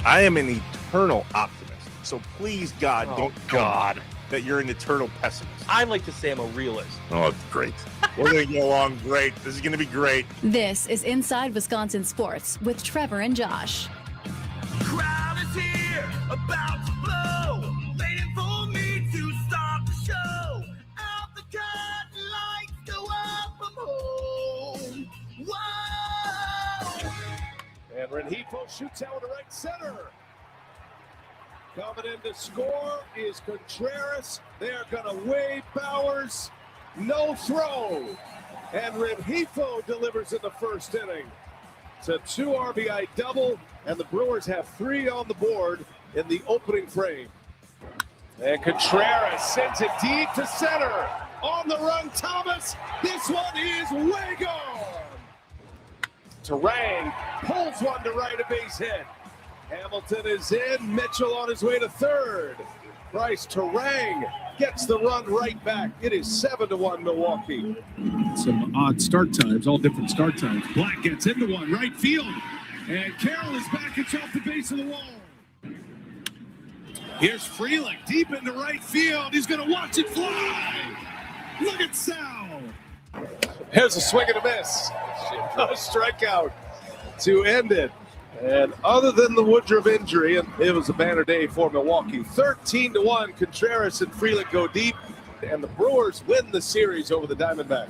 I am an eternal optimist. So please, God, don't tell me that you're an eternal pessimist. I like to say I'm a realist. Oh, great. We're going to get along great. This is going to be great. This is Inside Wisconsin Sports with Trevor and Josh. Crowd is here, about to blow, waiting for me to start the show. Out the curtain, lights go up, I'm home. Whoa! And Rengifo shoots out to right center. Coming in to score is Contreras. They're going to wave Bowers. No throw. And Rengifo delivers in the first inning. It's a 2 RBI double, and the Brewers have 3 on the board in the opening frame. And Contreras sends it deep to center. On the run, Thomas. This one is way gone. Terang pulls one to right, a base hit. Hamilton is in. Mitchell on his way to third. Bryce Terang gets the run right back. It is 7-1 Milwaukee. Some odd start times, all different start times. Black gets into one, right field. And Carroll is back. It's off the base of the wall. Here's Freeling deep into right field. He's going to watch it fly. Look at Sal. Here's a swing and a miss. A strikeout to end it. And other than the Woodruff injury, and it was a banner day for Milwaukee, 13-1, Contreras and Freeling go deep, and the Brewers win the series over the Diamondbacks.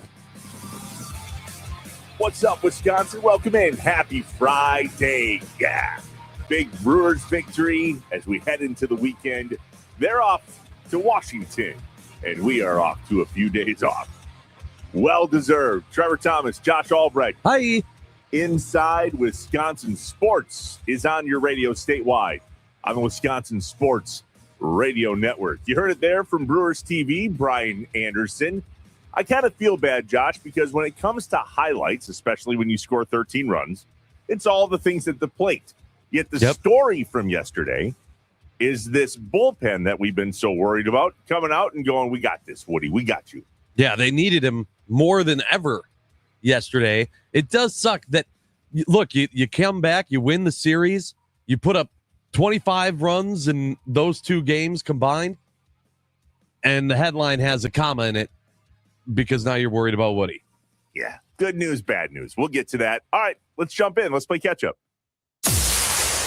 What's up, Wisconsin? Welcome in. Happy Friday. Yeah. Big Brewers victory as we head into the weekend. They're off to Washington, and we are off to a few days off. Well-deserved. Trevor Thomas, Josh Albrecht. Hi. Inside Wisconsin Sports is on your radio statewide on the Wisconsin Sports Radio Network. You heard it there from Brewers TV, Brian Anderson. I kind of feel bad, Josh, because when it comes to highlights, especially when you score 13 runs, it's all the things at the plate. Yet the story from yesterday is this bullpen that we've been so worried about coming out and going, we got this, Woody, we got you. Yeah, they needed him more than ever yesterday. It does suck that, look, you come back, you win the series, you put up 25 runs in those 2 games combined, and the headline has a comma in it because now you're worried about Woody. Yeah, good news, bad news. We'll get to that. All right, let's jump in. Let's play catch-up.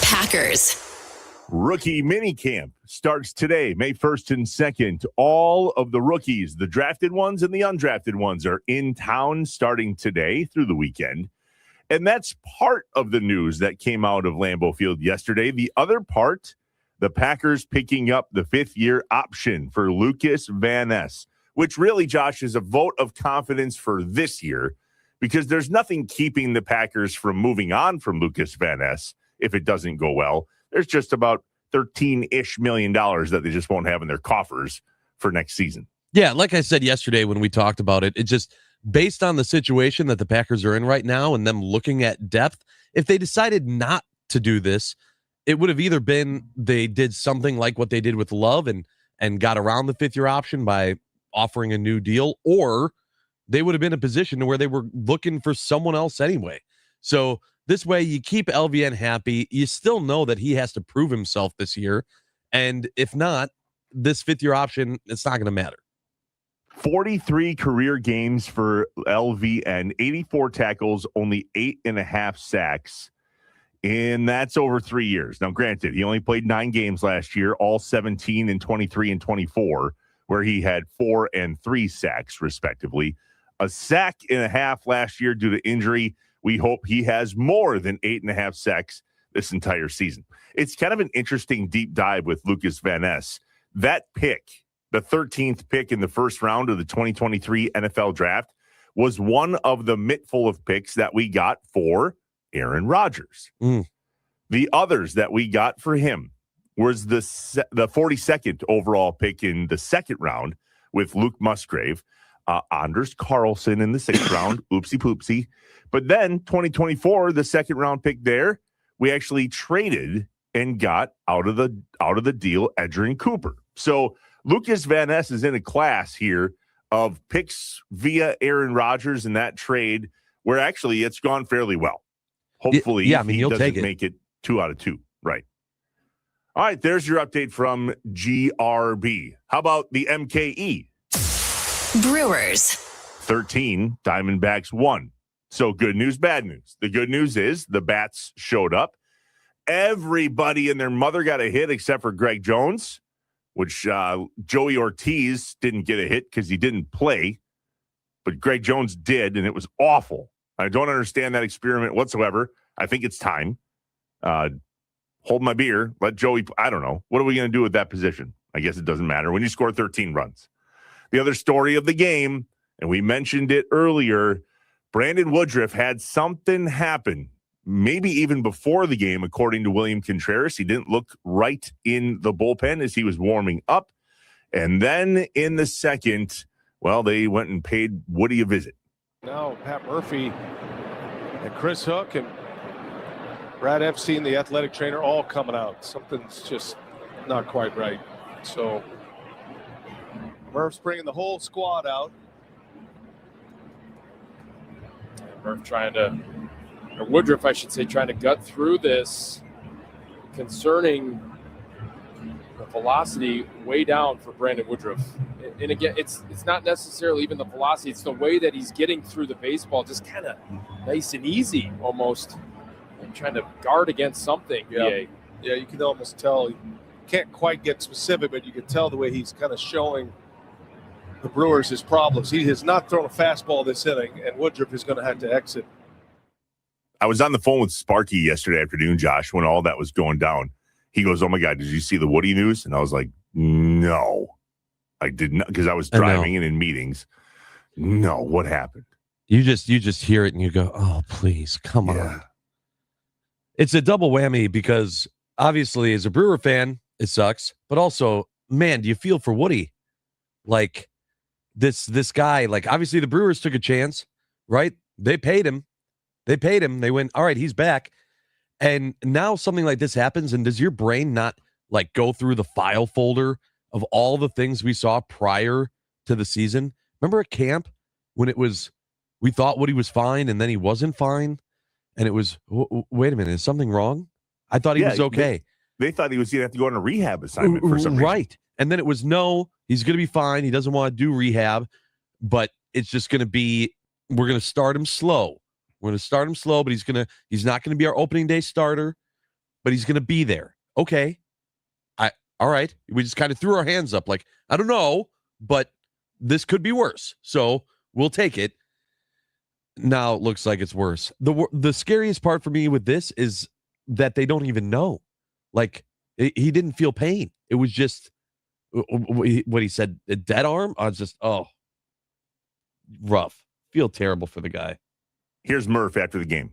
Packers. Rookie minicamp starts today, May 1st and 2nd. All of the rookies, the drafted ones and the undrafted ones, are in town starting today through the weekend. And that's part of the news that came out of Lambeau Field yesterday. The other part, the Packers picking up the 5th-year option for Lucas Van Ness, which really, Josh, is a vote of confidence for this year because there's nothing keeping the Packers from moving on from Lucas Van Ness if it doesn't go well. There's just about $13-ish million that they just won't have in their coffers for next season. Yeah, like I said yesterday when we talked about it, it just, based on the situation that the Packers are in right now and them looking at depth, if they decided not to do this, it would have either been they did something like what they did with Love and got around the 5th-year option by offering a new deal, or they would have been in a position where they were looking for someone else anyway. So this way, you keep LVN happy. You still know that he has to prove himself this year. And if not, this 5th-year option, it's not going to matter. 43 career games for LVN, 84 tackles, only 8.5 sacks. And that's over 3 years. Now, granted, he only played 9 games last year, all 17 and 23 and 24, where he had 4 and 3 sacks, respectively. A sack and a half last year due to injury. We hope he has more than 8.5 sacks this entire season. It's kind of an interesting deep dive with Lucas Van Ness. That pick, the 13th pick in the first round of the 2023 NFL draft, was one of the mittful of picks that we got for Aaron Rodgers. The others that we got for him was the 42nd overall pick in the second round with Luke Musgrave, Anders Carlson in the 6th round, oopsie poopsie. But then 2024, the second round pick there, we actually traded and got out of the deal Edgerrin Cooper. So Lucas Van Ness is in a class here of picks via Aaron Rodgers in that trade where actually it's gone fairly well. Hopefully, yeah, I mean, he you'll doesn't take it. make it 2 out of 2. Right. All right, there's your update from GRB. How about the MKE? Brewers. 13, Diamondbacks 1. So good news, bad news. The good news is the bats showed up. Everybody and their mother got a hit except for Greg Jones, which Joey Ortiz didn't get a hit because he didn't play. But Greg Jones did, and it was awful. I don't understand that experiment whatsoever. I think it's time. Hold my beer. Let Joey, I don't know. What are we going to do with that position? I guess it doesn't matter when you score 13 runs. The other story of the game, and we mentioned it earlier, Brandon Woodruff had something happen, maybe even before the game, according to William Contreras. He didn't look right in the bullpen as he was warming up. And then in the second, well, they went and paid Woody a visit. Now Pat Murphy and Chris Hook and Brad Epstein, the athletic trainer, all coming out. Something's just not quite right. So Murph's bringing the whole squad out. And Murph or Woodruff, I should say, trying to gut through this concerning the velocity way down for Brandon Woodruff. And again, it's not necessarily even the velocity. It's the way that he's getting through the baseball, just kind of nice and easy almost. I'm trying to guard against something. Yeah, you can almost tell. You can't quite get specific, but you can tell the way he's kind of showing the Brewers his problems. He has not thrown a fastball this inning, and Woodruff is going to have to exit. I was on the phone with Sparky yesterday afternoon, Josh, when all that was going down. He goes, "Oh my God, did you see the Woody news?" And I was like, "No, I did not," because I was driving and in meetings. No, what happened? You just hear it and you go, "Oh, please, come on." It's a double whammy because obviously as a Brewer fan, it sucks, but also, man, do you feel for Woody? Like this guy, like obviously the Brewers took a chance, right? They paid him. They went, all right, he's back. And now something like this happens, and does your brain not like go through the file folder of all the things we saw prior to the season? Remember at camp when we thought Woody was fine and then he wasn't fine? And it was, wait a minute, is something wrong? I thought he was okay. They thought he was going to have to go on a rehab assignment for some reason. Right. And then it was, no, he's going to be fine. He doesn't want to do rehab, but it's just going to be, we're going to start him slow. We're going to start him slow, but he's not going to be our opening day starter, but he's going to be there. Okay. All right. We just kind of threw our hands up like, I don't know, but this could be worse. So we'll take it. Now it looks like it's worse. The scariest part for me with this is that they don't even know. Like, he didn't feel pain. It was just what he said, a dead arm. I was just, rough. Feel terrible for the guy. Here's Murph after the game.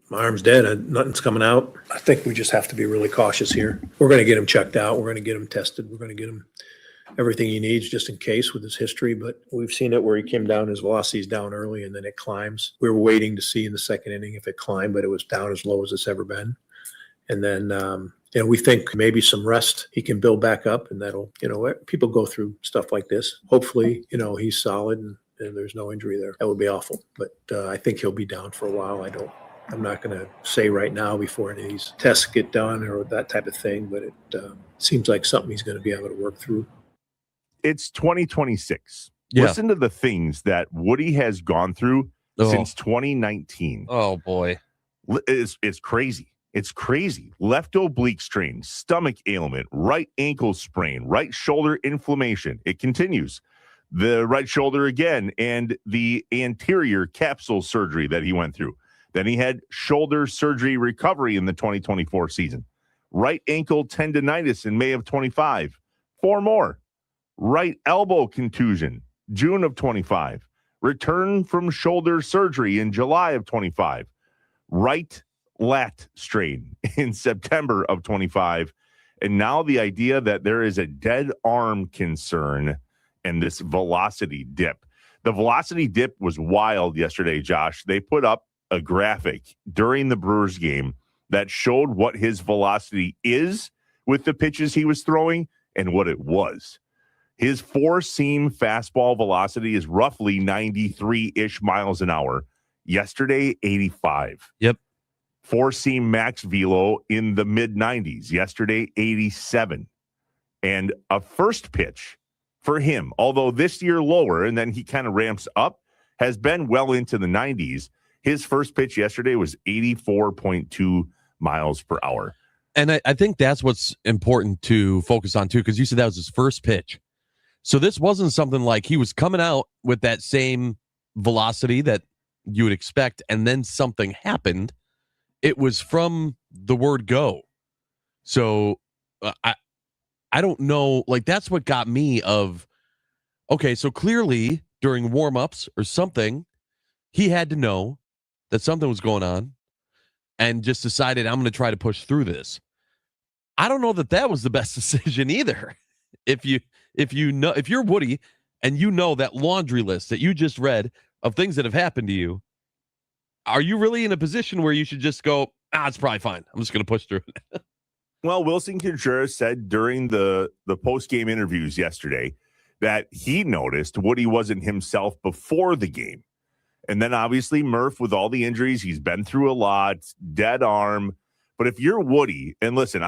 My arm's dead. Nothing's coming out. I think we just have to be really cautious here. We're going to get him checked out. We're going to get him tested. We're going to get him everything he needs just in case with his history. But we've seen it where he came down, his velocity's down early, and then it climbs. We were waiting to see in the second inning if it climbed, but it was down as low as it's ever been. And then, we think maybe some rest, he can build back up, and that'll, people go through stuff like this. Hopefully, he's solid and there's no injury there. That would be awful. But I think he'll be down for a while. I'm not going to say right now before any of these tests get done or that type of thing, but it seems like something he's going to be able to work through. It's 2026. Yeah. Listen to the things that Woody has gone through since 2019. Oh, boy. It's crazy. It's crazy. Left oblique strain, stomach ailment, right ankle sprain, right shoulder inflammation. It continues. The right shoulder again, and the anterior capsule surgery that he went through. Then he had shoulder surgery recovery in the 2024 season. Right ankle tendonitis in May of 25. 4 more. Right elbow contusion, June of 25. Return from shoulder surgery in July of 25. Right lat strain in September of 25. And now the idea that there is a dead arm concern and this velocity dip. The velocity dip was wild yesterday, Josh. They put up a graphic during the Brewers game that showed what his velocity is with the pitches he was throwing and what it was. His four-seam fastball velocity is roughly 93-ish miles an hour. Yesterday, 85. Yep. Four-seam max velo in the mid-90s. Yesterday, 87. And a first pitch for him, although this year lower, and then he kind of ramps up, has been well into the 90s. His first pitch yesterday was 84.2 miles per hour. And I think that's what's important to focus on, too, because you said that was his first pitch. So this wasn't something like he was coming out with that same velocity that you would expect, and then something happened. It was from the word go. So I don't know. Like, that's what got me of, okay, so clearly during warm-ups or something, he had to know that something was going on and just decided, I'm going to try to push through this. I don't know that was the best decision either. If you're Woody and you know that laundry list that you just read of things that have happened to you, are you really in a position where you should just go, it's probably fine, I'm just going to push through it? Well, Wilson Contreras said during the post-game interviews yesterday that he noticed Woody wasn't himself before the game. And then obviously Murph, with all the injuries, he's been through a lot, dead arm. But if you're Woody, and listen,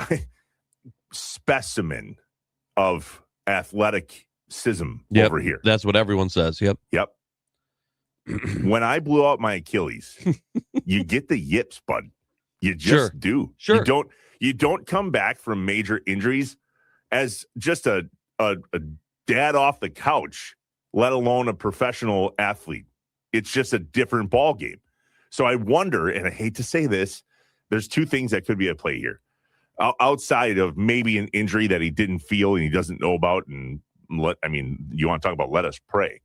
specimen of athleticism over here. That's what everyone says. Yep. When I blew out my Achilles, you get the yips, bud. You just do. Sure. You don't come back from major injuries as just a dad off the couch, let alone a professional athlete. It's just a different ball game. So I wonder, and I hate to say this, there's two things that could be at play here. Outside of maybe an injury that he didn't feel and he doesn't know about, and you want to talk about let us pray.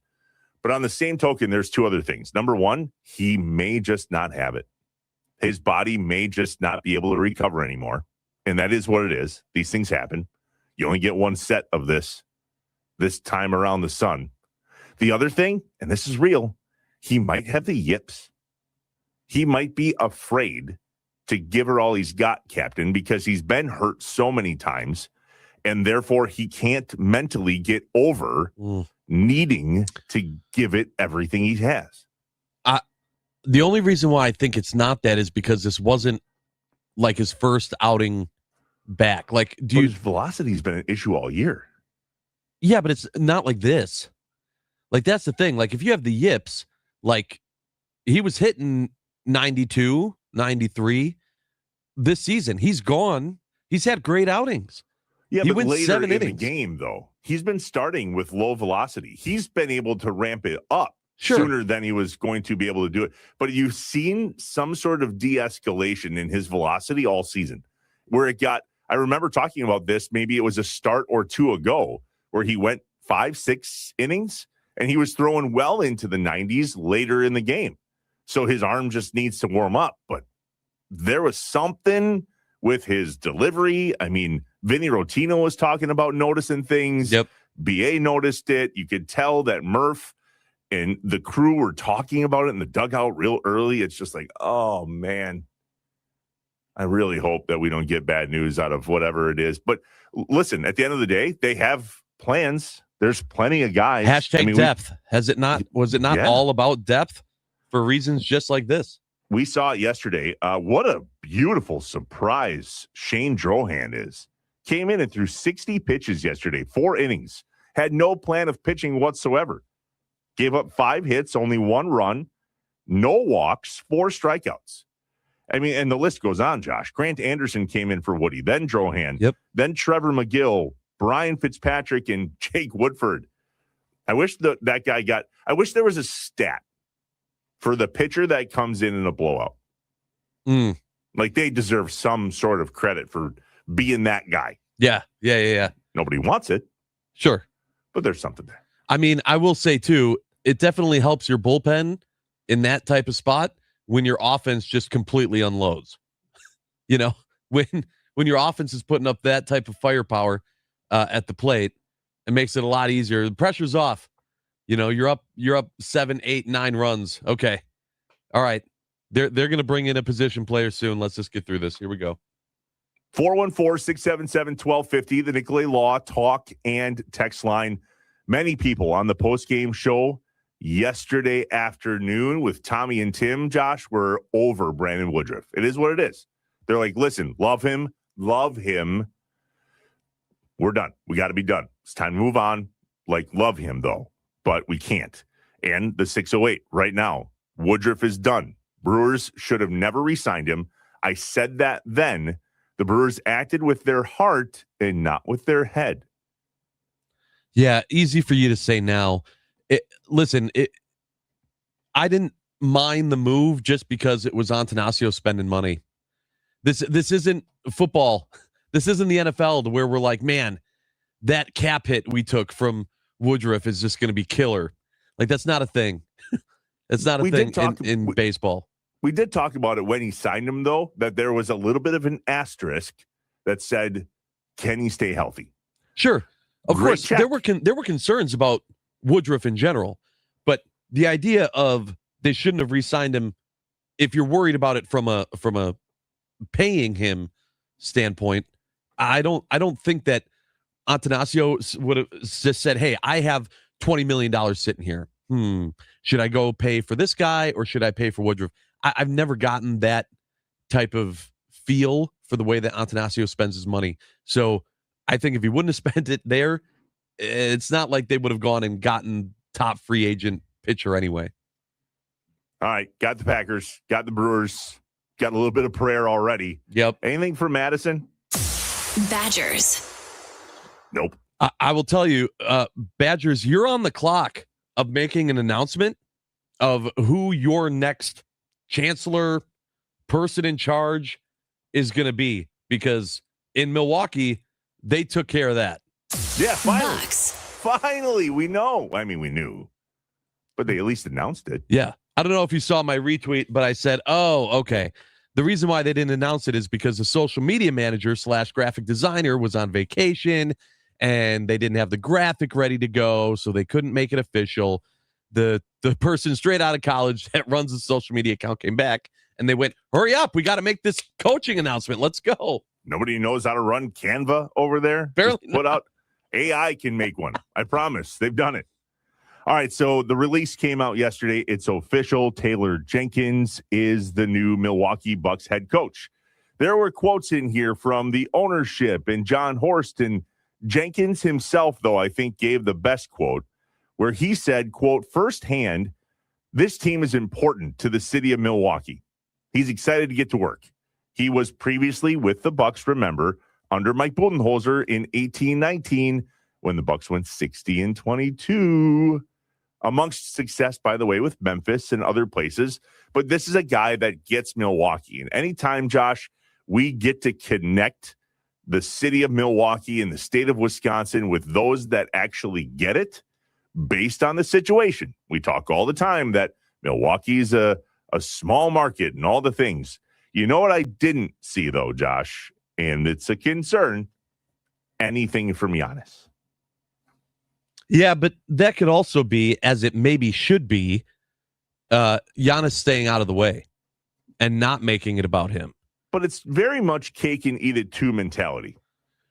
But on the same token, there's two other things. Number one, he may just not have it. His body may just not be able to recover anymore. And that is what it is. These things happen. You only get one set of this time around the sun. The other thing, and this is real, he might have the yips. He might be afraid to give her all he's got, Captain, because he's been hurt so many times, and therefore he can't mentally get over needing to give it everything he has. The only reason why I think it's not that is because this wasn't like his first outing back. Like, his velocity's been an issue all year. Yeah, but it's not like this. Like, that's the thing. Like, if you have the yips, like, he was hitting 92, 93 this season. He's gone. He's had great outings. Yeah, he but wins later 7 in innings. the game, though, he's been starting with low velocity. He's been able to ramp it up sooner than he was going to be able to do it. But you've seen some sort of de-escalation in his velocity all season, where it got, I remember talking about this, maybe it was a start or two ago, where he went 5-6 innings, and he was throwing well into the 90s later in the game. So his arm just needs to warm up. But there was something with his delivery. I mean, Vinny Rotino was talking about noticing things. Yep. BA noticed it. You could tell that Murph and the crew were talking about it in the dugout real early. It's just like, oh, man. I really hope that we don't get bad news out of whatever it is. But listen, at the end of the day, they have plans. There's plenty of guys. Hashtag depth. Was it not Yeah. all about depth for reasons just like this? We saw it yesterday. What a beautiful surprise Shane Drohan is. Came in and threw 60 pitches yesterday, 4 innings. Had no plan of pitching whatsoever. Gave up 5 hits, only 1 run, no walks, 4 strikeouts. I mean, and the list goes on, Josh. Grant Anderson came in for Woody, then Drohan, then Trevor McGill, Brian Fitzpatrick, and Jake Woodford. I wish that guy got – I wish there was a stat for the pitcher that comes in a blowout. Like, they deserve some sort of credit for being that guy. Yeah. Nobody wants it. Sure. But there's something there. I mean, I will say, too, it definitely helps your bullpen in that type of spot when your offense just completely unloads. You know, when your offense is putting up that type of firepower at the plate, it makes it a lot easier. The pressure's off. You know, you're up 7, 8, 9 runs. Okay. All right. They're going to bring in a position player soon. Let's just get through this. Here we go. 414-677-1250, the Nicolay Law talk and text line. Many people on the post-game show yesterday afternoon with Tommy and Tim, Josh, were over Brandon Woodruff. It is what it is. They're like, listen, love him. We're done. We got to be done. It's time to move on. Like, love him, though, but we can't. And the 608 right now, Woodruff is done. Brewers should have never re-signed him. I said that then. The Brewers acted with their heart and not with their head. Yeah, easy for you to say now. I didn't mind the move just because it was Antanasio spending money. This isn't football. This isn't the NFL to where we're like, man, that cap hit we took from Woodruff is just going to be killer. Like, that's not a thing. It's not a thing in baseball. We did talk about it when he signed him, though, that there was a little bit of an asterisk that said, can he stay healthy? Sure. Of Great course, check. there were concerns about Woodruff in general, but the idea of they shouldn't have re-signed him, if you're worried about it from a paying him standpoint, I don't think that Atanasio would have just said, hey, I have $20 million sitting here. Should I go pay for this guy or should I pay for Woodruff? I've never gotten that type of feel for the way that Atanasio spends his money. So I think if he wouldn't have spent it there, it's not like they would have gone and gotten top free agent pitcher anyway. All right, got the Packers, got the Brewers, got a little bit of prayer already. Yep. Anything for Madison? Badgers. Nope. I will tell you, Badgers, you're on the clock of making an announcement of who your next chancellor, person in charge is going to be, because in Milwaukee, they took care of that. Yeah, finally. Bucks. Finally, we know. I mean, we knew, but they at least announced it. Yeah. I don't know if you saw my retweet, but I said, oh, okay. The reason why they didn't announce it is because the social media manager / graphic designer was on vacation and they didn't have the graphic ready to go, so they couldn't make it official. The person straight out of college that runs the social media account came back and they went, hurry up, we got to make this coaching announcement. Let's go. Nobody knows how to run Canva over there. Barely Just put out. AI can make one. I promise. They've done it. All right, so the release came out yesterday. It's official. Taylor Jenkins is the new Milwaukee Bucks head coach. There were quotes in here from the ownership and John Horst, and Jenkins himself, though, I think gave the best quote, where he said, quote, firsthand, this team is important to the city of Milwaukee. He's excited to get to work. He was previously with the Bucks, remember, under Mike Budenholzer in 18-19 when the Bucks went 60-22. Amongst success, by the way, with Memphis and other places. But this is a guy that gets Milwaukee. And anytime, Josh, we get to connect the city of Milwaukee and the state of Wisconsin with those that actually get it based on the situation. We talk all the time that Milwaukee's a small market and all the things. You know what I didn't see, though, Josh, and it's a concern, anything from Giannis. Yeah, but that could also be, as it maybe should be, Giannis staying out of the way and not making it about him. But it's very much cake and eat it too mentality.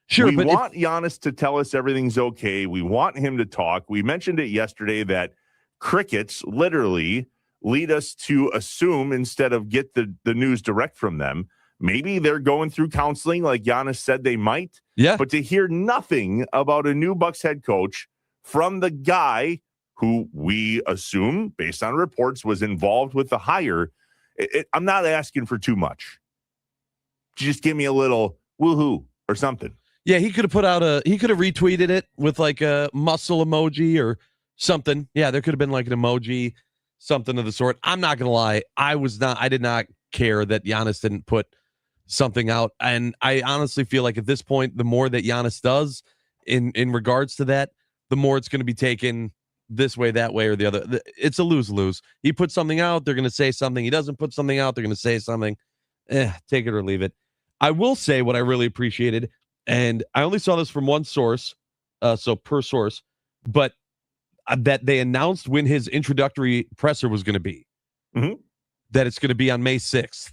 Sure, we but want Giannis to tell us everything's okay. We want him to talk. We mentioned it yesterday that crickets literally lead us to assume instead of get the news direct from them. Maybe they're going through counseling like Giannis said they might. Yeah. But to hear nothing about a new Bucks head coach from the guy who we assume, based on reports, was involved with the hire, I'm not asking for too much. Just give me a little woohoo or something. Yeah, he could have retweeted it with like a muscle emoji or something. Yeah, there could have been like an emoji, something of the sort. I'm not going to lie. I did not care that Giannis didn't put something out. And I honestly feel like at this point, the more that Giannis does in regards to that, the more it's going to be taken this way, that way, or the other. It's a lose-lose. He puts something out, they're going to say something. He doesn't put something out, they're going to say something. Take it or leave it. I will say what I really appreciated, and I only saw this from one source, so per source, but that they announced when his introductory presser was going to be. Mm-hmm. That it's going to be on May 6th.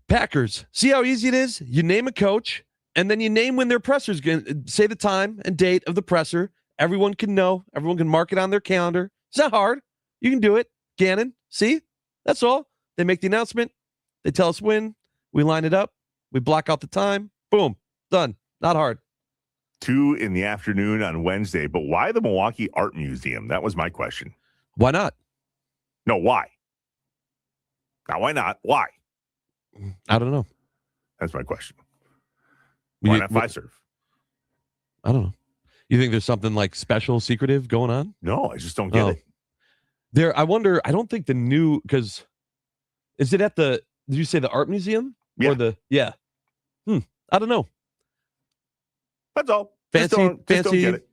Packers, see how easy it is? You name a coach, and then you name when their presser's going to say the time and date of the presser. Everyone can know. Everyone can mark it on their calendar. It's not hard. You can do it. Gannon, see? That's all. They make the announcement. They tell us when. We line it up. We block out the time. Boom. Done. Not hard. 2 in the afternoon on Wednesday. But why the Milwaukee Art Museum? That was my question. Why not? No, why? Now, why not? Why? I don't know. That's my question. Why not Fiserv? I don't know. You think there's something like special, secretive going on? No, I just don't get it. There, I wonder. I don't think the new, because is it at the? Did you say the art museum? Yeah. Or the I don't know. That's all. Fancy. Just don't get it.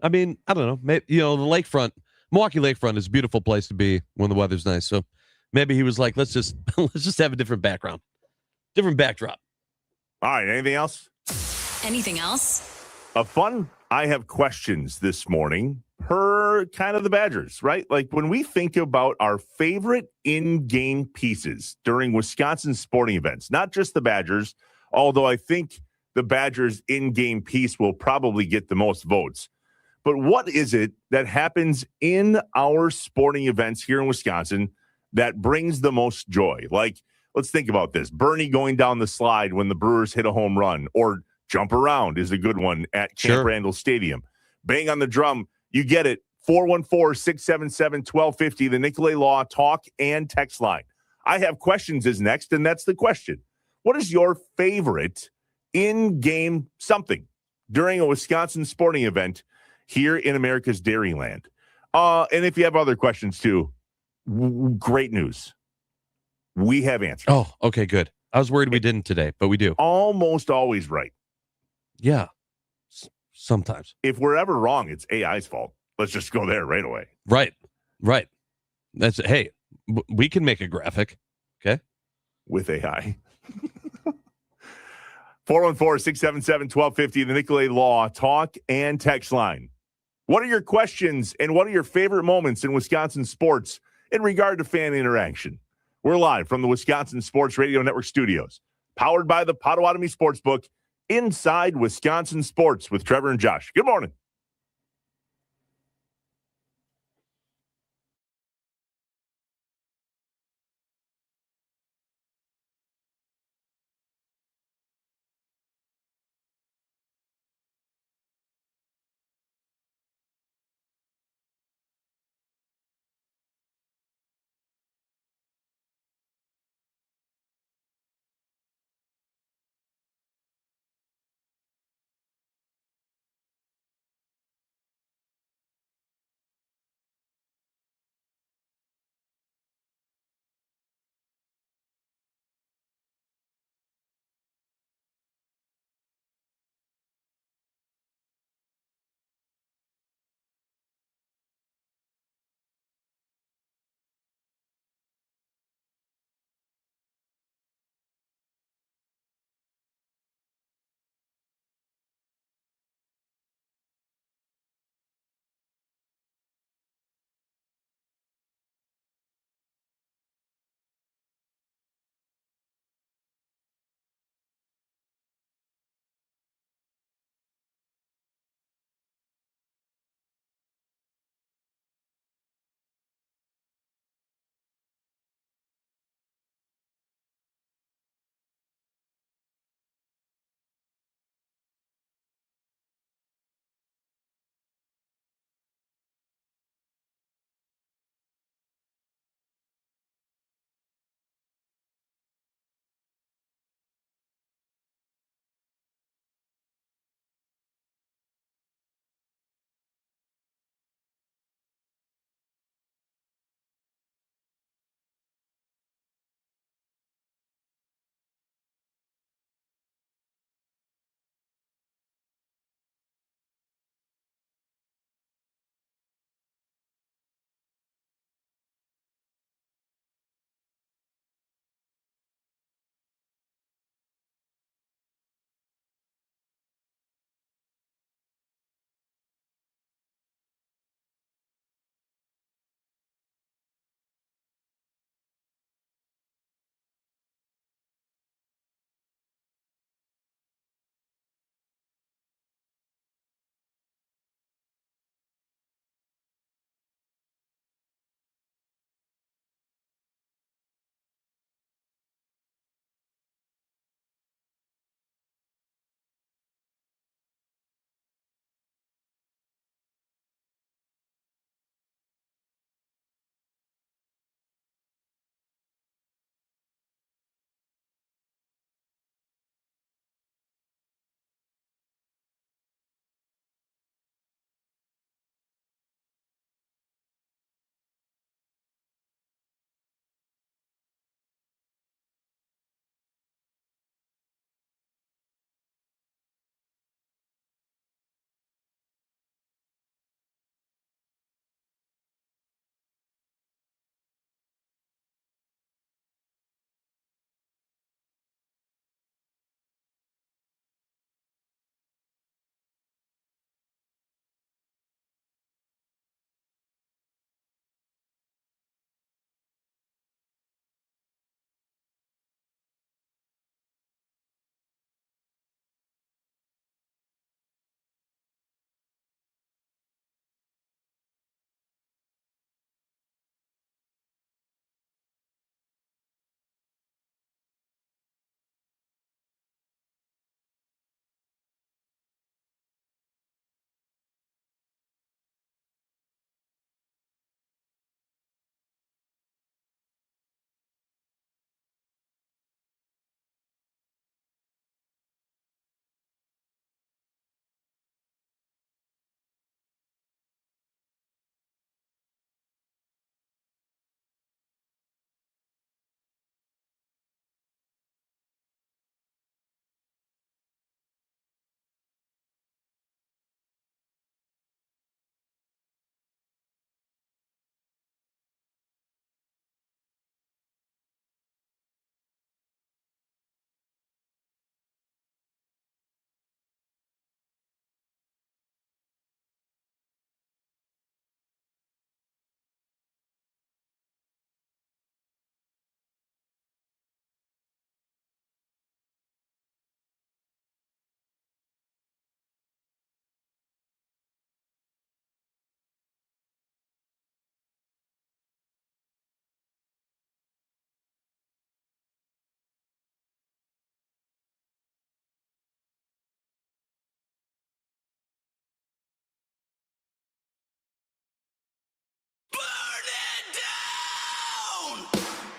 I mean, I don't know. Maybe, the lakefront, Milwaukee lakefront is a beautiful place to be when the weather's nice. So maybe he was like, let's just have a different background, different backdrop. All right. Anything else? Anything else? I have questions this morning per kind of the Badgers, right? Like when we think about our favorite in-game pieces during Wisconsin sporting events, not just the Badgers, although I think the Badgers in-game piece will probably get the most votes. But what is it that happens in our sporting events here in Wisconsin that brings the most joy? Like, let's think about this. Bernie going down the slide when the Brewers hit a home run, or jump around is a good one at Camp Randall Stadium. Bang on the drum. You get it. 414-677-1250, the Nicolay Law talk and text line. I have questions is next, and that's the question. What is your favorite in-game something during a Wisconsin sporting event here in America's Dairyland? And if you have other questions too, great news. We have answers. Oh, okay, good. I was worried we didn't today, but we do. Almost always right. Yeah. Sometimes. If we're ever wrong, it's AI's fault. Let's just go there right away. Right. That's hey, we can make a graphic. Okay. With AI. 414-677-1250, the Nicolay Law talk and text line. What are your questions and what are your favorite moments in Wisconsin sports in regard to fan interaction? We're live from the Wisconsin Sports Radio Network studios, powered by the Potawatomi Sportsbook, inside Wisconsin sports with Trevor and Josh. Good morning.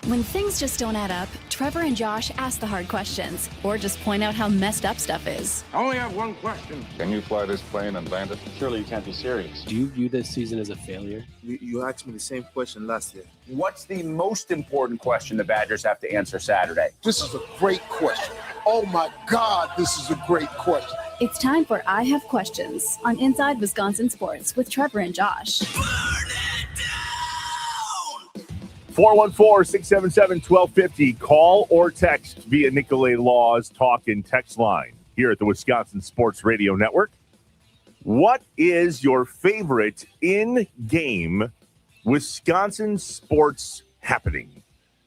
When things just don't add up, Trevor and Josh ask the hard questions or just point out how messed up stuff is. I only have one question. Can you fly this plane and land it? Surely you can't be serious. Do you view this season as a failure? You asked me the same question last year. What's the most important question the Badgers have to answer Saturday? This is a great question. Oh my God, this is a great question. It's time for I Have Questions on Inside Wisconsin Sports with Trevor and Josh. 414-677-1250. Call or text via Nicolay Law's talk and text line here at the Wisconsin Sports Radio Network. What is your favorite in-game Wisconsin sports happening?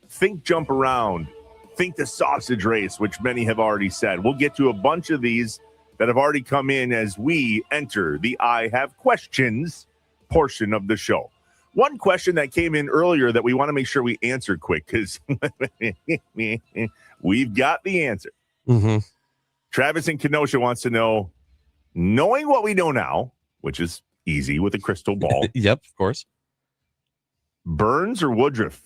Think jump around. Think the sausage race, which many have already said. We'll get to a bunch of these that have already come in as we enter the I Have Questions portion of the show. One question that came in earlier that we want to make sure we answer quick because we've got the answer. Mm-hmm. Travis in Kenosha wants to know, knowing what we know now, which is easy with a crystal ball. Yep, of course. Burns or Woodruff,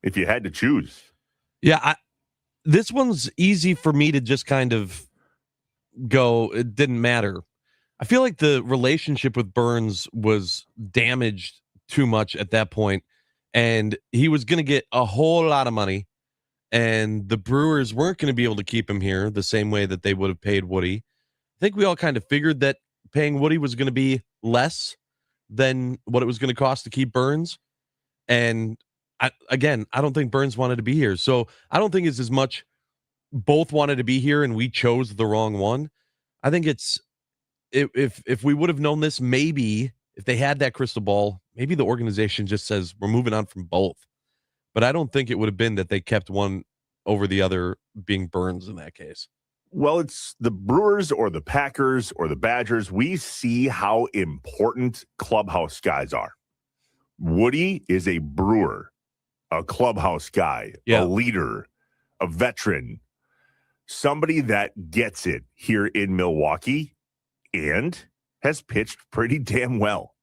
if you had to choose? Yeah, this one's easy for me to just kind of go, it didn't matter. I feel like the relationship with Burns was damaged too much at that point, and he was going to get a whole lot of money, and the Brewers weren't going to be able to keep him here the same way that they would have paid Woody. I think we all kind of figured that paying Woody was going to be less than what it was going to cost to keep Burns. And I don't think Burns wanted to be here. So I don't think it's as much both wanted to be here and we chose the wrong one. I think it's if we would have known this, maybe if they had that crystal ball, maybe the organization just says we're moving on from both. But I don't think it would have been that they kept one over the other being Burns in that case. Well, it's the Brewers or the Packers or the Badgers. We see how important clubhouse guys are. Woody is a Brewer, a clubhouse guy, a leader, a veteran, somebody that gets it here in Milwaukee and has pitched pretty damn well.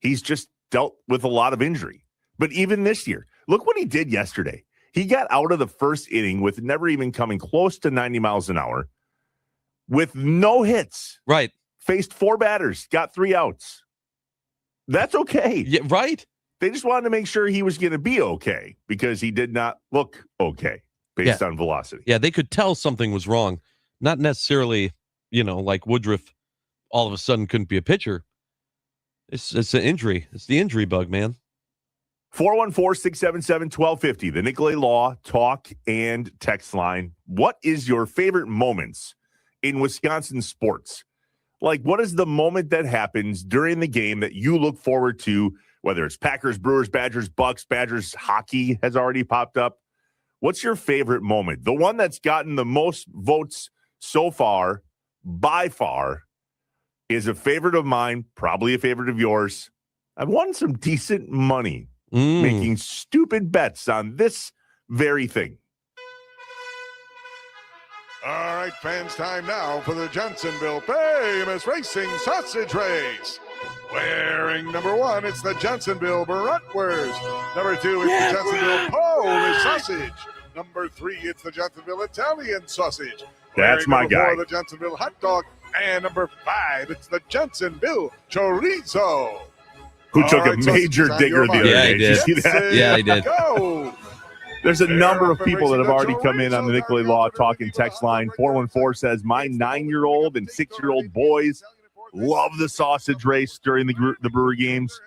He's just dealt with a lot of injury. But even this year, look what he did yesterday. He got out of the first inning with never even coming close to 90 miles an hour with no hits. Right. Faced 4 batters, got 3 outs. That's okay. Yeah, right. They just wanted to make sure he was going to be okay because he did not look okay based on velocity. Yeah, they could tell something was wrong. Not necessarily, like Woodruff all of a sudden couldn't be a pitcher. It's an injury. It's the injury bug, man. 414-677-1250, the Nicolay Law talk and text line. What is your favorite moments in Wisconsin sports? Like, what is the moment that happens during the game that you look forward to, whether it's Packers, Brewers, Badgers, Bucks, Badgers, hockey has already popped up. What's your favorite moment? The one that's gotten the most votes so far, by far, is a favorite of mine, probably a favorite of yours. I've won some decent money making stupid bets on this very thing. All right, fans, time now for the Johnsonville Famous Racing Sausage Race. Wearing number 1, it's the Johnsonville Bratwurst. Number 2, it's the Johnsonville Polish Sausage. Number 3, it's the Johnsonville Italian Sausage. That's my guy. Number 4, the Johnsonville Hot Dog. And number 5, it's the Johnsonville Chorizo. Who took a major digger the other day. He did. Did you see that? Yeah, he did. Go. There's a number of people that have already come in on the Nicolay Law talk and text line. 414 says, my 9-year-old and 6-year-old boys love the sausage race during the Brewer games.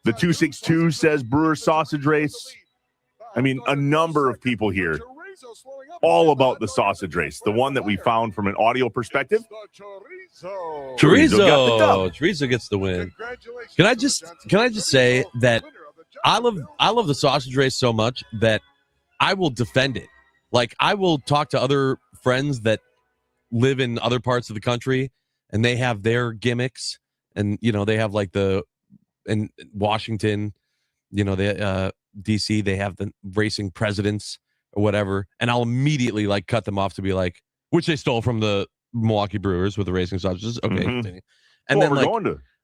The 262 says Brewer sausage race. I mean, a number of people here all about the sausage race, the one that we found from an audio perspective. Chorizo gets the win. Can I just say that I love the sausage race so much that I will defend it. Like, I will talk to other friends that live in other parts of the country and they have their gimmicks, and they have like in Washington, they DC, they have the racing presidents or whatever, and I'll immediately like cut them off to be like, which they stole from the Milwaukee Brewers with the racing sausages. Okay, continue. And then like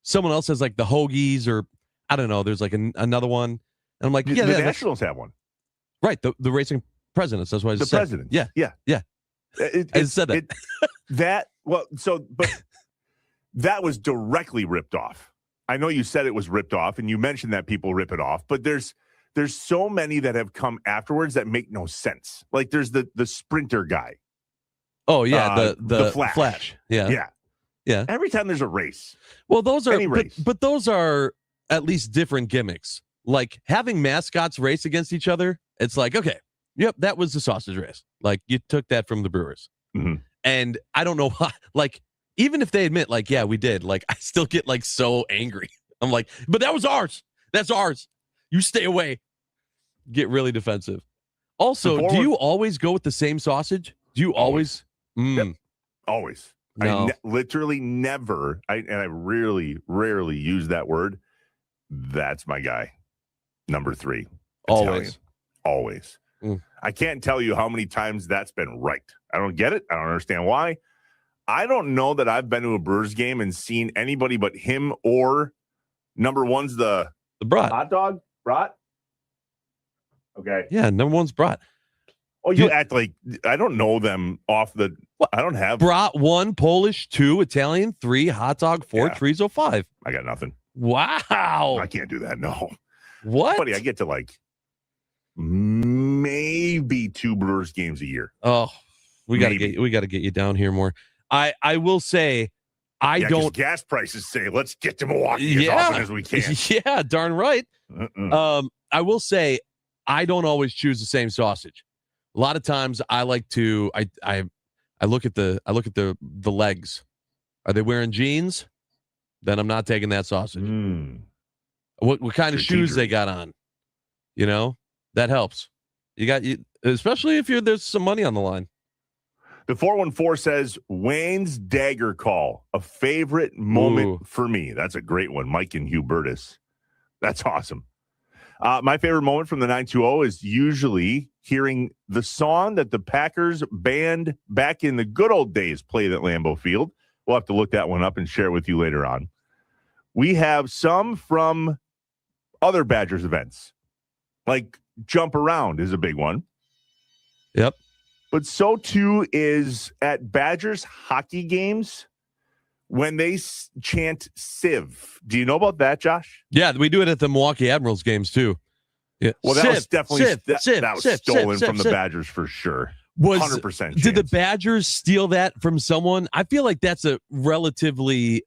someone else has like the hoagies, or I don't know. There's like another one, and I'm like, the Nationals have one. Right. The racing presidents. That's what I The said. presidents. Yeah. Yeah. I said that. But that was directly ripped off. I know you said it was ripped off, and you mentioned that people rip it off, but there's so many that have come afterwards that make no sense. Like there's the sprinter guy. Oh yeah, the Flash. Yeah. Every time there's a race. Well, those are race. but those are at least different gimmicks. Like having mascots race against each other. It's like, okay, yep, that was the sausage race. Like you took that from the Brewers, and I don't know why. Like even if they admit, like, yeah, we did. Like I still get like so angry. I'm like, but that was ours. That's ours. You stay away. Get really defensive. Also, do you always go with the same sausage? Do you always? Yep. Always. No. I literally never, and I really rarely use that word. That's my guy. Number 3. Italian. Always. I can't tell you how many times that's been right. I don't get it. I don't understand why. I don't know that I've been to a Brewers game and seen anybody but him or number 1's the brat. Hot dog? Brat? Okay. Yeah, number 1's brat. Oh, you act like I don't know them off the. I don't have brat 1, Polish 2, Italian 3, hot dog 4, chorizo 5. I got nothing. Wow. I can't do that. No. What? Buddy, I get to like maybe 2 Brewers games a year. Oh, we got to get you down here more. I will say I don't. Gas prices say let's get to Milwaukee as often as we can. Yeah, darn right. I will say I don't always choose the same sausage. A lot of times I like to I look at the legs. Are they wearing jeans? Then I'm not taking that sausage. What kind of shoes they got on? You know, that helps. Especially if there's some money on the line. The 414 says Wayne's dagger call, a favorite moment for me. That's a great one. Mike and Hubertus. That's awesome. My favorite moment from the 920 is usually hearing the song that the Packers band back in the good old days played at Lambeau Field. We'll have to look that one up and share with you later on. We have some from other Badgers events, like Jump Around is a big one. Yep. But so too is at Badgers hockey games when they chant Civ. Do you know about that, Josh? Yeah, we do it at the Milwaukee Admirals games too. Yeah. Well, that Civ, was definitely that was stolen from the Civ. Badgers for sure. 100%. Did the Badgers steal that from someone? I feel like that's a relatively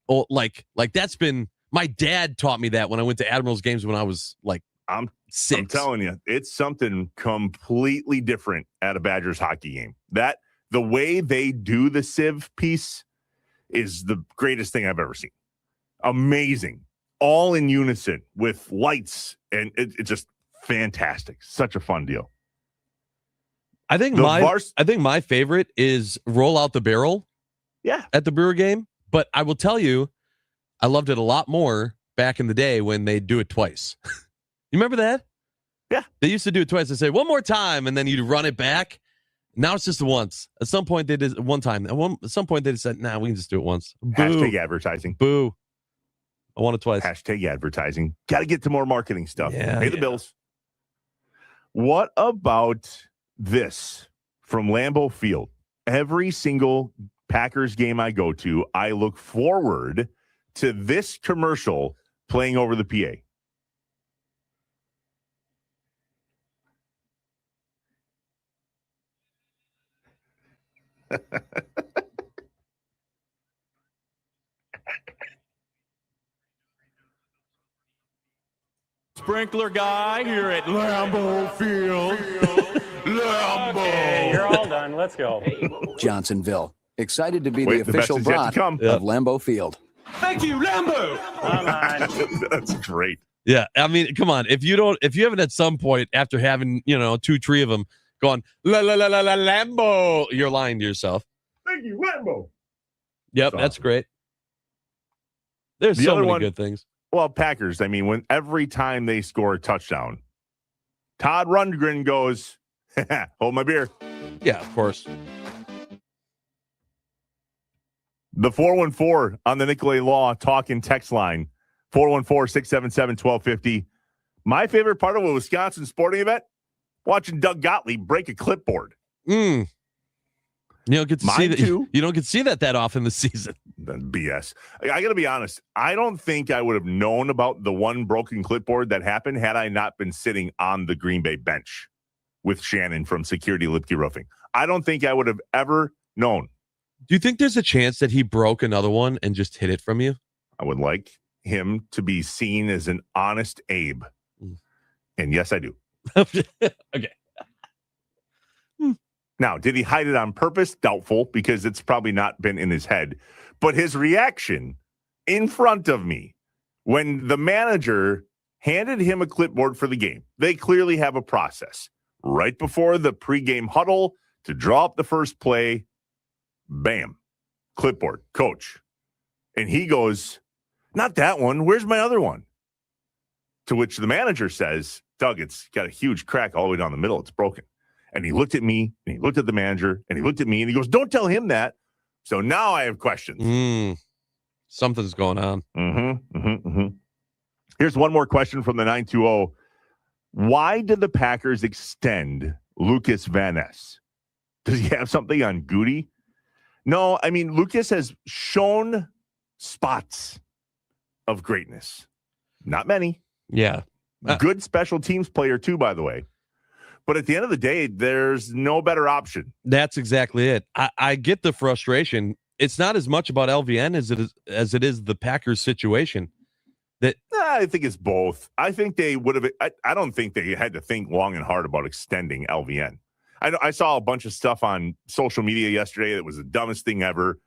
like that's been my dad taught me that when I went to Admirals games when I was like I'm 6. I'm telling you, it's something completely different at a Badgers hockey game. That the way they do the Civ piece is the greatest thing I've ever seen. Amazing. All in unison with lights, and it's just fantastic. Such a fun deal. I think my favorite is Roll Out the Barrel. Yeah. At the Brewer game. But I will tell you, I loved it a lot more back in the day when they do it twice. You remember that? Yeah. They used to do it twice. They say one more time, and then you'd run it back. Now it's just the once. At some point they did one time. At some point they said, "Nah, we can just do it once." Boo. Hashtag advertising. Boo. I want it twice. Hashtag advertising. Got to get to more marketing stuff. Yeah, Pay the bills. What about this from Lambeau Field? Every single Packers game I go to, I look forward to this commercial playing over the PA. Sprinkler guy here at Lambeau Field. Lambeau. Okay, you're all done. Let's go. Johnsonville. Excited to be the the best official is yet to brat come. of Lambeau Field. Thank you, Lambeau. Come on. That's great. Yeah, I mean, come on. If you haven't at some point after having 2, 3 of them gone la la la la la Lambeau, you're lying to yourself. Thank you, Lambeau. Yep, That's that's great. There's The so other many one- good things. Well, Packers, I mean, when every time they score a touchdown, Todd Rundgren goes, hold my beer. Yeah, of course. The 414 on the Nicolay Law talking text line, 414-677-1250. My favorite part of a Wisconsin sporting event, watching Doug Gottlieb break a clipboard. You don't get to see Mine that. too. You don't get to see that often this season. Then BS. I got to be honest. I don't think I would have known about the one broken clipboard that happened had I not been sitting on the Green Bay bench with Shannon from Security Lipke Roofing. I don't think I would have ever known. Do you think there's a chance that he broke another one and just hid it from you? I would like him to be seen as an honest Abe. And yes, I do. Okay. Now, did he hide it on purpose? Doubtful, because it's probably not been in his head. But his reaction in front of me when the manager handed him a clipboard for the game, they clearly have a process. Right before the pregame huddle to draw up the first play, bam, clipboard, coach. And he goes, not that one. Where's my other one? To which the manager says, Doug, it's got a huge crack all the way down the middle. It's broken. And he looked at me, and he looked at the manager, and he looked at me, and he goes, don't tell him that. So now I have questions. Something's going on. Here's one more question from the 920. Why did the Packers extend Lucas Van Ness? Does he have something on Goody? No, I mean, Lucas has shown spots of greatness. Not many. Yeah. Good special teams player, too, by the way. But at the end of the day, there's no better option. That's exactly it. I get the frustration. It's not as much about LVN as it is the Packers situation. I think it's both. I think they would have. I don't think they had to think long and hard about extending LVN. I saw a bunch of stuff on social media yesterday that was the dumbest thing ever.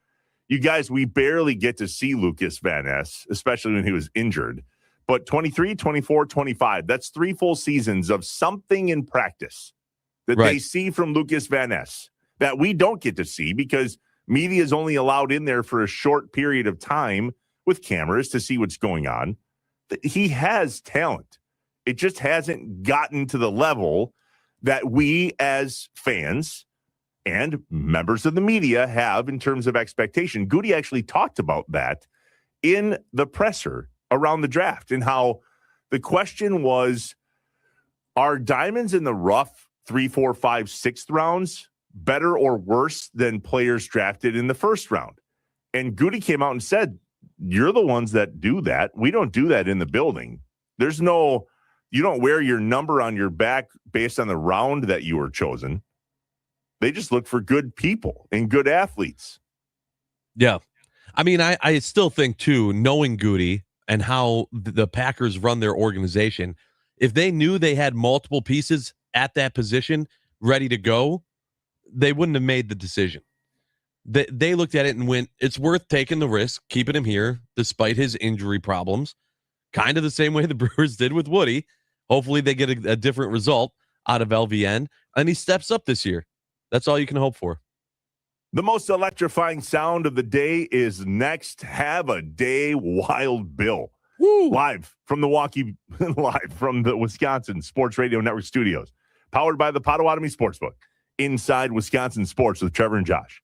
You guys, we barely get to see Lucas Van Ness, especially when he was injured. But 23, 24, 25, that's 3 full seasons of something in practice that they see from Lucas Van Ness that we don't get to see because media is only allowed in there for a short period of time with cameras to see what's going on. He has talent. It just hasn't gotten to the level that we as fans and members of the media have in terms of expectation. Goody actually talked about that in the presser around the draft and how the question was, are diamonds in the rough 3, 4, 5, 6th rounds better or worse than players drafted in the first round? And Goody came out and said, you're the ones that do that. We don't do that in the building. There's no, you don't wear your number on your back based on the round that you were chosen. They just look for good people and good athletes. Yeah. I mean, I still think, too, knowing Goody and how the Packers run their organization, if they knew they had multiple pieces at that position ready to go, they wouldn't have made the decision. They looked at it and went, it's worth taking the risk, keeping him here despite his injury problems, kind of the same way the Brewers did with Woody. Hopefully they get a different result out of LVN, and he steps up this year. That's all you can hope for. The most electrifying sound of the day is next. Have a day, Wild Bill. Woo! Live from the Wisconsin Sports Radio Network studios. Powered by the Potawatomi Sportsbook. Inside Wisconsin Sports with Trevor and Josh.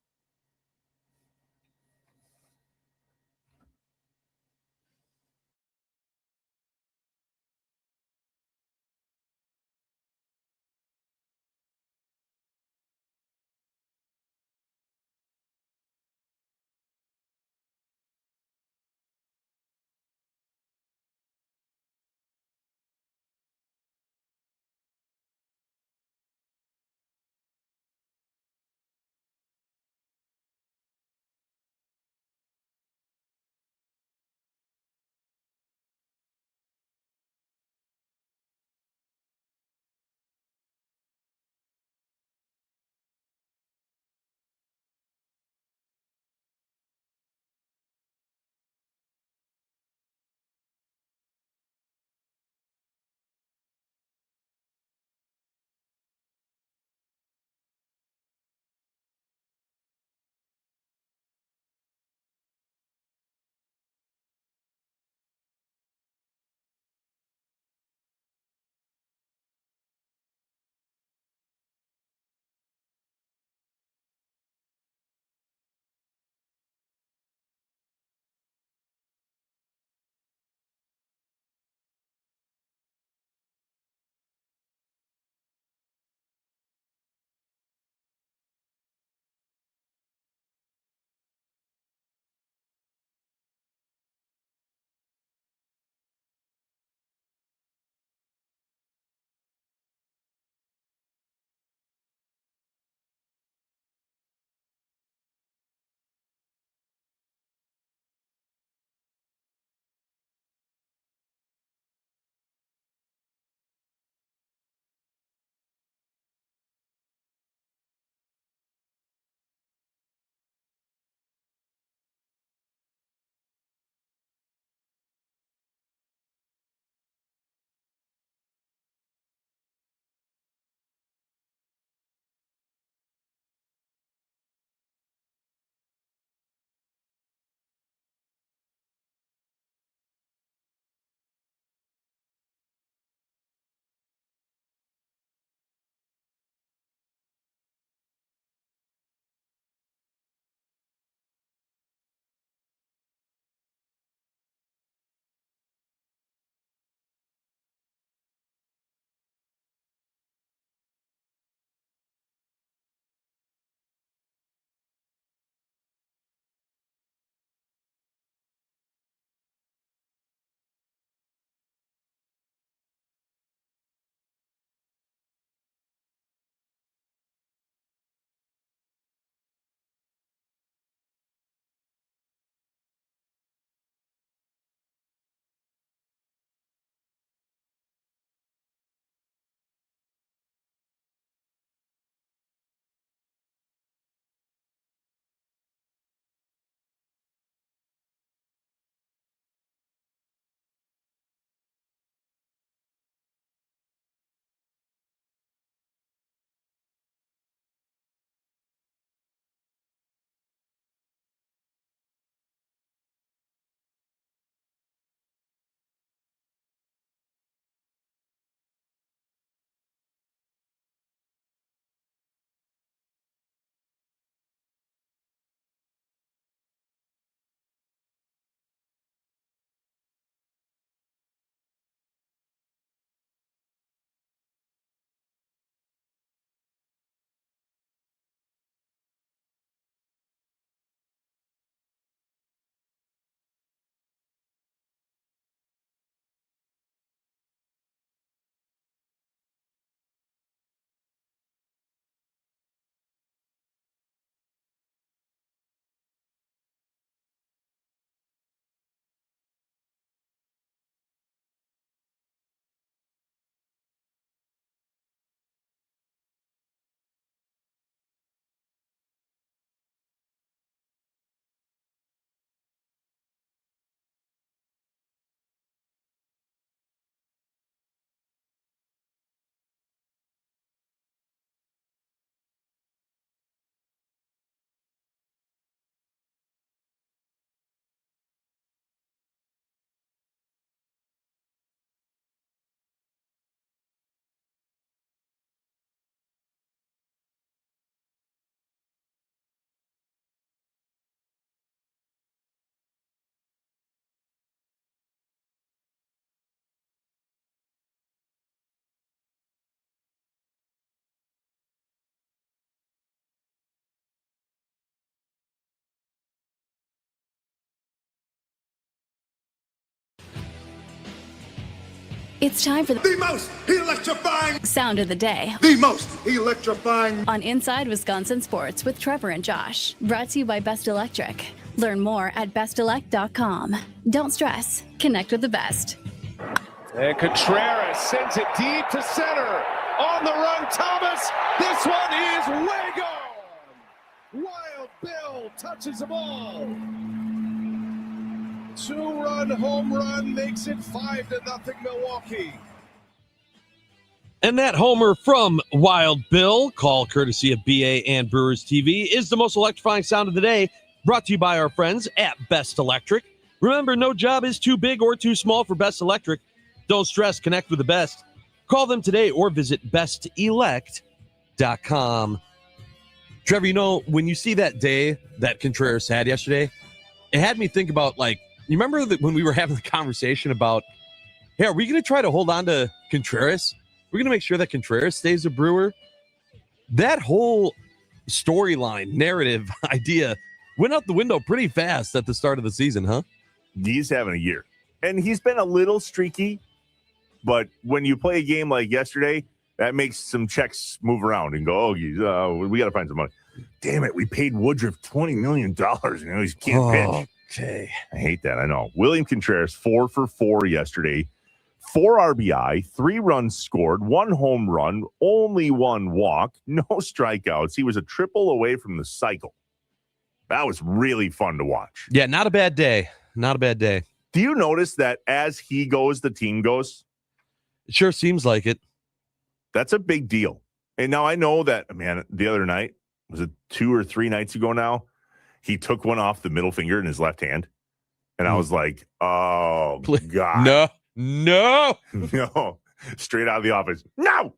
It's time for The most electrifying, sound of the day the most electrifying. on Inside Wisconsin Sports with Trevor and Josh. Brought to you by Best Electric. Learn more at bestelect.com. Don't stress. Connect with the best. And Contreras sends it deep to center. On the run, Thomas. This one is way gone. Wild Bill touches the ball. 2-run home run makes it 5-0 Milwaukee. And that homer from Wild Bill, call courtesy of BA and Brewers TV, is the most electrifying sound of the day, brought to you by our friends at Best Electric. Remember, no job is too big or too small for Best Electric. Don't stress, connect with the best. Call them today or visit bestelect.com. Trevor, you know, when you see that day that Contreras had yesterday, it had me think about, like, you remember that when we were having the conversation about, hey, are we going to try to hold on to Contreras? We're going to make sure that Contreras stays a Brewer. That whole storyline, narrative, idea went out the window pretty fast at the start of the season, huh? He's having a year. And he's been a little streaky, but when you play a game like yesterday, that makes some checks move around and go, oh, we got to find some money. Damn it, we paid Woodruff $20 million. You know, he can't pitch. Okay. I hate that. I know. William Contreras, 4 for 4 yesterday. 4 RBI, 3 runs scored, 1 home run, only 1 walk, no strikeouts. He was a triple away from the cycle. That was really fun to watch. Yeah, not a bad day. Not a bad day. Do you notice that as he goes, the team goes? It sure seems like it. That's a big deal. And now I know that, man, the other night, was it 2 or 3 nights ago now? He took one off the middle finger in his left hand. And I was like, oh, God. No. No. Straight out of the office. No.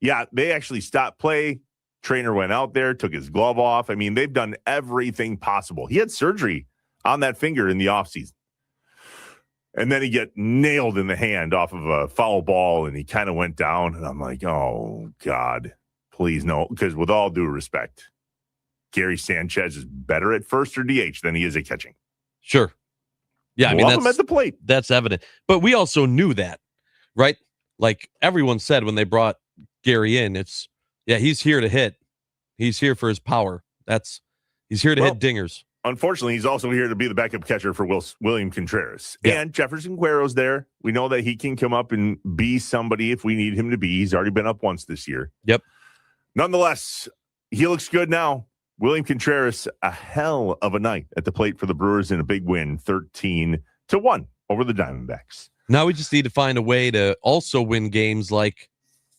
Yeah, they actually stopped play. Trainer went out there, took his glove off. I mean, they've done everything possible. He had surgery on that finger in the offseason. And then he get nailed in the hand off of a foul ball, and he kind of went down. And I'm like, oh, God, please no. Because with all due respect, Gary Sanchez is better at first or DH than he is at catching. Sure. Yeah, I mean, love him at the plate. That's evident. But we also knew that, right? Like everyone said when they brought Gary in, he's here to hit. He's here for his power. He's here to hit dingers. Unfortunately, he's also here to be the backup catcher for William Contreras. Yeah. And Jefferson Guerrero's there. We know that he can come up and be somebody if we need him to be. He's already been up once this year. Yep. Nonetheless, he looks good now. William Contreras, a hell of a night at the plate for the Brewers in a big win, 13-1 over the Diamondbacks. Now we just need to find a way to also win games like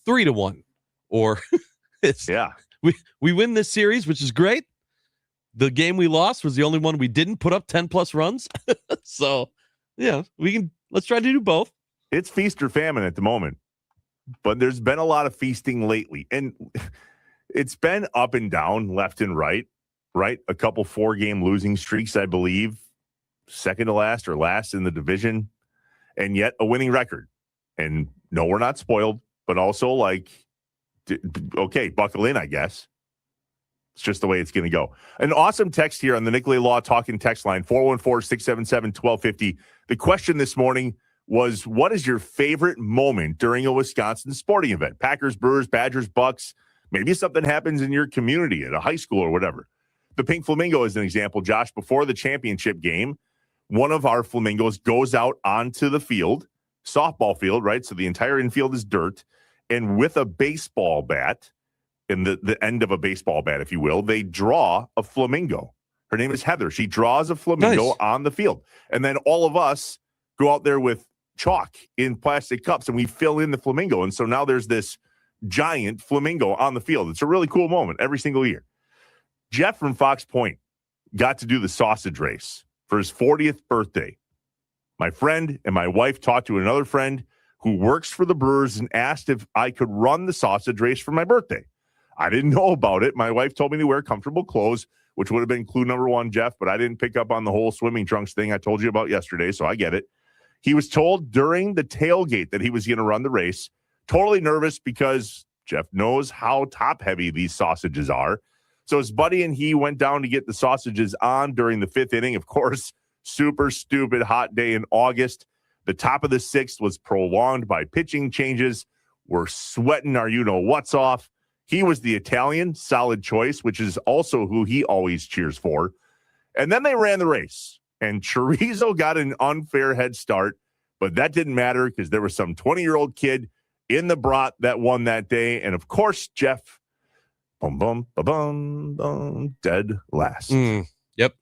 3-1, or we win this series, which is great. The game we lost was the only one we didn't put up 10 plus runs. So yeah, let's try to do both. It's feast or famine at the moment, but there's been a lot of feasting lately, and it's been up and down, left and right? A couple 4-game losing streaks, I believe, second to last or last in the division, and yet a winning record. And no, we're not spoiled, but also like, okay, buckle in, I guess. It's just the way it's going to go. An awesome text here on the Nicolay Law Talking text line, 414-677-1250. The question this morning was, what is your favorite moment during a Wisconsin sporting event? Packers, Brewers, Badgers, Bucks. Maybe something happens in your community at a high school or whatever. The Pink Flamingo is an example, Josh. Before the championship game, one of our Flamingos goes out onto the field, softball field, right? So the entire infield is dirt. And with a baseball bat, in the end of a baseball bat, if you will, they draw a flamingo. Her name is Heather. She draws a flamingo on the field. And then all of us go out there with chalk in plastic cups and we fill in the flamingo. And so now there's this giant flamingo on the field. It's a really cool moment every single year. Jeff from Fox Point got to do the sausage race for his 40th birthday. My friend and my wife talked to another friend who works for the Brewers and asked if I could run the sausage race for my birthday. I didn't know about it. My wife told me to wear comfortable clothes, which would have been clue number 1, Jeff, but I didn't pick up on the whole swimming trunks thing I told you about yesterday, so I get it. He was told during the tailgate that he was going to run the race. Totally nervous because Jeff knows how top-heavy these sausages are. So his buddy and he went down to get the sausages on during the 5th inning. Of course, super stupid hot day in August. The top of the sixth was prolonged by pitching changes. We're sweating our you-know-what's off. He was the Italian, solid choice, which is also who he always cheers for. And then they ran the race, and Chorizo got an unfair head start, but that didn't matter because there was some 20-year-old kid in the brat that won that day. And, of course, Jeff, dead last. Yep.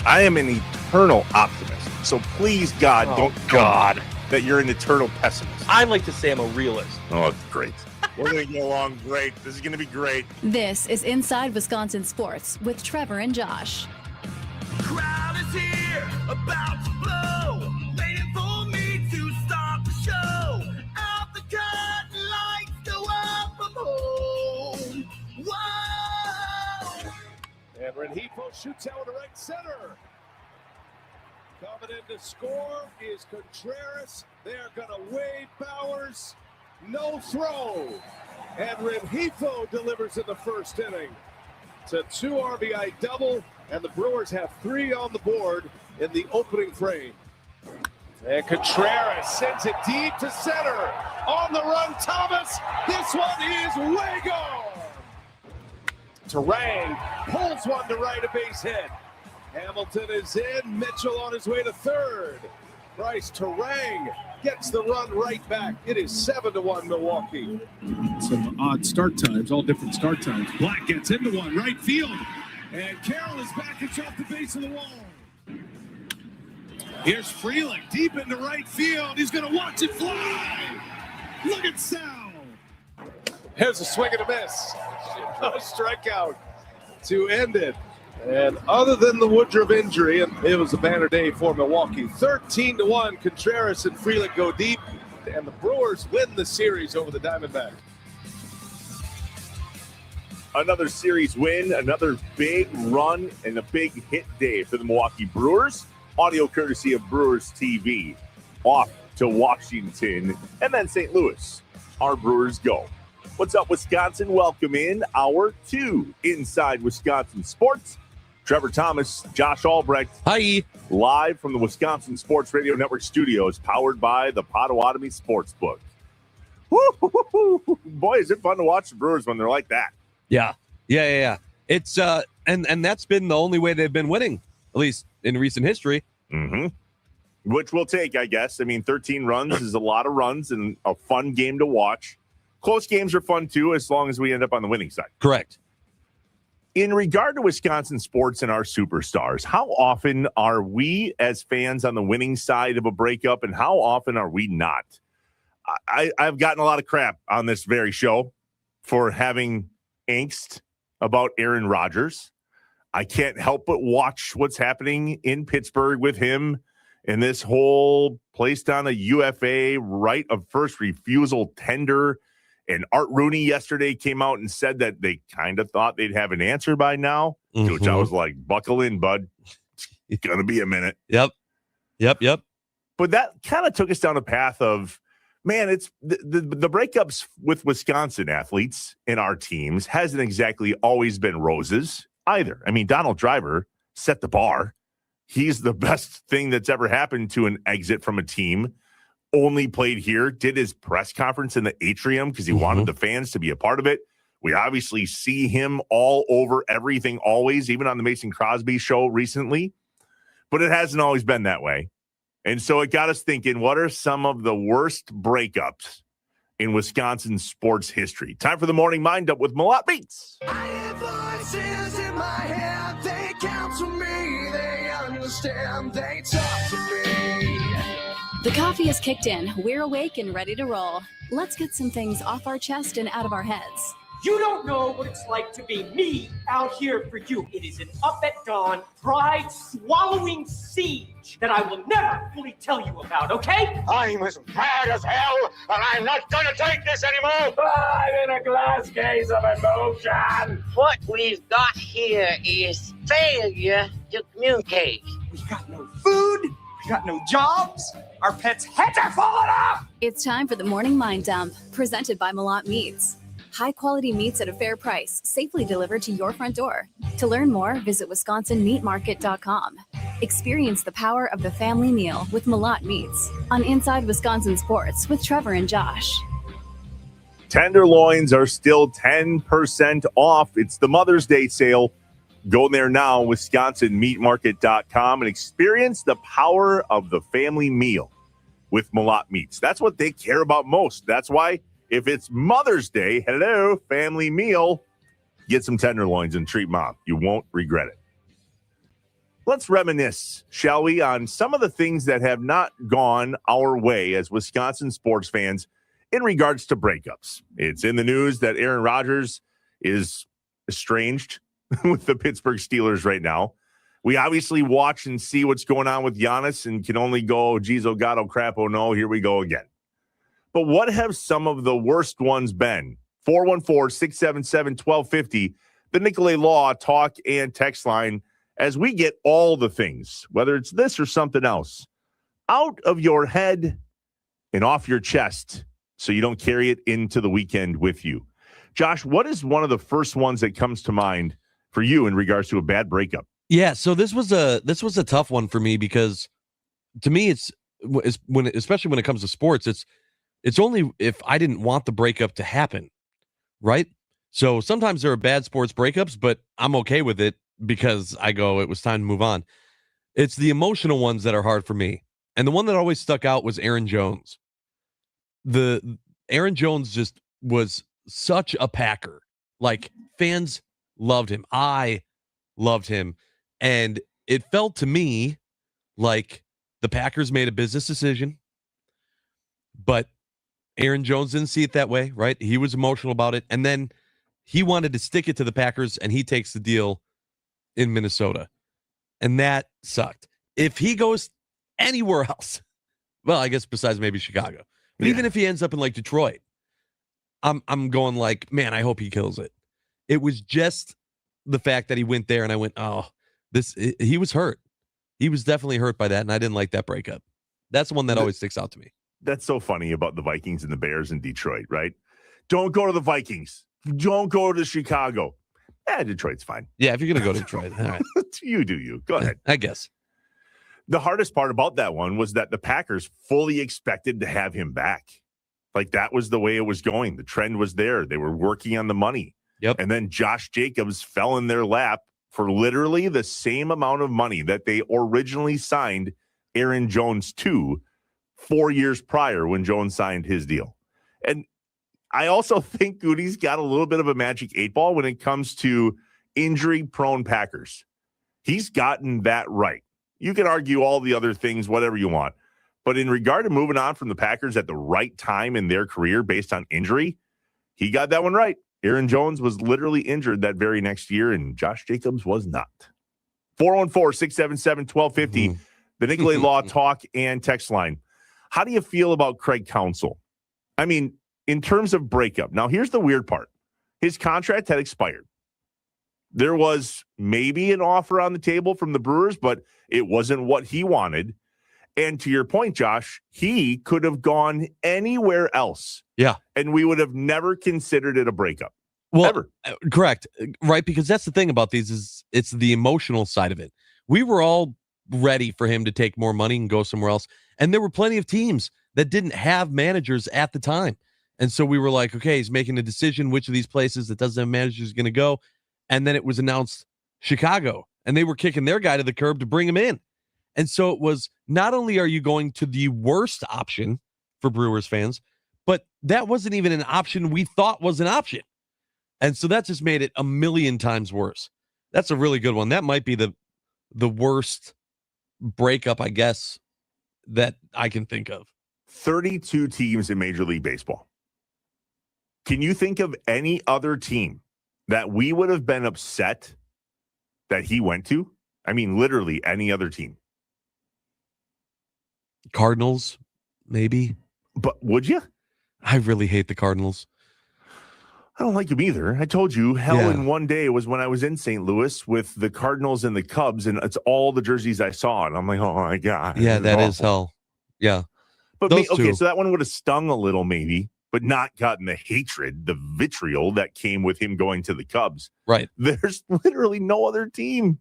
I am an eternal optimist. So please, God, don't tell me that you're an eternal pessimist. I like to say I'm a realist. Oh, great. We're going to get along great. This is going to be great. This is Inside Wisconsin Sports with Trevor and Josh. Crowd is here, about to blow, waiting for me to start the show. Out the curtain, lights go up, I'm home. Whoa! And Rengifo shoots out to right center. Coming in to score is Contreras. They're going to wave Bowers. No throw. And Rengifo delivers in the first inning. It's a 2 RBI double, and the Brewers have 3 on the board in the opening frame. And Contreras sends it deep to center. On the run, Thomas. This one is way gone. Terang pulls one to right, a base hit. Hamilton is in. Mitchell on his way to third. Bryce Terang gets the run right back. It is 7-1 Milwaukee. Some odd start times, all different start times. Black gets into one, right field. And Carroll is back. It's off the base of the wall. Here's Freeling deep into right field. He's going to watch it fly. Look at Sal. Here's a swing and a miss. A strikeout to end it. And other than the Woodruff injury, and it was a banner day for Milwaukee. 13-1, Contreras and Freeling go deep, and the Brewers win the series over the Diamondbacks. Another series win, another big run, and a big hit day for the Milwaukee Brewers. Audio courtesy of Brewers TV. Off to Washington and then St. Louis. Our Brewers go. What's up, Wisconsin? Welcome in Hour 2 Inside Wisconsin Sports. Trevor Thomas, Josh Albrecht. Hi. Live from the Wisconsin Sports Radio Network studios, powered by the Potawatomi Sportsbook. Woo-hoo-hoo-hoo. Boy, is it fun to watch the Brewers when they're like that. Yeah. It's and that's been the only way they've been winning, at least in recent history. Mm-hmm. Which we'll take, I guess. I mean, 13 runs is a lot of runs and a fun game to watch. Close games are fun, too, as long as we end up on the winning side. Correct. In regard to Wisconsin sports and our superstars, how often are we as fans on the winning side of a breakup, and how often are we not? I've gotten a lot of crap on this very show for having angst about Aaron Rodgers. I can't help but watch what's happening in Pittsburgh with him and this whole placed on a UFA right of first refusal tender. And Art Rooney yesterday came out and said that they kind of thought they'd have an answer by now, to which I was like, buckle in, bud. It's going to be a minute. Yep. But that kind of took us down a path of, man, it's the breakups with Wisconsin athletes in our teams hasn't exactly always been roses either. I mean, Donald Driver set the bar. He's the best thing that's ever happened to an exit from a team. Only played here, did his press conference in the atrium because he wanted the fans to be a part of it. We obviously see him all over everything always, even on the Mason Crosby show recently. But it hasn't always been that way. And so it got us thinking, what are some of the worst breakups in Wisconsin sports history? Time for the morning mind up with Malott Beats. I hear voices in my head, they counsel me, they understand, they talk to me. The coffee has kicked in. We're awake and ready to roll. Let's get some things off our chest and out of our heads. You don't know what it's like to be me out here for you. It is an up at dawn, pride-swallowing siege that I will never fully tell you about, okay? I'm as mad as hell, and I'm not gonna take this anymore! I'm in a glass case of emotion. What we've got here is failure to communicate. We got no food, we got no jobs, our pets' heads are falling off! It's time for the Morning Mind Dump, presented by Malott Meats. High-quality meats at a fair price, safely delivered to your front door. To learn more, visit WisconsinMeatMarket.com. Experience the power of the family meal with Malott Meats on Inside Wisconsin Sports with Trevor and Josh. Tenderloins are still 10% off. It's the Mother's Day sale. Go there now, WisconsinMeatMarket.com, and experience the power of the family meal with Malott Meats. That's what they care about most. That's why if it's Mother's Day, hello, family meal, get some tenderloins and treat mom. You won't regret it. Let's reminisce, shall we, on some of the things that have not gone our way as Wisconsin sports fans in regards to breakups. It's in the news that Aaron Rodgers is estranged with the Pittsburgh Steelers right now. We obviously watch and see what's going on with Giannis and can only go, geez, oh God, oh crap, oh no, here we go again. But what have some of the worst ones been? 414-677-1250, the Nicolay Law talk and text line, as we get all the things, whether it's this or something else, out of your head and off your chest so you don't carry it into the weekend with you. Josh, what is one of the first ones that comes to mind for you in regards to a bad breakup? Yeah, so this was a tough one for me because to me it's when, especially when it comes to sports, it's only if I didn't want the breakup to happen, right? So sometimes there are bad sports breakups, but I'm okay with it because I go, it was time to move on. It's the emotional ones that are hard for me. And the one that always stuck out was Aaron Jones. Aaron Jones just was such a Packer. Like, fans loved him. I loved him. And it felt to me like the Packers made a business decision, but Aaron Jones didn't see it that way, right? He was emotional about it. And then he wanted to stick it to the Packers, and he takes the deal in Minnesota. And that sucked. If he goes anywhere else, well, I guess besides maybe Chicago, but even if he ends up in like Detroit, I'm going like, man, I hope he kills it. It was just the fact that he went there, and I went, oh, he was hurt. He was definitely hurt by that, and I didn't like that breakup. That's the one that always sticks out to me. That's so funny about the Vikings and the Bears in Detroit, right? Don't go to the Vikings. Don't go to Chicago. Detroit's fine. Yeah, if you're going to go to Detroit. All right. You do you. Go ahead. I guess. The hardest part about that one was that the Packers fully expected to have him back. Like, that was the way it was going. The trend was there. They were working on the money. Yep. And then Josh Jacobs fell in their lap for literally the same amount of money that they originally signed Aaron Jones to 4 years prior when Jones signed his deal. And I also think Goody's got a little bit of a magic 8-ball when it comes to injury-prone Packers. He's gotten that right. You can argue all the other things, whatever you want. But in regard to moving on from the Packers at the right time in their career based on injury, he got that one right. Aaron Jones was literally injured that very next year, and Josh Jacobs was not. 414-677-1250, the Nicolay Law talk and text line. How do you feel about Craig Counsell? I mean, in terms of breakup. Now, here's the weird part. His contract had expired. There was maybe an offer on the table from the Brewers, but it wasn't what he wanted. And to your point, Josh, he could have gone anywhere else. Yeah. And we would have never considered it a breakup. Well, ever. Correct. Right. Because that's the thing about these is it's the emotional side of it. We were all ready for him to take more money and go somewhere else. And there were plenty of teams that didn't have managers at the time. And so we were like, okay, he's making a decision which of these places that doesn't have managers is going to go. And then it was announced Chicago, and they were kicking their guy to the curb to bring him in. And so it was not only are you going to the worst option for Brewers fans, but that wasn't even an option we thought was an option. And so that just made it a million times worse. That's a really good one. That might be the worst breakup, I guess, that I can think of. 32 teams in Major League Baseball. Can you think of any other team that we would have been upset that he went to? I mean, literally any other team. Cardinals, maybe. But would you? I really hate the Cardinals. I don't like them either. I told you, hell in one day was when I was in St. Louis with the Cardinals and the Cubs, and it's all the jerseys I saw, and I'm like, oh my God. Yeah, that is hell. Yeah. But okay, so that one would have stung a little maybe, but not gotten the hatred, the vitriol that came with him going to the Cubs. Right. There's literally no other team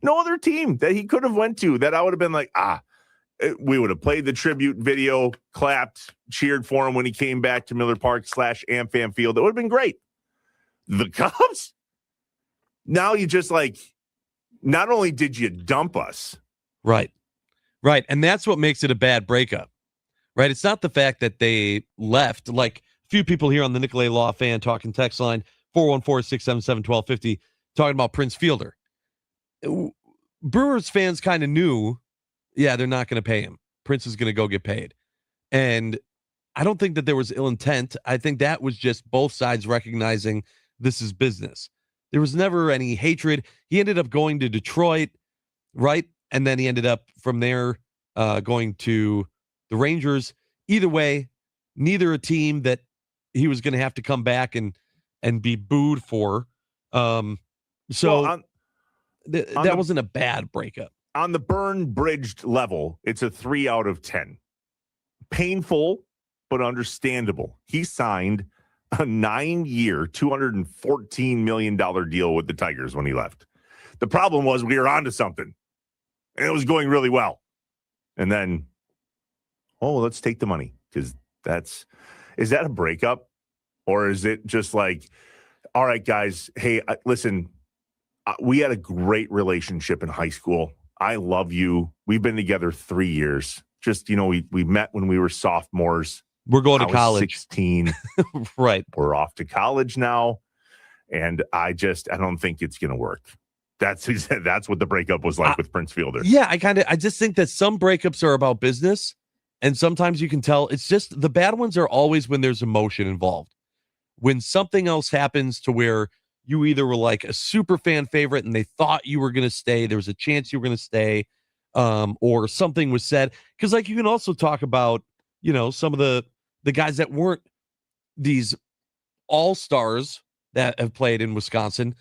that he could have went to that I would have been like, we would have played the tribute video, clapped, cheered for him when he came back to Miller Park / AmFam Field. It would have been great. The Cubs? Now you just like, not only did you dump us. Right. Right. And that's what makes it a bad breakup. Right. It's not the fact that they left. Like a few people here on the Nicolay Law fan talking text line 414-677-1250 talking about Prince Fielder. Brewers fans kind of knew, yeah, they're not going to pay him. Prince is going to go get paid. And I don't think that there was ill intent. I think that was just both sides recognizing this is business. There was never any hatred. He ended up going to Detroit, right? And then he ended up from there going to the Rangers. Either way, neither a team that he was going to have to come back and be booed for. That wasn't a bad breakup. On the burn-bridged level, it's a 3 out of 10. Painful, but understandable. He signed a 9-year, $214 million deal with the Tigers when he left. The problem was we were onto something, and it was going really well. And then, let's take the money, because is that a breakup? Or is it just like, all right, guys, hey, listen, we had a great relationship in high school. I love you. We've been together 3 years. Just, we met when we were sophomores. We're going to college. 16. Right. We're off to college now. And I don't think it's going to work. That's what the breakup was like with Prince Fielder. Yeah, I just think that some breakups are about business. And sometimes you can tell it's just the bad ones are always when there's emotion involved. When something else happens to where you either were like a super fan favorite and they thought you were going to stay, there was a chance you were going to stay, or something was said. Because like you can also talk about, some of the guys that weren't these all-stars that have played in Wisconsin,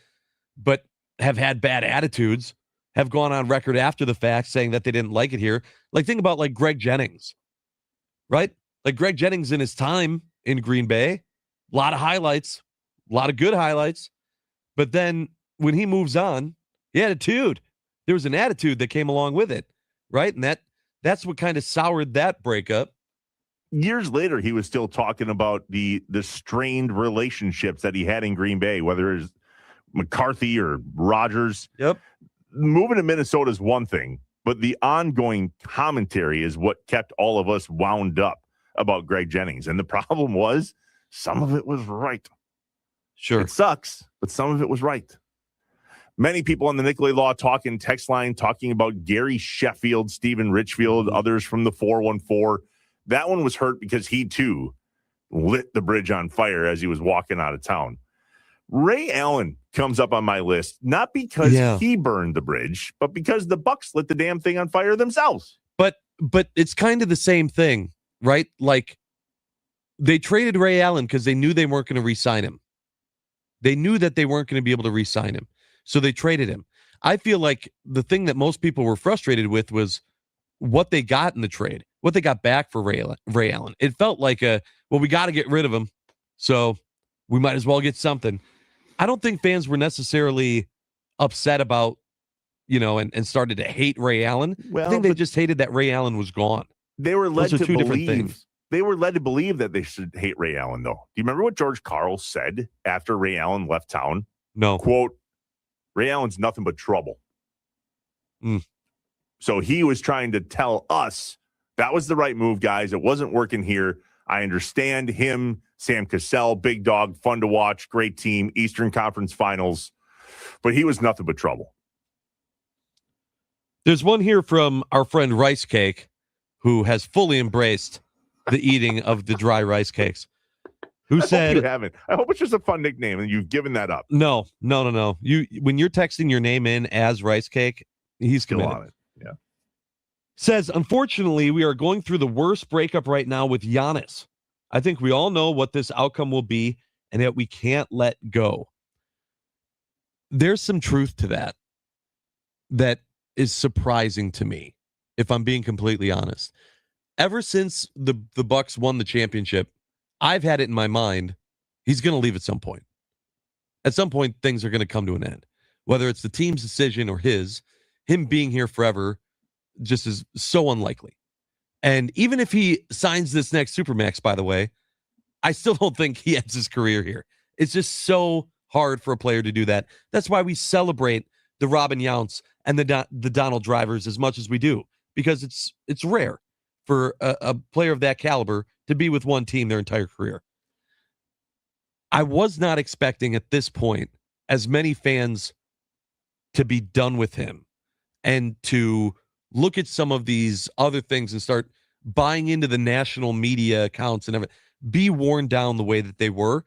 but have had bad attitudes, have gone on record after the fact saying that they didn't like it here. Like think about like Greg Jennings, right? Like Greg Jennings in his time in Green Bay, a lot of highlights, a lot of good highlights. But then when he moves on, the attitude, there was an attitude that came along with it, right? And that's what kind of soured that breakup. Years later, he was still talking about the strained relationships that he had in Green Bay, whether it's McCarthy or Rodgers. Yep. Moving to Minnesota is one thing, but the ongoing commentary is what kept all of us wound up about Greg Jennings. And the problem was some of it was right. Sure. It sucks, but some of it was right. Many people on the Nicolay Law Talking text line talking about Gary Sheffield, Stephen Richfield, others from the 414. That one was hurt because he, too, lit the bridge on fire as he was walking out of town. Ray Allen comes up on my list, not because he burned the bridge, but because the Bucks lit the damn thing on fire themselves. But it's kind of the same thing, right? Like, they traded Ray Allen because they knew they weren't going to re-sign him. They knew that they weren't going to be able to re-sign him. So they traded him. I feel like the thing that most people were frustrated with was what they got in the trade, what they got back for Ray Allen. It felt like we got to get rid of him, so we might as well get something. I don't think fans were necessarily upset about, and started to hate Ray Allen. Well, I think they just hated that Ray Allen was gone. They were led Those to are two different believe. things. They were led to believe that they should hate Ray Allen, though. Do you remember what George Karl said after Ray Allen left town? No. Quote, Ray Allen's nothing but trouble. So he was trying to tell us that was the right move, guys. It wasn't working here. I understand him, Sam Cassell, big dog, fun to watch, great team, Eastern Conference Finals. But he was nothing but trouble. There's one here from our friend Rice Cake, who has fully embraced the eating of the dry rice cakes. Who said you haven't? I hope it's just a fun nickname and you've given that up. No. When you're texting your name in as Rice Cake, he's still committed. on it. Yeah. Says, unfortunately, we are going through the worst breakup right now with Giannis. I think we all know what this outcome will be and that we can't let go. There's some truth to that is surprising to me, if I'm being completely honest. Ever since the Bucks won the championship, I've had it in my mind, he's going to leave at some point. At some point, things are going to come to an end. Whether it's the team's decision or him being here forever just is so unlikely. And even if he signs this next Supermax, by the way, I still don't think he ends his career here. It's just so hard for a player to do that. That's why we celebrate the Robin Younts and the Donald Drivers as much as we do, because it's rare for a player of that caliber to be with one team their entire career. I was not expecting at this point as many fans to be done with him. and to look at some of these other things and start buying into the national media accounts and everything, be worn down the way that they were,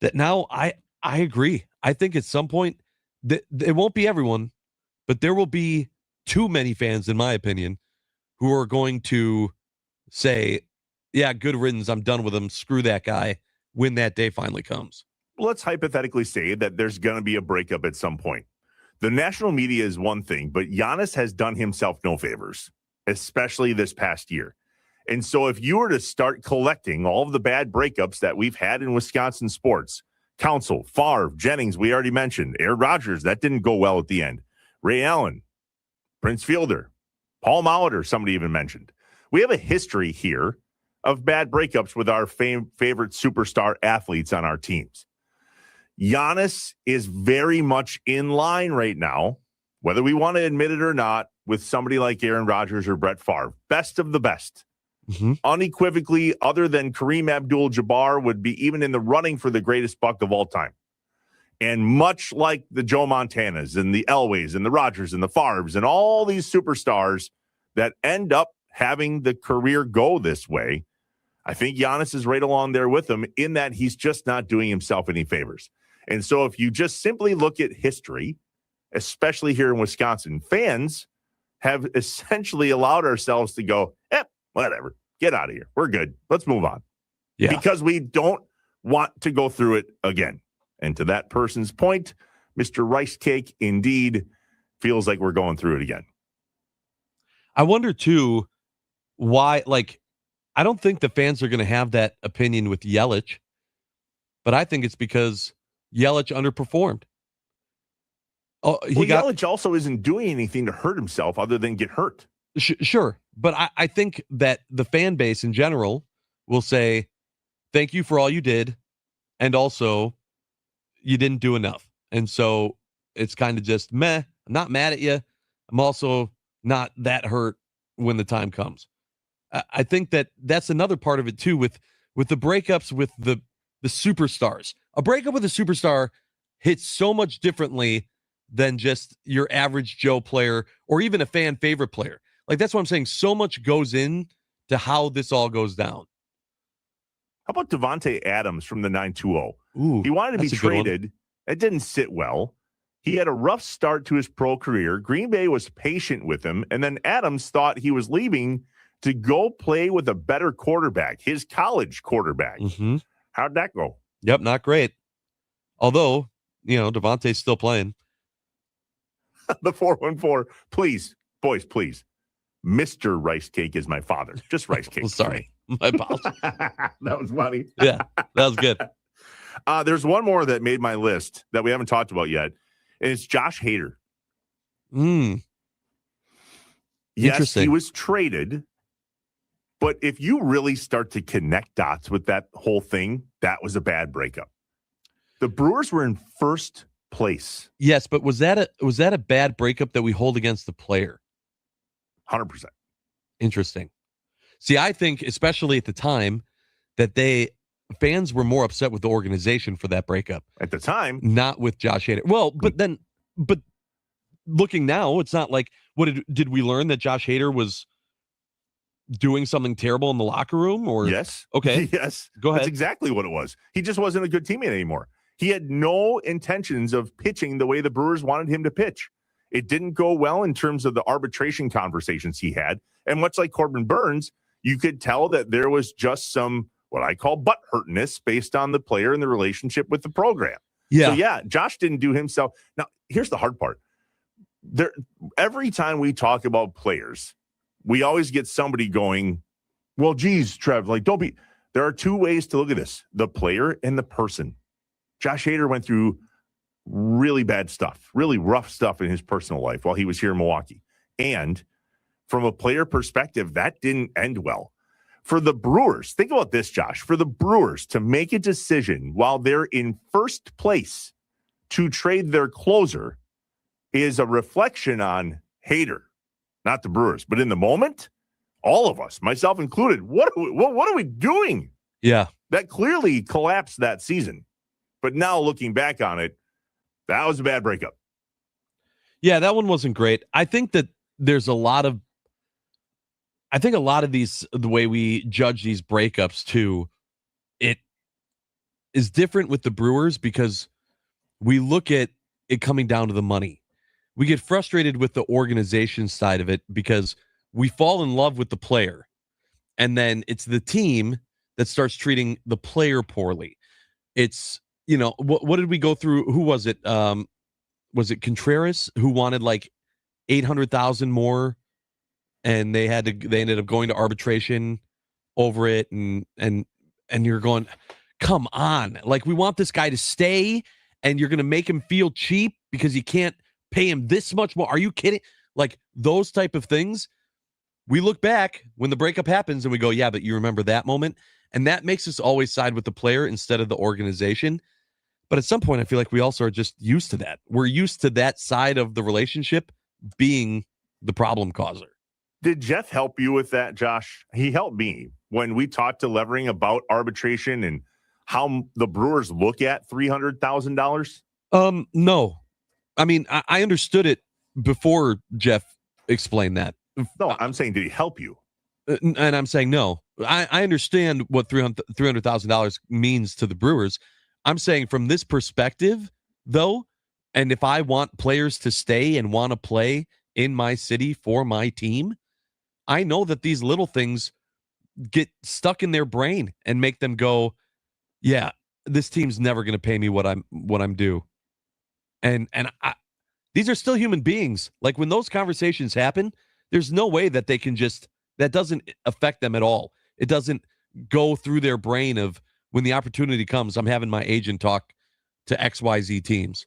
that now I agree. I think at some point that it won't be everyone, but there will be too many fans, in my opinion, who are going to say, yeah, good riddance, I'm done with him, screw that guy, when that day finally comes. Let's hypothetically say that there's going to be a breakup at some point. The national media is one thing, but Giannis has done himself no favors, especially this past year. And so if you were to start collecting all of the bad breakups that we've had in Wisconsin sports, Council, Favre, Jennings, we already mentioned, Aaron Rodgers, that didn't go well at the end. Ray Allen, Prince Fielder, Paul Molitor, somebody even mentioned. We have a history here of bad breakups with our favorite superstar athletes on our teams. Giannis is very much in line right now, whether we want to admit it or not, with somebody like Aaron Rodgers or Brett Favre. Best of the best. Mm-hmm. Unequivocally, other than Kareem Abdul-Jabbar, would be even in the running for the greatest buck of all time. And much like the Joe Montanas and the Elways and the Rodgers and the Favres and all these superstars that end up having the career go this way, I think Giannis is right along there with him in that he's just not doing himself any favors. And so if you just simply look at history, especially here in Wisconsin, fans have essentially allowed ourselves to go, whatever, get out of here. We're good. Let's move on. Yeah. Because we don't want to go through it again. And to that person's point, Mr. Rice Cake indeed feels like we're going through it again. I wonder, too, why, I don't think the fans are going to have that opinion with Yelich, but I think it's because Yelich underperformed. Oh, Yelich also isn't doing anything to hurt himself other than get hurt. Sure. But I think that the fan base in general will say, thank you for all you did. And also, you didn't do enough. And so it's kind of just meh. I'm not mad at you. I'm also not that hurt when the time comes. I think that that's another part of it, too, with the breakups with the superstars. A breakup with a superstar hits so much differently than just your average Joe player or even a fan favorite player. That's what I'm saying. So much goes in to how this all goes down. How about Devontae Adams from the 920? Ooh, he wanted to be traded. It didn't sit well. He had a rough start to his pro career. Green Bay was patient with him. And then Adams thought he was leaving to go play with a better quarterback, his college quarterback. Mm-hmm. How'd that go? Yep, not great. Although, Devontae's still playing. The 414, please, boys, please. Mr. Rice Cake is my father. Just Rice Cake. Sorry. My apologies. That was funny. Yeah, that was good. There's one more that made my list that we haven't talked about yet, and it's Josh Hader. Yes, he was traded, but if you really start to connect dots with that whole thing, that was a bad breakup. The Brewers were in first place. Yes, but was that a bad breakup that we hold against the player? 100%. Interesting. See, I think, especially at the time, that fans were more upset with the organization for that breakup. At the time? Not with Josh Hader. Well, but looking now, it's not like, did we learn that Josh Hader was doing something terrible in the locker room? Or yes. Okay. Yes. Go ahead. That's exactly what it was. He just wasn't a good teammate anymore. He had no intentions of pitching the way the Brewers wanted him to pitch. It didn't go well in terms of the arbitration conversations he had. And much like Corbin Burns, you could tell that there was just some, what I call butt hurtness based on the player and the relationship with the program. Yeah. So yeah, Josh didn't do himself. Now, here's the hard part. Every time we talk about players, we always get somebody going, well, geez, Trev, don't be. There are two ways to look at this, the player and the person. Josh Hader went through really bad stuff, really rough stuff in his personal life while he was here in Milwaukee. And from a player perspective, that didn't end well. For the Brewers, think about this, Josh. For the Brewers to make a decision while they're in first place to trade their closer is a reflection on Hader, not the Brewers. But in the moment, all of us, myself included, what are we doing? Yeah. That clearly collapsed that season. But now looking back on it, that was a bad breakup. Yeah, that one wasn't great. I think that there's a lot of these, the way we judge these breakups too, it is different with the Brewers because we look at it coming down to the money. We get frustrated with the organization side of it because we fall in love with the player, and then it's the team that starts treating the player poorly. It's, what did we go through? Who was it? Was it Contreras who wanted like 800,000 more, and they ended up going to arbitration over it, and you're going, come on, like, we want this guy to stay, and you're going to make him feel cheap because you can't pay him this much more. Are you kidding? Like, those type of things, we look back when the breakup happens and we go, yeah, but you remember that moment, and that makes us always side with the player instead of the organization. But at some point, I feel like we also are just used to that. We're used to that side of the relationship being the problem causer. Did Jeff help you with that, Josh? He helped me when we talked to Levering about arbitration and how the Brewers look at $300,000. No. I mean, I understood it before Jeff explained that. No, I'm saying, did he help you? And I'm saying no. I understand what $300,000 means to the Brewers. I'm saying from this perspective, though, and if I want players to stay and want to play in my city for my team, I know that these little things get stuck in their brain and make them go, yeah, this team's never going to pay me what I'm due. And these are still human beings. Like, when those conversations happen, there's no way that they can that doesn't affect them at all. It doesn't go through their brain of, when the opportunity comes, I'm having my agent talk to XYZ teams.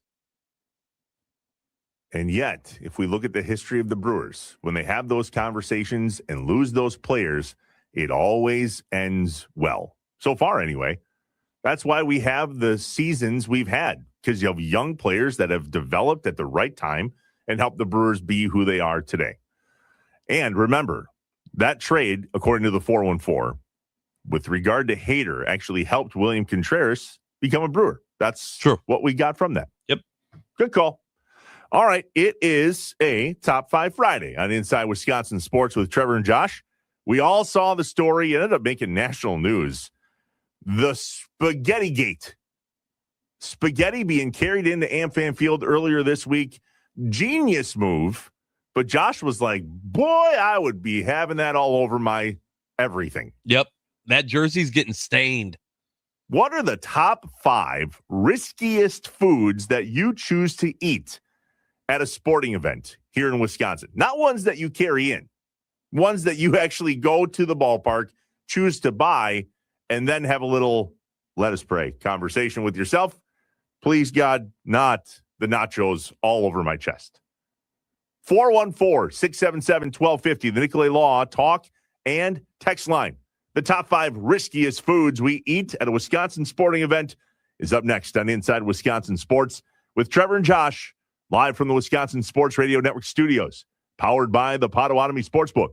And yet, if we look at the history of the Brewers, when they have those conversations and lose those players, it always ends well. So far, anyway. That's why we have the seasons we've had, because you have young players that have developed at the right time and helped the Brewers be who they are today. And remember, that trade, according to the 414, with regard to Hader, actually helped William Contreras become a Brewer. That's true. What we got from that. Yep. Good call. All right. It is a Top 5 Friday on Inside Wisconsin Sports with Trevor and Josh. We all saw the story. It ended up making national news. The Spaghetti Gate. Spaghetti being carried into AmFam Field earlier this week. Genius move. But Josh was like, boy, I would be having that all over my everything. Yep. That jersey's getting stained. What are the top 5 riskiest foods that you choose to eat at a sporting event here in Wisconsin? Not ones that you carry in. Ones that you actually go to the ballpark, choose to buy, and then have a little, let us pray, conversation with yourself. Please, God, not the nachos all over my chest. 414-677-1250, the Nicolay Law talk and text line. The top 5 riskiest foods we eat at a Wisconsin sporting event is up next on Inside Wisconsin Sports with Trevor and Josh, live from the Wisconsin Sports Radio Network studios, powered by the Potawatomi Sportsbook.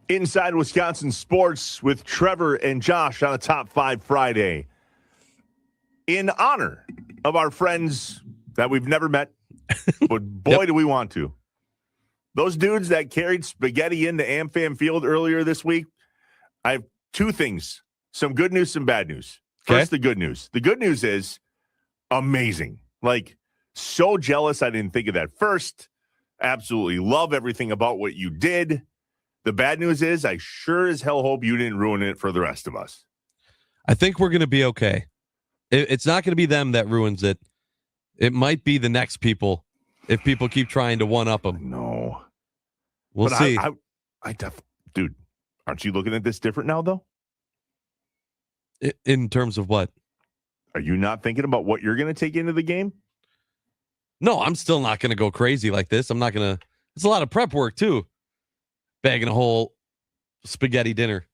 Inside Wisconsin Sports with Trevor and Josh on a Top 5 Friday. In honor of our friends that we've never met, but boy, do we want to. Those dudes that carried spaghetti into AmFam Field earlier this week, I have two things, some good news, some bad news. First, the good news. The good news is amazing. Like, so jealous I didn't think of that first. Absolutely love everything about what you did. The bad news is I sure as hell hope you didn't ruin it for the rest of us. I think we're going to be okay. It's not going to be them that ruins it. It might be the next people if people keep trying to one-up them. No. We'll see. Dude, aren't you looking at this different now, though? In terms of what? Are you not thinking about what you're going to take into the game? No, I'm still not going to go crazy like this. I'm not going to. It's a lot of prep work, too. Bagging a whole spaghetti dinner.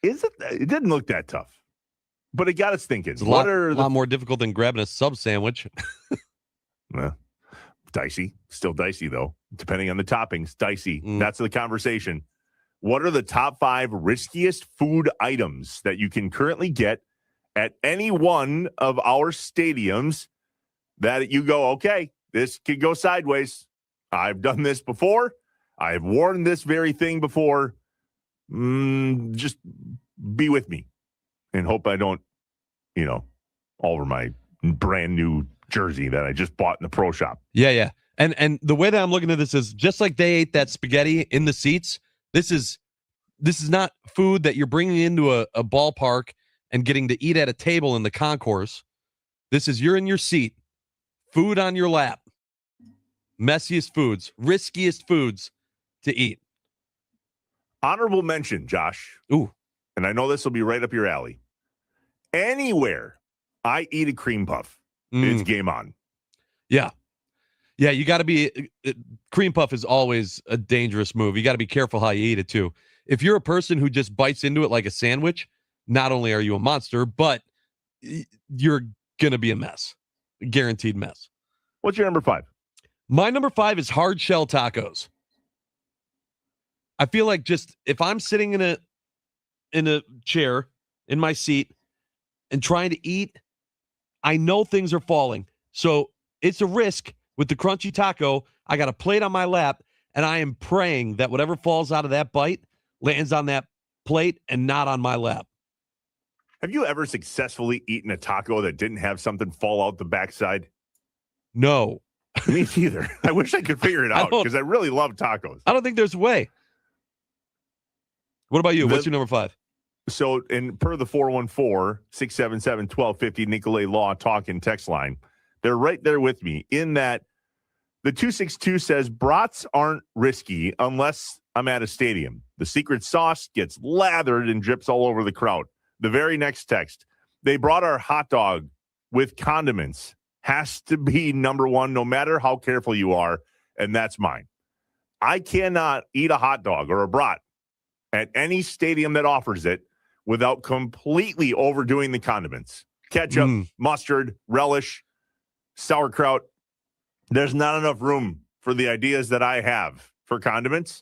It didn't look that tough. But it got us thinking. It's a lot more difficult than grabbing a sub sandwich. Dicey. Still dicey, though. Depending on the toppings. Dicey. That's the conversation. What are the top 5 riskiest food items that you can currently get at any one of our stadiums that you go, okay, this could go sideways. I've done this before. I've worn this very thing before. Just be with me and hope I don't, alter my brand new jersey that I just bought in the pro shop. Yeah. And the way that I'm looking at this is just like they ate that spaghetti in the seats. This is not food that you're bringing into a ballpark and getting to eat at a table in the concourse. This is you're in your seat, food on your lap, messiest foods, riskiest foods to eat. Honorable mention, Josh. Ooh. And I know this will be right up your alley. Anywhere I eat a cream puff, it's game on. Yeah. Yeah, you got to be cream puff is always a dangerous move. You got to be careful how you eat it too. If you're a person who just bites into it like a sandwich, not only are you a monster, but you're going to be a mess. A guaranteed mess. What's your number 5? My number 5 is hard shell tacos. I feel like just if I'm sitting in a chair in my seat and trying to eat, I know things are falling. So it's a risk with the crunchy taco. I got a plate on my lap, and I am praying that whatever falls out of that bite lands on that plate and not on my lap. Have you ever successfully eaten a taco that didn't have something fall out the backside? No. Me neither. I wish I could figure it out because I really love tacos. I don't think there's a way. What about you? What's your number 5? So, per the 414-677-1250 Nicolay Law talk and text line, they're right there with me in that the 262 says brats aren't risky unless I'm at a stadium. The secret sauce gets lathered and drips all over the crowd. The very next text, they brought our hot dog with condiments. Has to be number 1, no matter how careful you are, and that's mine. I cannot eat a hot dog or a brat at any stadium that offers it without completely overdoing the condiments. Ketchup, mustard, relish, sauerkraut. There's not enough room for the ideas that I have for condiments.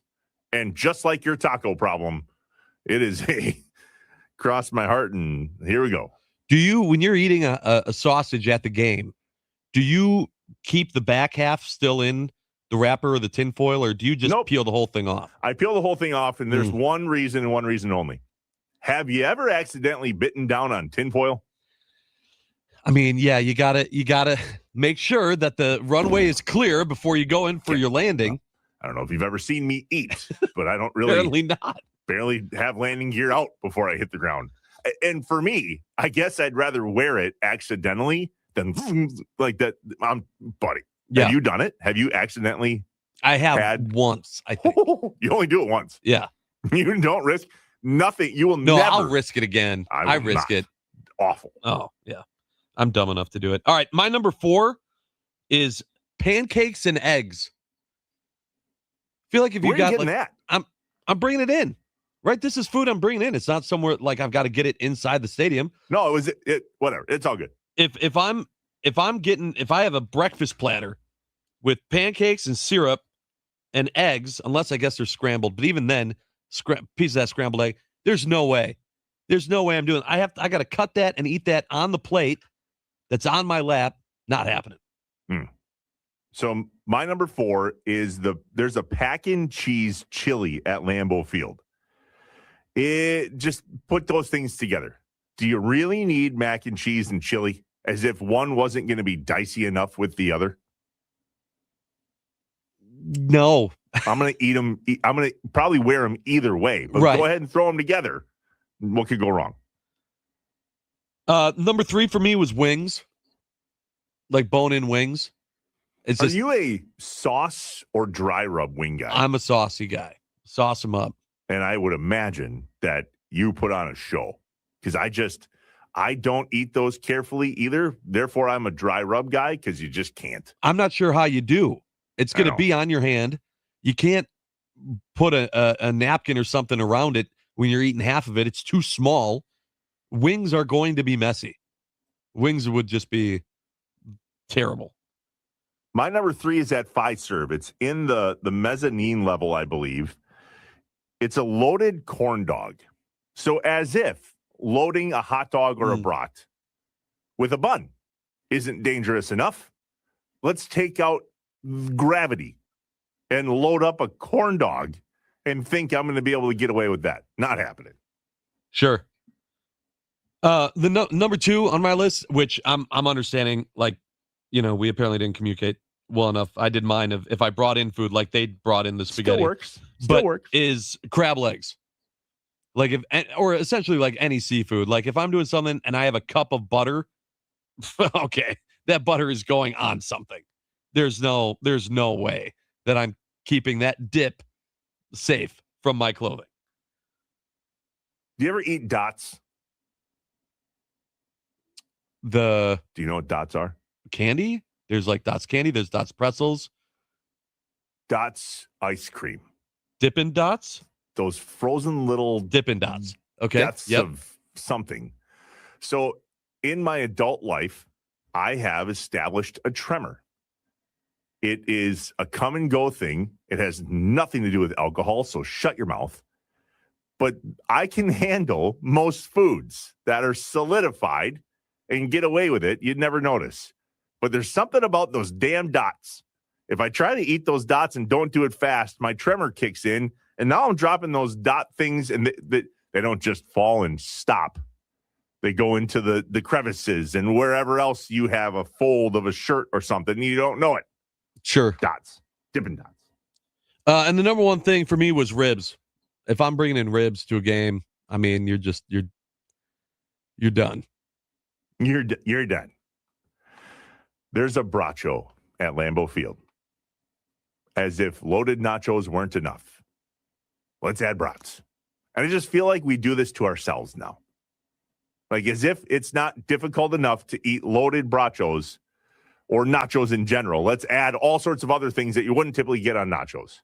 And just like your taco problem, it is a cross my heart and here we go. Do you, when you're eating a sausage at the game, do you keep the back half still in the wrapper or the tinfoil, or do you just peel the whole thing off? I peel the whole thing off, and there's one reason and one reason only. Have you ever accidentally bitten down on tinfoil? I mean, yeah, you gotta make sure that the runway is clear before you go in for your landing. I don't know if you've ever seen me eat, but I don't really Apparently not. Barely have landing gear out before I hit the ground. And for me, I guess I'd rather wear it accidentally than like that. Buddy, have you done it? Have you accidentally? I have once, I think. You only do it once. Yeah. You don't risk nothing. You will No, never. I'll risk it again. I risk it. Awful. Oh, yeah. I'm dumb enough to do it. All right. My number 4 is pancakes and eggs. I feel like if you got like, that? I'm bringing it in. Right? This is food I'm bringing in. It's not somewhere like I've got to get it inside the stadium. No, it was whatever. It's all good. If I have a breakfast platter with pancakes and syrup and eggs, unless I guess they're scrambled. But even then, piece of that scrambled egg, there's no way. There's no way I'm doing it. I got to cut that and eat that on the plate that's on my lap. Not happening. So my number 4 is there's a pack and cheese chili at Lambeau Field. It just put those things together. Do you really need mac and cheese and chili as if one wasn't going to be dicey enough with the other? No. I'm going to eat them. I'm going to probably wear them either way, but Right. Go ahead and throw them together. What could go wrong? Number 3 for me was wings, like bone-in wings. Are you a sauce or dry rub wing guy? I'm a saucy guy. Sauce them up. And I would imagine that you put on a show because I don't eat those carefully either. Therefore, I'm a dry rub guy because you just can't. I'm not sure how you do. It's going to be on your hand. You can't put a napkin or something around it when you're eating half of it. It's too small. Wings are going to be messy. Wings would just be terrible. My number 3 is at Fiserv. It's in the mezzanine level, I believe. It's a loaded corn dog. So as if loading a hot dog or a brat with a bun isn't dangerous enough, let's take out gravity and load up a corn dog and think I'm going to be able to get away with that. Not happening. Sure. The number 2 on my list, which I'm understanding, like, we apparently didn't communicate well enough. I did mine if I brought in food like they brought in the spaghetti. Still works. Is crab legs. Like or essentially like any seafood. Like if I'm doing something and I have a cup of butter, okay, that butter is going on something. There's no way that I'm keeping that dip safe from my clothing. Do you ever eat dots? Do you know what dots are? Candy? There's like Dots candy. There's Dots pretzels. Dots ice cream. Dippin' Dots? Those frozen little Dippin' Dots. Okay. Deaths of something. So in my adult life, I have established a tremor. It is a come and go thing. It has nothing to do with alcohol, so shut your mouth. But I can handle most foods that are solidified and get away with it. You'd never notice. But there's something about those damn dots. If I try to eat those dots and don't do it fast, my tremor kicks in. And now I'm dropping those dot things, and they don't just fall and stop. They go into the crevices and wherever else you have a fold of a shirt or something, and you don't know it. Sure. Dots. Dippin' Dots. And the number 1 thing for me was ribs. If I'm bringing in ribs to a game, I mean, you're done. You're done. There's a bracho at Lambeau Field. As if loaded nachos weren't enough. Let's add brats. And I just feel like we do this to ourselves now. Like as if it's not difficult enough to eat loaded brachos or nachos in general. Let's add all sorts of other things that you wouldn't typically get on nachos.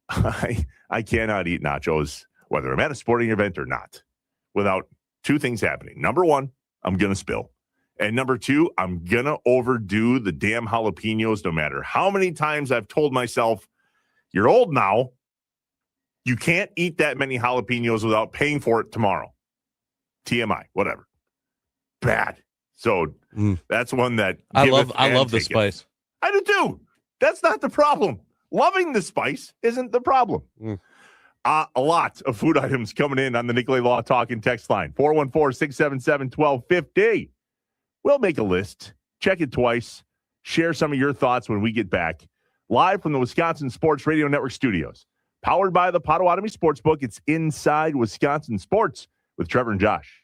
I cannot eat nachos, whether I'm at a sporting event or not, without 2 things happening. Number 1, I'm going to spill. And number 2, I'm going to overdo the damn jalapenos no matter how many times I've told myself, you're old now. You can't eat that many jalapenos without paying for it tomorrow. TMI, whatever. Bad. So that's one that I love the spice. I do too. That's not the problem. Loving the spice isn't the problem. A lot of food items coming in on the Nicolay Law Talk and text line. 414-677-1250. We'll make a list, check it twice, share some of your thoughts when we get back. Live from the Wisconsin Sports Radio Network studios. Powered by the Potawatomi Sportsbook. It's Inside Wisconsin Sports with Trevor and Josh.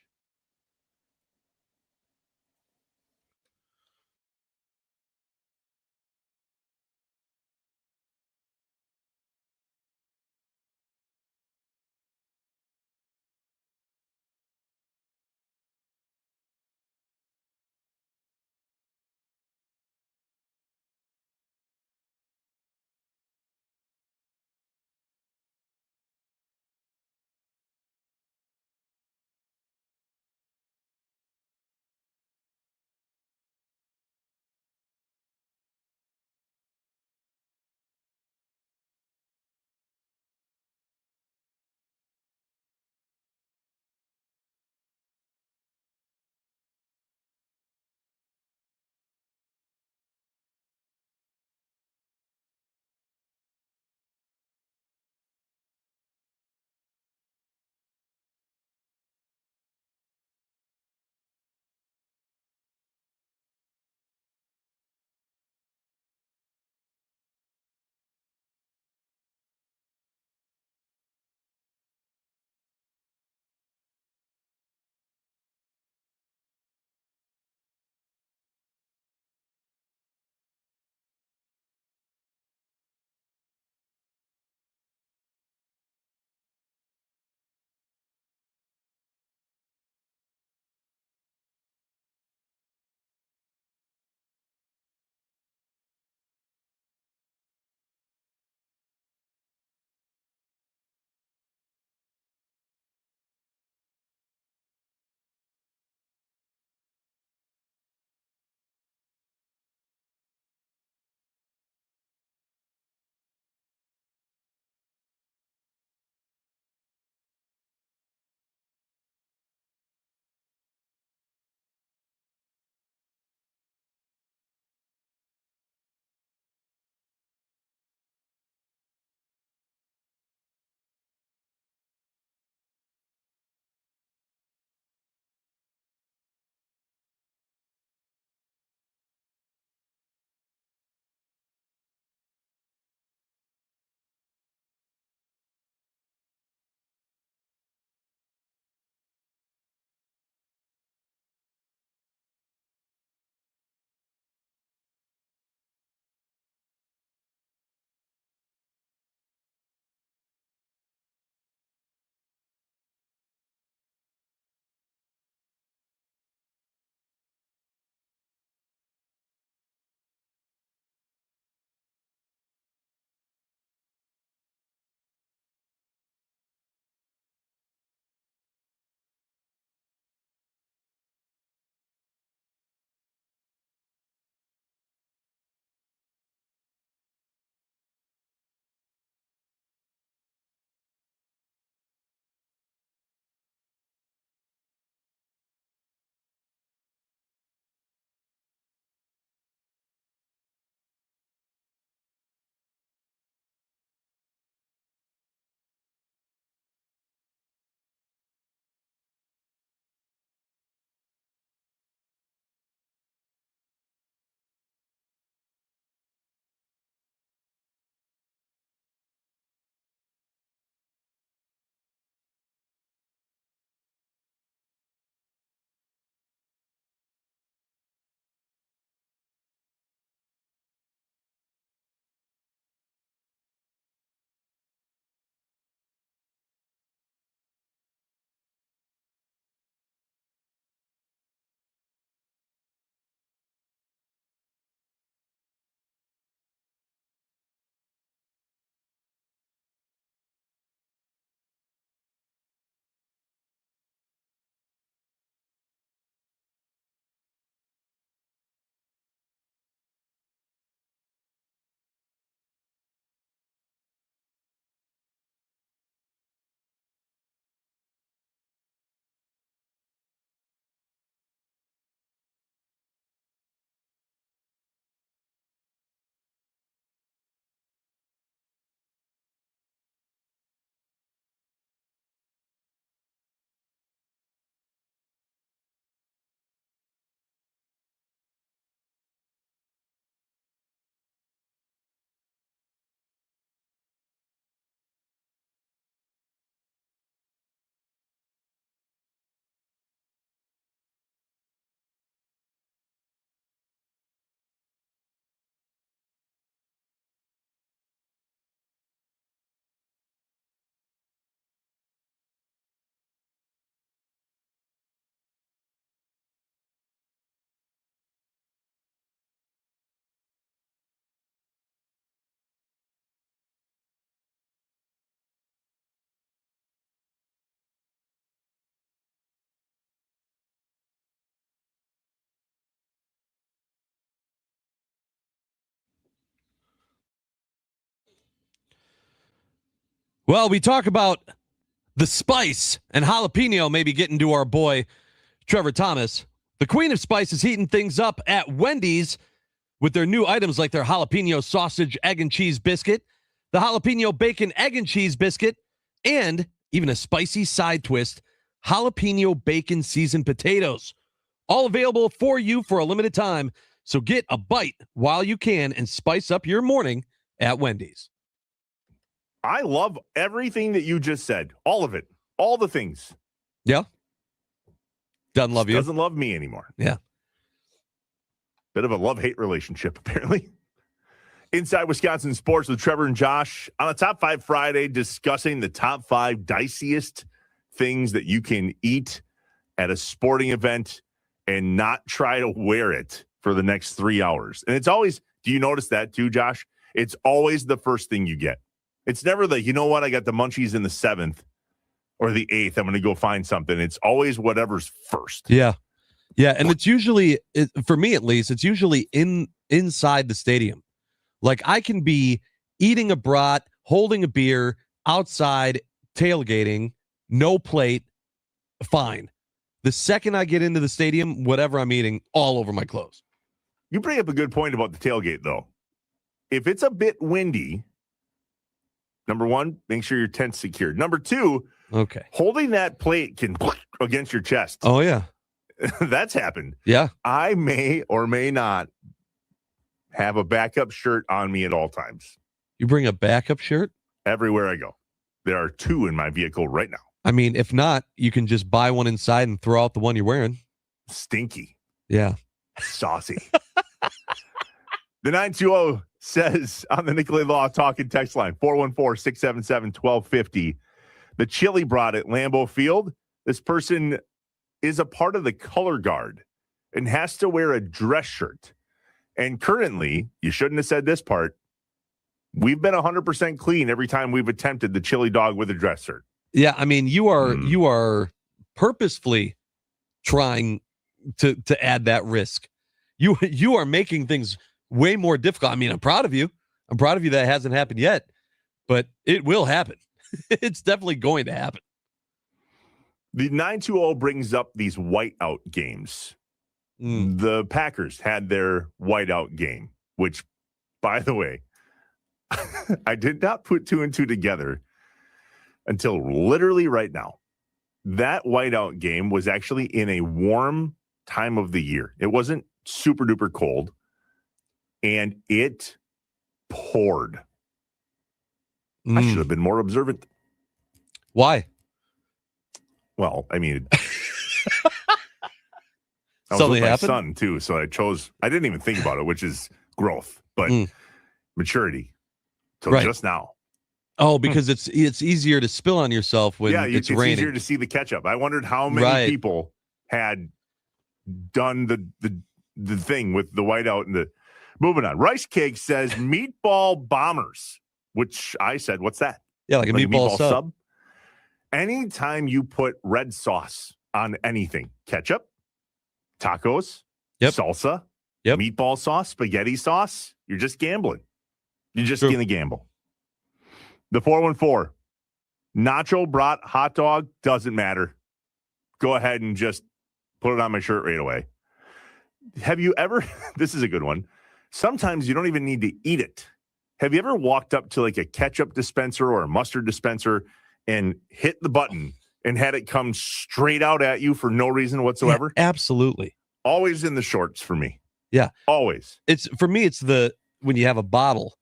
Well, we talk about the spice and jalapeno maybe getting to our boy Trevor Thomas. The queen of spice is heating things up at Wendy's with their new items like their jalapeno sausage, egg and cheese biscuit, the jalapeno bacon, egg and cheese biscuit, and even a spicy side twist, jalapeno bacon seasoned potatoes. All available for you for a limited time. So get a bite while you can and spice up your morning at Wendy's. I love everything that you just said. All of it. All the things. Yeah. Doesn't love you. Doesn't love me anymore. Yeah. Bit of a love-hate relationship, apparently. Inside Wisconsin Sports with Trevor and Josh on a Top 5 Friday, discussing the top 5 diciest things that you can eat at a sporting event and not try to wear it for the next 3 hours. And it's always, do you notice that too, Josh? It's always the first thing you get. It's never the, you know what, I got the munchies in the 7th or the 8th. I'm going to go find something. It's always whatever's first. Yeah. Yeah. And it's usually, for me at least, it's usually inside the stadium. Like I can be eating a brat, holding a beer, outside, tailgating, no plate, fine. The second I get into the stadium, whatever I'm eating, all over my clothes. You bring up a good point about the tailgate, though. If it's a bit windy, number one, make sure your tent's secured. Number two, okay, holding that plate can against your chest. Oh, yeah. That's happened. Yeah. I may or may not have a backup shirt on me at all times. You bring a backup shirt? Everywhere I go. There are 2 in my vehicle right now. I mean, if not, you can just buy one inside and throw out the one you're wearing. Stinky. Yeah. Saucy. The 920 says on the Nicolay Law Talk and Text line, 414-677-1250. The chili brought at Lambeau Field. This person is a part of the color guard and has to wear a dress shirt. And currently, you shouldn't have said this part, we've been 100% clean every time we've attempted the chili dog with a dress shirt. Yeah, I mean, you are purposefully trying to add that risk. You are making things way more difficult. I mean, I'm proud of you. I'm proud of you that hasn't happened yet, but it will happen. It's definitely going to happen. The 920 brings up these whiteout games. The Packers had their whiteout game, which, by the way, I did not put 2 and 2 together until literally right now. That whiteout game was actually in a warm time of the year. It wasn't super duper cold, and it poured. I should have been more observant. Why? Well, I mean, I was something with my happened? son too, so I didn't even think about it, which is growth, but maturity. So Right. just now. Oh, because it's easier to spill on yourself when it's raining. Easier to see the ketchup. I wondered how many people had done the thing with the whiteout and the moving on. Rice Cake says meatball bombers, which I said, what's that? Yeah, like a meatball sub. Anytime you put red sauce on anything, ketchup, tacos, salsa, meatball sauce, spaghetti sauce, you're just gambling. You're just going to gamble. The 414, nacho, brat, hot dog, doesn't matter. Go ahead and just put it on my shirt right away. Have you ever, this is a good one, sometimes you don't even need to eat it. Have you ever walked up to like a ketchup dispenser or a mustard dispenser and hit the button and had it come straight out at you for no reason whatsoever? Yeah, absolutely. Always in the shorts for me. Yeah. Always. For me, it's when you have a bottle,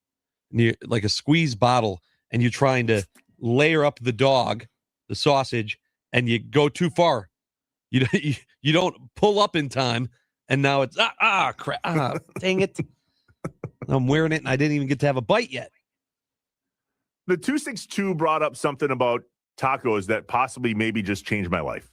like a squeeze bottle, and you're trying to layer up the sausage, and you go too far. You don't pull up in time, and now it's crap. Dang it. I'm wearing it, and I didn't even get to have a bite yet. The 262 brought up something about tacos that possibly maybe just changed my life.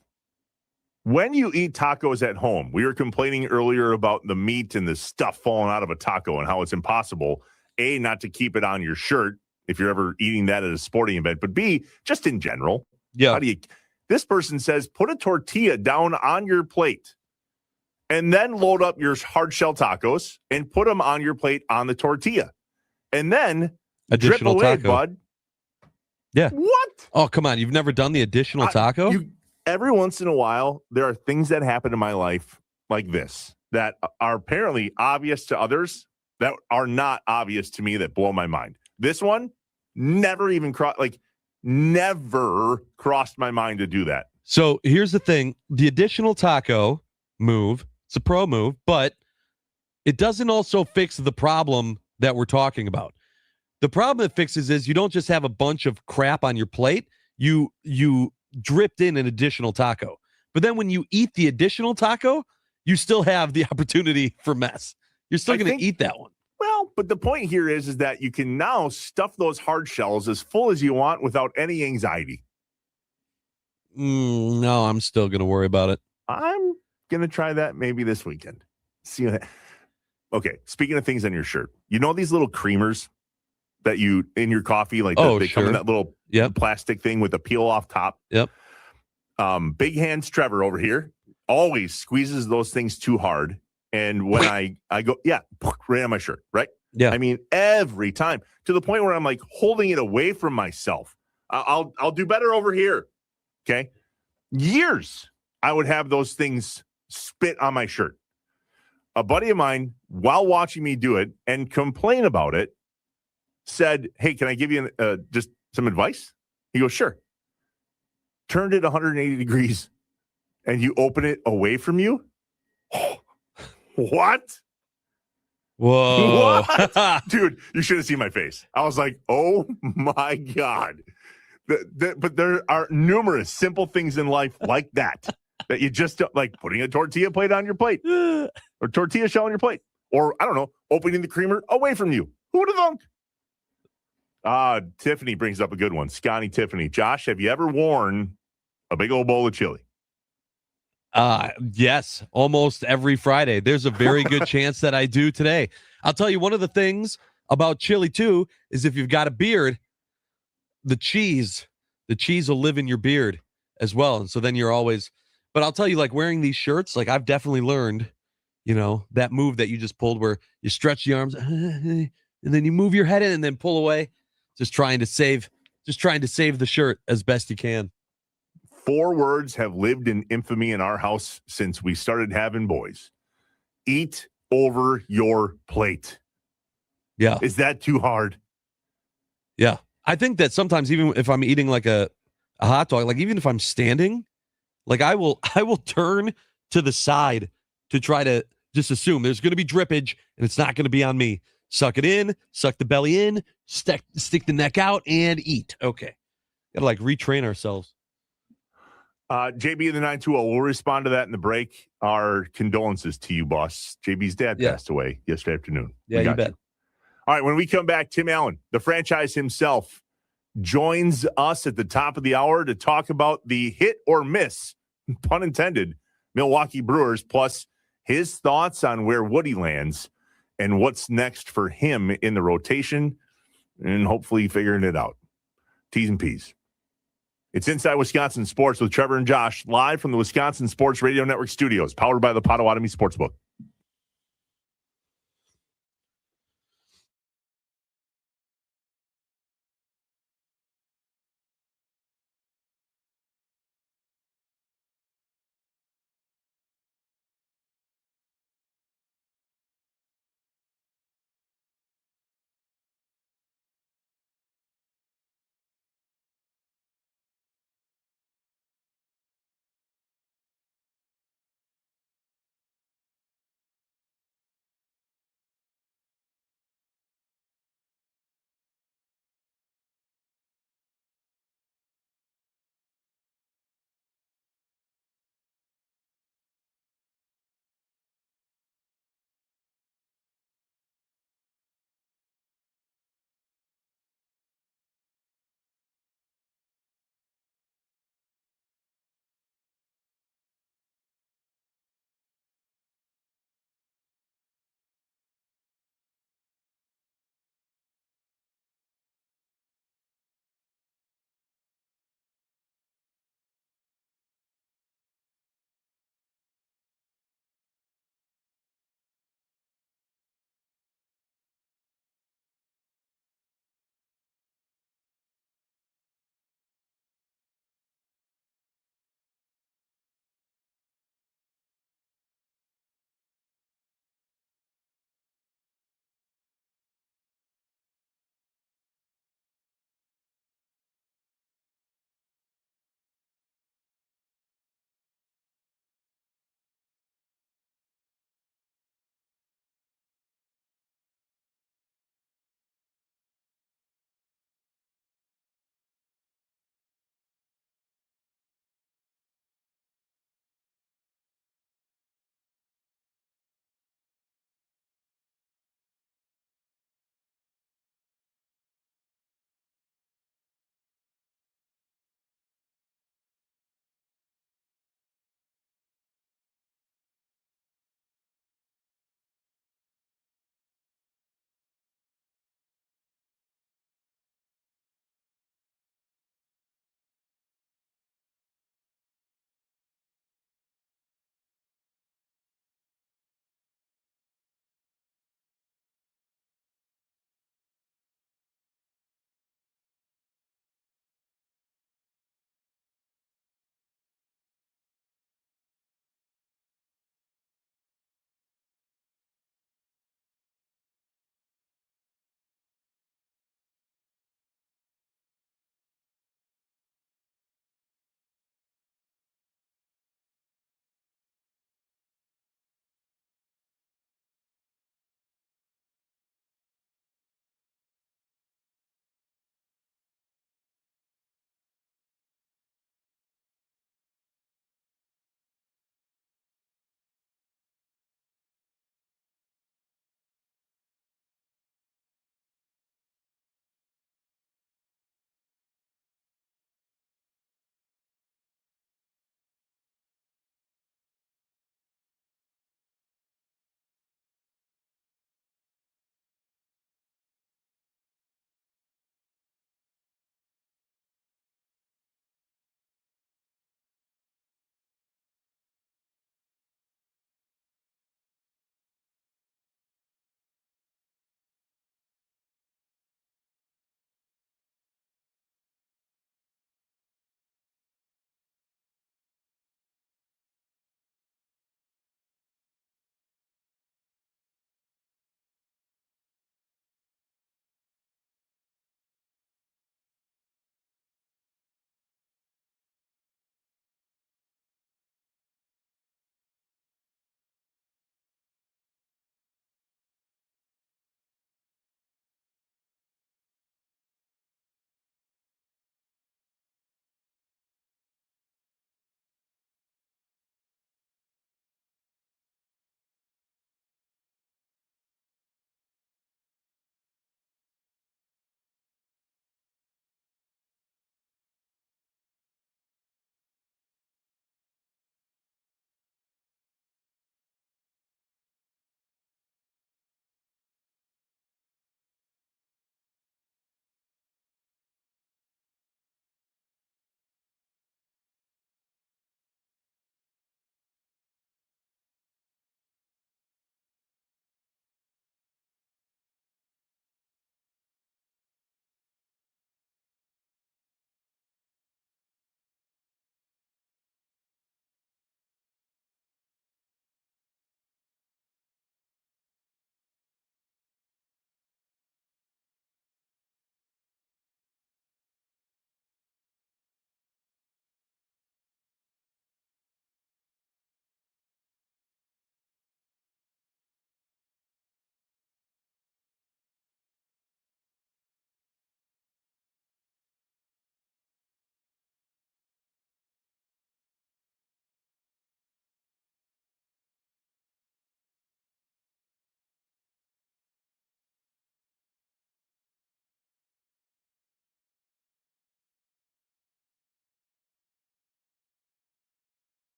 When you eat tacos at home, we were complaining earlier about the meat and the stuff falling out of a taco and how it's impossible, A, not to keep it on your shirt if you're ever eating that at a sporting event, but B, just in general. Yeah. This person says, put a tortilla down on your plate and then load up your hard shell tacos and put them on your plate on the tortilla. And then additional drip away, taco. bud. Yeah. What? Oh, come on. You've never done the additional taco? Every once in a while, there are things that happen in my life like this that are apparently obvious to others that are not obvious to me that blow my mind. This one never even never crossed my mind to do that. So here's the thing. The additional taco move, it's a pro move, but it doesn't also fix the problem that we're talking about. The problem it fixes is you don't just have a bunch of crap on your plate. You dripped in an additional taco. But then when you eat the additional taco, you still have the opportunity for mess. You're still going to eat that one. Well, but the point here is that you can now stuff those hard shells as full as you want without any anxiety. No, I'm still going to worry about it. I'm going to try that maybe this weekend. See that. Okay, speaking of things on your shirt, you know these little creamers that you in your coffee, like they come in that little plastic thing with a peel off top. Yep. Big hands Trevor over here always squeezes those things too hard. And when I go, right on my shirt, right? Yeah. I mean, every time to the point where I'm like holding it away from myself. I'll do better over here. Okay. Years I would have those things spit on my shirt. A buddy of mine, while watching me do it and complain about it, said, "Hey, can I give you just some advice?" He goes, "Sure." Turned it 180 degrees and you open it away from you. What? Whoa. What? Dude, you should have seen my face. I was like, oh my God. But there are numerous simple things in life like that you just don't, like putting a tortilla plate on your plate or tortilla shell on your plate. Or, I don't know, opening the creamer away from you. Who would have thunk? Tiffany brings up a good one. Scotty Tiffany. Josh, have you ever worn a big old bowl of chili? Yes, almost every Friday. There's a very good chance that I do today. I'll tell you, one of the things about chili too is if you've got a beard, the cheese will live in your beard as well. And so then you're always, but I'll tell you, like wearing these shirts, like I've definitely learned, that move that you just pulled where you stretch the arms and then you move your head in and then pull away, just trying to save the shirt as best you can. 4 words have lived in infamy in our house since we started having boys. Eat over your plate. Yeah. Is that too hard? Yeah. I think that sometimes even if I'm eating like a hot dog, like even if I'm standing, like I will turn to the side to try to just assume there's going to be drippage and it's not going to be on me. Suck it in, suck the belly in, stick the neck out and eat. Okay. Got to like retrain ourselves. JB in the 920, we'll respond to that in the break. Our condolences to you, boss. JB's dad passed away yesterday afternoon. Yeah, you bet. All right, when we come back, Tim Allen, the franchise himself, joins us at the top of the hour to talk about the hit or miss, pun intended, Milwaukee Brewers, plus his thoughts on where Woody lands and what's next for him in the rotation and hopefully figuring it out. T's and P's. It's Inside Wisconsin Sports with Trevor and Josh, live from the Wisconsin Sports Radio Network studios, powered by the Potawatomi Sportsbook.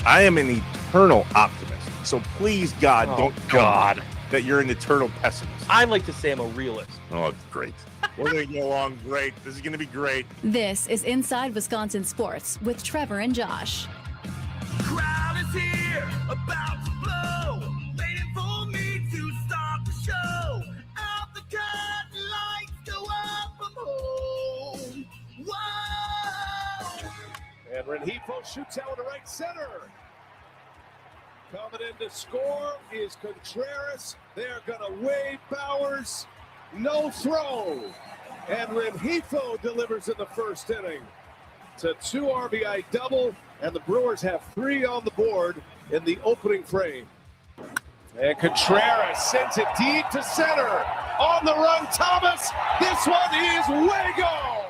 I am an eternal optimist. So please, God, don't tell me that you're an eternal pessimist. I like to say I'm a realist. Oh, great. We're going to get along great. This is going to be great. This is Inside Wisconsin Sports with Trevor and Josh. Crowd is here, about to blow, waiting for me to start the show. Out the curtain, lights go up, I'm home. Whoa! And Rengifo shoots out to right center. Coming in to score is Contreras. They're going to wave Bowers. No throw. And Rengifo delivers in the first inning. It's a 2 RBI double, and the Brewers have 3 on the board in the opening frame. And Contreras sends it deep to center. On the run, Thomas. This one is way gone.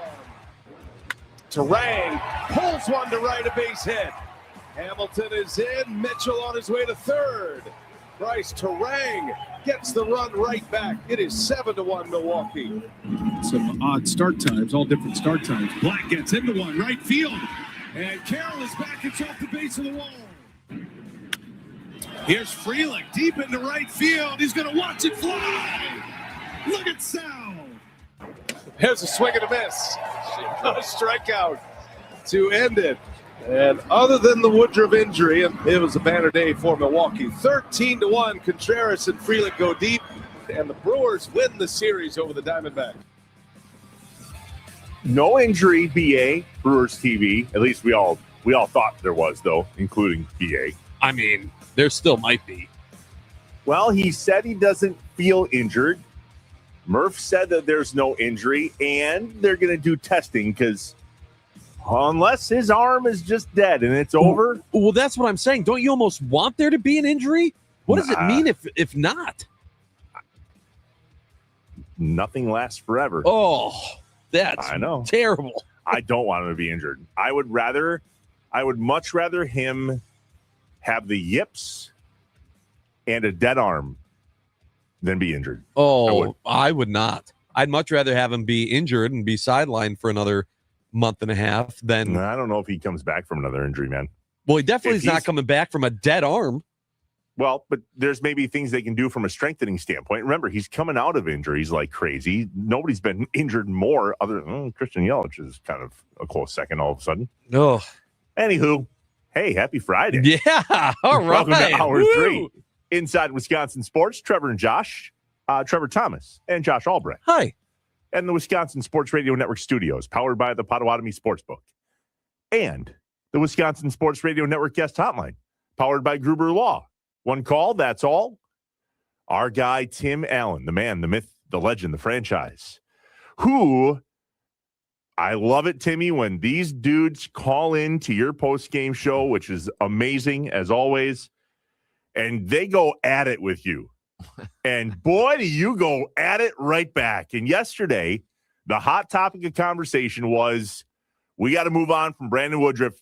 Terang pulls one to right, a base hit. Hamilton is in. Mitchell on his way to third. Bryce Terang gets the run right back. It is 7-1 Milwaukee. Some odd start times, all different start times. Black gets into one, right field. And Carroll is back. It's off the base of the wall. Here's Freeling deep into right field. He's going to watch it fly. Look at Sal. There's a swing and a miss. A strikeout to end it. And other than the Woodruff injury, and it was a banner day for Milwaukee. 13-1, Contreras and Freeling go deep, and the Brewers win the series over the Diamondbacks. No injury, BA, Brewers TV. At least we all thought there was, though, including BA. I mean, there still might be. Well, he said he doesn't feel injured. Murph said that there's no injury, and they're going to do testing because unless his arm is just dead and it's over. Well, that's what I'm saying. Don't you almost want there to be an injury? What does it mean if not? Nothing lasts forever. Oh, that's I know. Terrible. I don't want him to be injured. I would much rather him have the yips and a dead arm than be injured. Oh, I would not. I'd much rather have him be injured and be sidelined for another month and a half than. I don't know if he comes back from another injury, man. Well, he definitely is not coming back from a dead arm. Well, but there's maybe things they can do from a strengthening standpoint. Remember, he's coming out of injuries like crazy. Nobody's been injured more other than Christian Yelich is kind of a close second all of a sudden. Oh, anywho, hey, happy Friday. Yeah, all right. Welcome to Hour Woo! 3. Inside Wisconsin Sports, Trevor and Josh, Trevor Thomas and Josh Albrecht. Hi. And the Wisconsin Sports Radio Network studios, powered by the Potawatomi Sportsbook. And the Wisconsin Sports Radio Network guest hotline, powered by Gruber Law. One call, that's all. Our guy, Tim Allen, the man, the myth, the legend, the franchise, who, I love it, Timmy, when these dudes call in to your post-game show, which is amazing, as always, and they go at it with you. And boy, do you go at it right back. And yesterday, the hot topic of conversation was, we got to move on from Brandon Woodruff.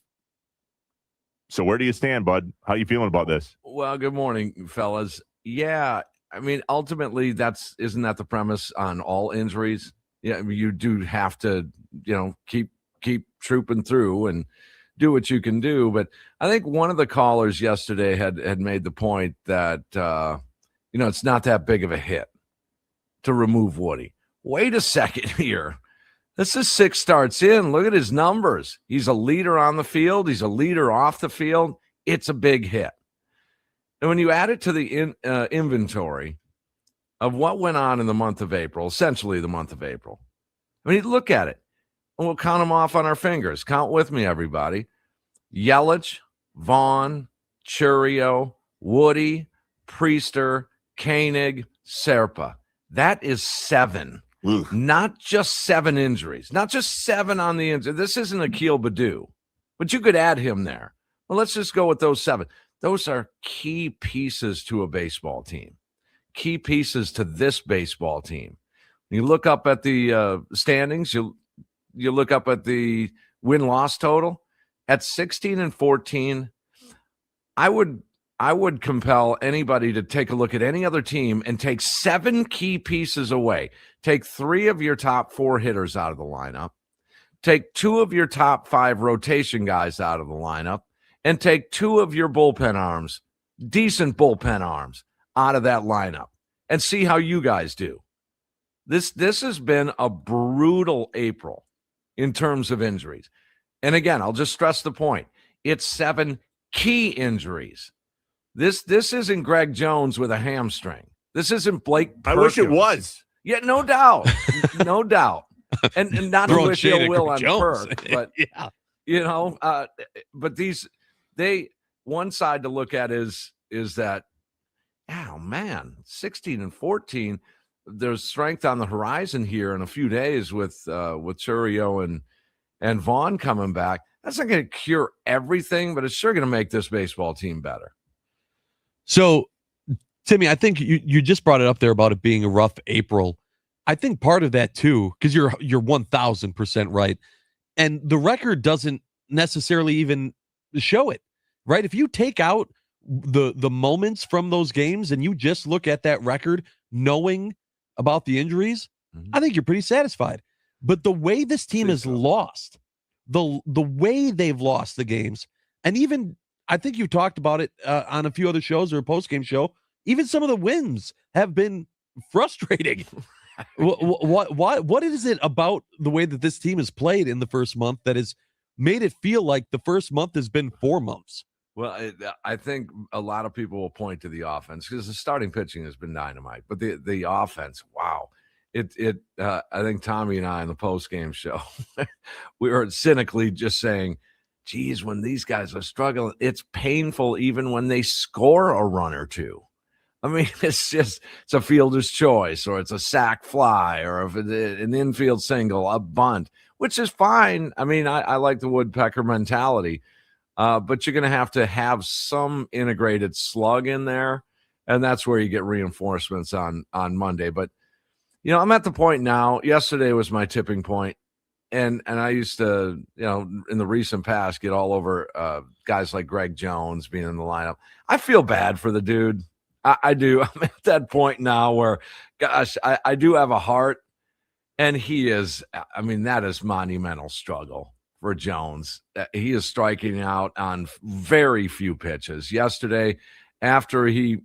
So where do you stand, bud? How you feeling about this? Well, good morning, fellas. Yeah, I mean, ultimately, isn't that the premise on all injuries? Yeah, I mean, you do have to, keep trooping through and do what you can do. But I think one of the callers yesterday had made the point that it's not that big of a hit to remove Woody. Wait a second here. This is 6 starts in. Look at his numbers. He's a leader on the field. He's a leader off the field. It's a big hit. And when you add it to the inventory of what went on in the month of April, essentially the month of April, I mean, look at it. And we'll count them off on our fingers. Count with me, everybody. Yelich, Vaughn, Churio, Woody, Priester, Koenig, Serpa. That is 7. Oof. Not just 7 injuries. Not just 7 on the injury. This isn't Akil Baddoo, but you could add him there. Well, let's just go with those 7. Those are key pieces to a baseball team. Key pieces to this baseball team. You look up at the standings. You look up at the win-loss total. At 16-14, I would compel anybody to take a look at any other team and take 7 key pieces away. Take 3 of your top 4 hitters out of the lineup. Take 2 of your top 5 rotation guys out of the lineup and take two of your bullpen arms, decent bullpen arms, out of that lineup and see how you guys do. This has been a brutal April in terms of injuries. And again, I'll just stress the point. It's 7 key injuries. This isn't Greg Jones with a hamstring. This isn't Blake Perkins. I wish it was. Yeah, no doubt. No doubt. And not to wish ill will on Jones. Perk, but but one side to look at is that, oh man, 16 and 14. There's strength on the horizon here in a few days with Churio and Vaughn coming back. That's not going to cure everything, but it's sure going to make this baseball team better. So, Timmy, I think you just brought it up there about it being a rough April. I think part of that too, because you're 1,000% right, and the record doesn't necessarily even show it, right? If you take out the moments from those games and you just look at that record, knowing about the injuries, I think you're pretty satisfied. But the way this team has lost, the way they've lost the games, and even I think you talked about it on a few other shows or a post-game show, even some of the wins have been frustrating. What is it about the way that this team has played in the first month that has made it feel like the first month has been 4 months? Well, I think a lot of people will point to the offense because the starting pitching has been dynamite, but the offense, wow. I think Tommy and I in the post-game show, we were cynically just saying, geez, when these guys are struggling, it's painful even when they score a run or two. I mean, it's a fielder's choice, or it's a sac fly, or if it's an infield single, a bunt, which is fine. I mean, I like the woodpecker mentality, but you're going to have some integrated slug in there, and that's where you get reinforcements on Monday. But, I'm at the point now. Yesterday was my tipping point, and I used to, in the recent past, get all over guys like Greg Jones being in the lineup. I feel bad for the dude. I do. I'm at that point now where, gosh, I do have a heart, and he is. I mean, that is monumental struggle for Jones. He is striking out on very few pitches. Yesterday, after he,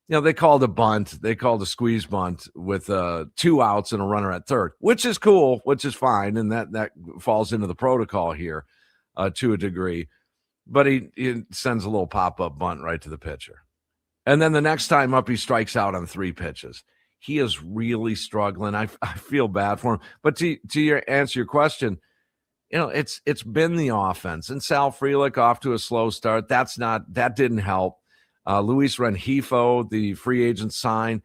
they called a bunt, they called a squeeze bunt with 2 outs and a runner at third, which is cool, which is fine, and that falls into the protocol here to a degree. But he sends a little pop-up bunt right to the pitcher. And then the next time up, he strikes out on 3 pitches. He is really struggling. I feel bad for him. But to answer your question, it's been the offense. And Sal Frelick off to a slow start. That didn't help. Luis Rengifo, the free agent sign,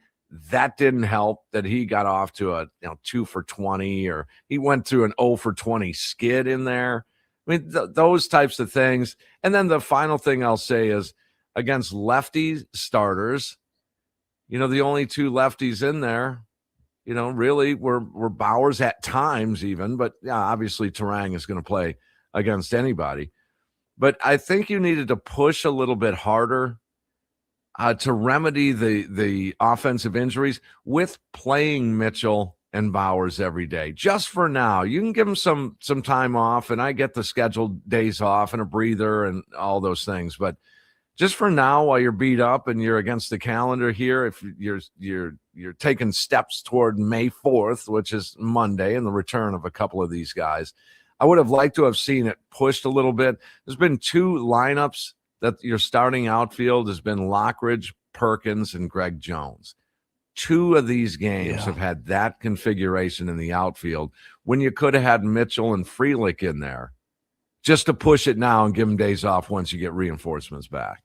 that didn't help. That he got off to a 2 for 20, or he went through an 0 for 20 skid in there. I mean, those types of things. And then the final thing I'll say is, against lefty starters, the only 2 lefties in there, really were Bowers at times even, but yeah, obviously Turang is going to play against anybody. But I think you needed to push a little bit harder to remedy the offensive injuries with playing Mitchell and Bowers every day. Just for now, you can give them some time off, and I get the scheduled days off and a breather and all those things, but just for now, while you're beat up and you're against the calendar here, if you're taking steps toward May 4th, which is Monday, and the return of a couple of these guys, I would have liked to have seen it pushed a little bit. There's been 2 lineups that your starting outfield has been Lockridge, Perkins, and Greg Jones. 2 of these games have had that configuration in the outfield when you could have had Mitchell and Frelick in there, just to push it now and give them days off once you get reinforcements back.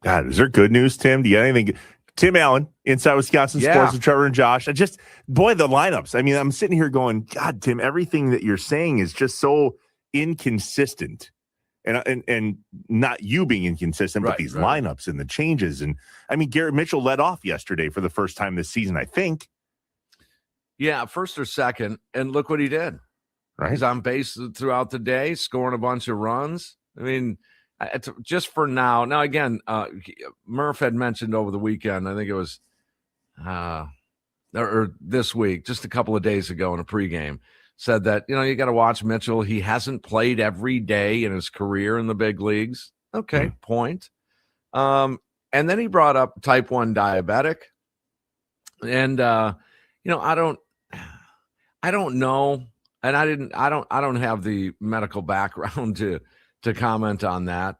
God, is there good news, Tim? Do you got anything? Tim Allen, Inside Wisconsin Sports with Trevor and Josh. The lineups. I mean, I'm sitting here going, God, Tim, everything that you're saying is just so inconsistent. And not you being inconsistent, but these lineups and the changes. And I mean, Garrett Mitchell led off yesterday for the first time this season, I think. Yeah, first or second. And look what he did. Right. He's on base throughout the day, scoring a bunch of runs. I mean, just for now. Now, again, Murph had mentioned over the weekend, I think it was or this week, just a couple of days ago in a pregame, said that, you got to watch Mitchell. He hasn't played every day in his career in the big leagues. Okay, point. And then he brought up type 1 diabetic. And, I don't know. And I don't have the medical background to comment on that.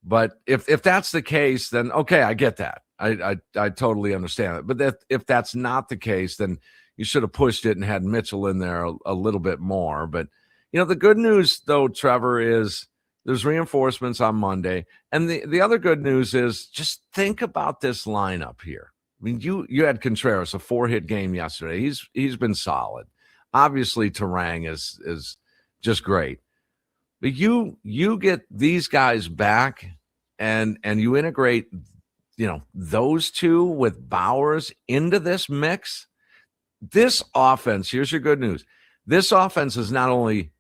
But if that's the case, then okay, I get that. I totally understand it. But if that's not the case, then you should have pushed it and had Mitchell in there a little bit more. But, the good news, though, Trevor, is there's reinforcements on Monday. And the other good news is just think about this lineup here. I mean, you had Contreras, a 4-hit game yesterday. He's been solid. Obviously, Terang is just great. But you get these guys back and you integrate, those two with Bowers into this mix. This offense, here's your good news. This offense is not only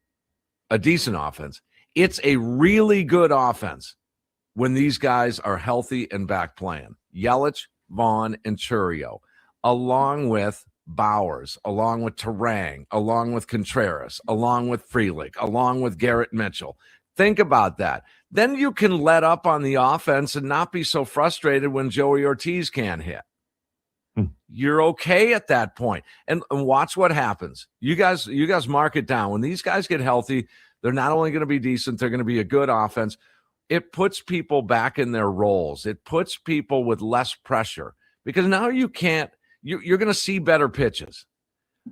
a decent offense, it's a really good offense when these guys are healthy and back playing. Yelich, Vaughn, and Churio, along with Bowers, along with Terang, along with Contreras, along with Frelick, along with Garrett Mitchell. Think about that. Then you can let up on the offense and not be so frustrated when Joey Ortiz can't hit. You're okay at that point. And watch what happens. You guys mark it down. When these guys get healthy, they're not only going to be decent, they're going to be a good offense. It puts people back in their roles. It puts people with less pressure because now you're going to see better pitches.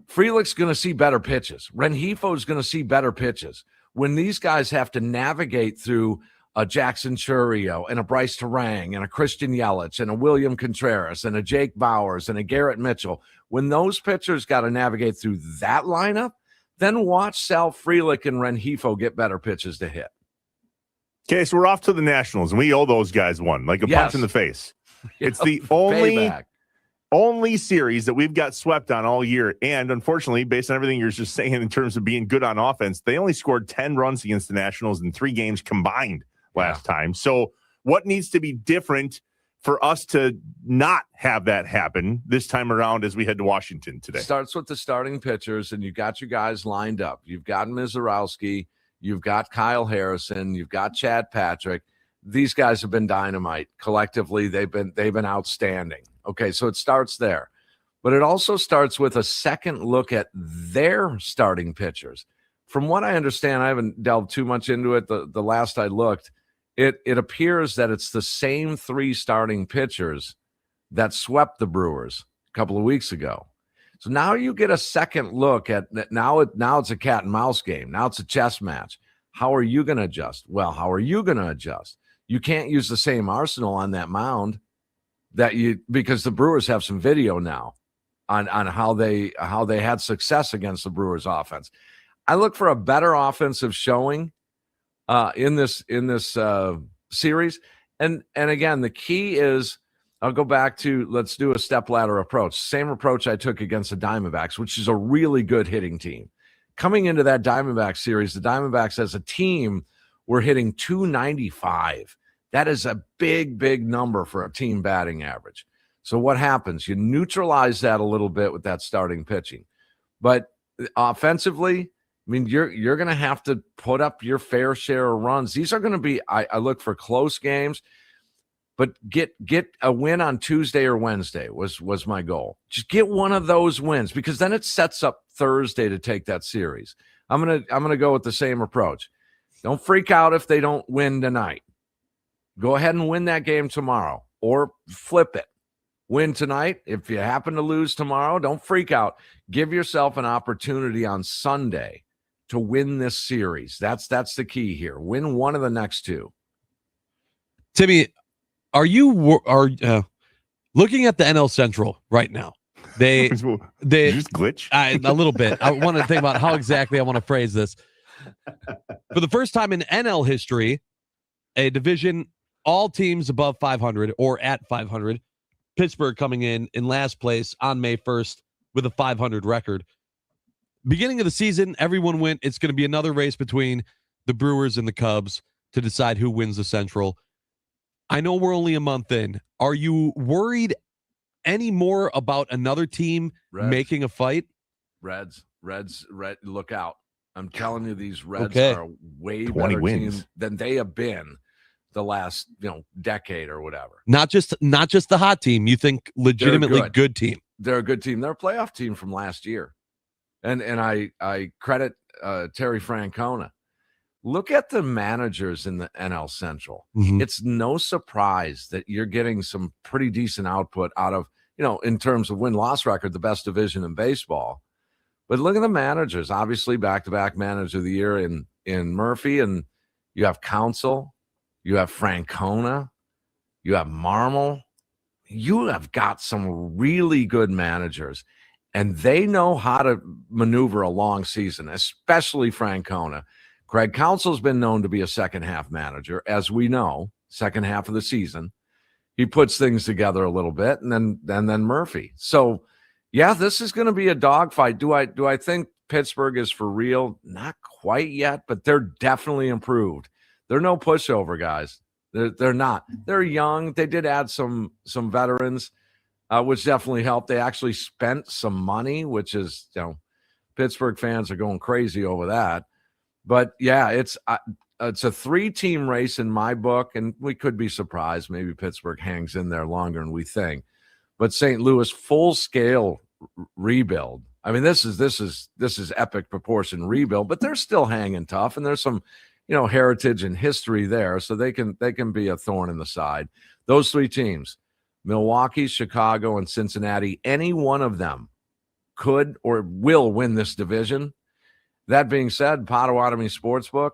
Frelick's going to see better pitches. Rengifo's going to see better pitches. When these guys have to navigate through a Jackson Churio and a Bryce Terang and a Christian Yelich and a William Contreras and a Jake Bowers and a Garrett Mitchell, when those pitchers got to navigate through that lineup, then watch Sal Frelick and Rengifo get better pitches to hit. Okay, so we're off to the Nationals, and we owe those guys one, like a punch in the face. It's the only series that we've got swept on all year. And unfortunately, based on everything you're just saying in terms of being good on offense, they only scored 10 runs against the Nationals in 3 games combined last time. So what needs to be different for us to not have that happen this time around as we head to Washington today? Starts with the starting pitchers, and you've got your guys lined up. You've got Mizorowski, you've got Kyle Harrison, you've got Chad Patrick. These guys have been dynamite. Collectively, they've been outstanding. Okay, so it starts there. But it also starts with a second look at their starting pitchers. From what I understand, I haven't delved too much into it. The last I looked, it appears that it's the same 3 starting pitchers that swept the Brewers a couple of weeks ago. So now you get a second look at now it's a cat and mouse game. Now it's a chess match. How are you going to adjust? Well, how are you going to adjust? You can't use the same arsenal on that mound because the Brewers have some video now on how they had success against the Brewers offense. I look for a better offensive showing in this series. And again, the key is I'll go back to let's do a stepladder approach. Same approach I took against the Diamondbacks, which is a really good hitting team. Coming into that Diamondback series, the Diamondbacks as a team were hitting 295. That is a big, big number for a team batting average. So what happens? You neutralize that a little bit with that starting pitching. But offensively, I mean, you're going to have to put up your fair share of runs. These are going to be, I look for close games, but get a win on Tuesday or Wednesday was my goal. Just get one of those wins because then it sets up Thursday to take that series. I'm gonna go with the same approach. Don't freak out if they don't win tonight. Go ahead and win that game tomorrow or flip it. Win tonight. If you happen to lose tomorrow, don't freak out. Give yourself an opportunity on Sunday to win this series. That's the key here. Win one of the next 2. Timmy, are you looking at the NL Central right now? They just glitch a little bit. I want to think about how exactly I want to phrase this. For the first time in NL history, a division, all teams above 500 or at 500. Pittsburgh coming in last place on May 1st with a 500 record. Beginning of the season, everyone went, it's going to be another race between the Brewers and the Cubs to decide who wins the Central. I know we're only a month in. Are you worried any more about another team making a fight? Reds. look out. I'm telling you, these Reds Okay. are a way 20 better wins. team than they have been the last decade or whatever. Not just the hot team. You think legitimately good team. They're a good team. They're a playoff team from last year. And I credit Terry Francona. Look at the managers in the NL Central. Mhm. It's no surprise that you're getting some pretty decent output out of, in terms of win-loss record, the best division in baseball. But look at the managers. Obviously, back-to-back manager of the year in Murphy, and you have Counsell, you have Francona, you have Marmol. You have got some really good managers, and they know how to maneuver a long season, especially Francona. Craig Counsell's been known to be a second-half manager, as we know, second half of the season. He puts things together a little bit, and then Murphy. So, yeah, this is going to be a dogfight. Do I think Pittsburgh is for real? Not quite yet, but they're definitely improved. They're no pushover, guys. They're not. They're young. They did add some veterans, which definitely helped. They actually spent some money, which is, Pittsburgh fans are going crazy over that. But yeah, it's a 3-team race in my book, and we could be surprised. Maybe Pittsburgh hangs in there longer than we think. But St. Louis, full scale rebuild. I mean, this is epic proportion rebuild, but they're still hanging tough, and there's some heritage and history there, so they can be a thorn in the side. Those 3 teams, Milwaukee, Chicago, and Cincinnati, any one of them could or will win this division. That being said, Potawatomi Sportsbook,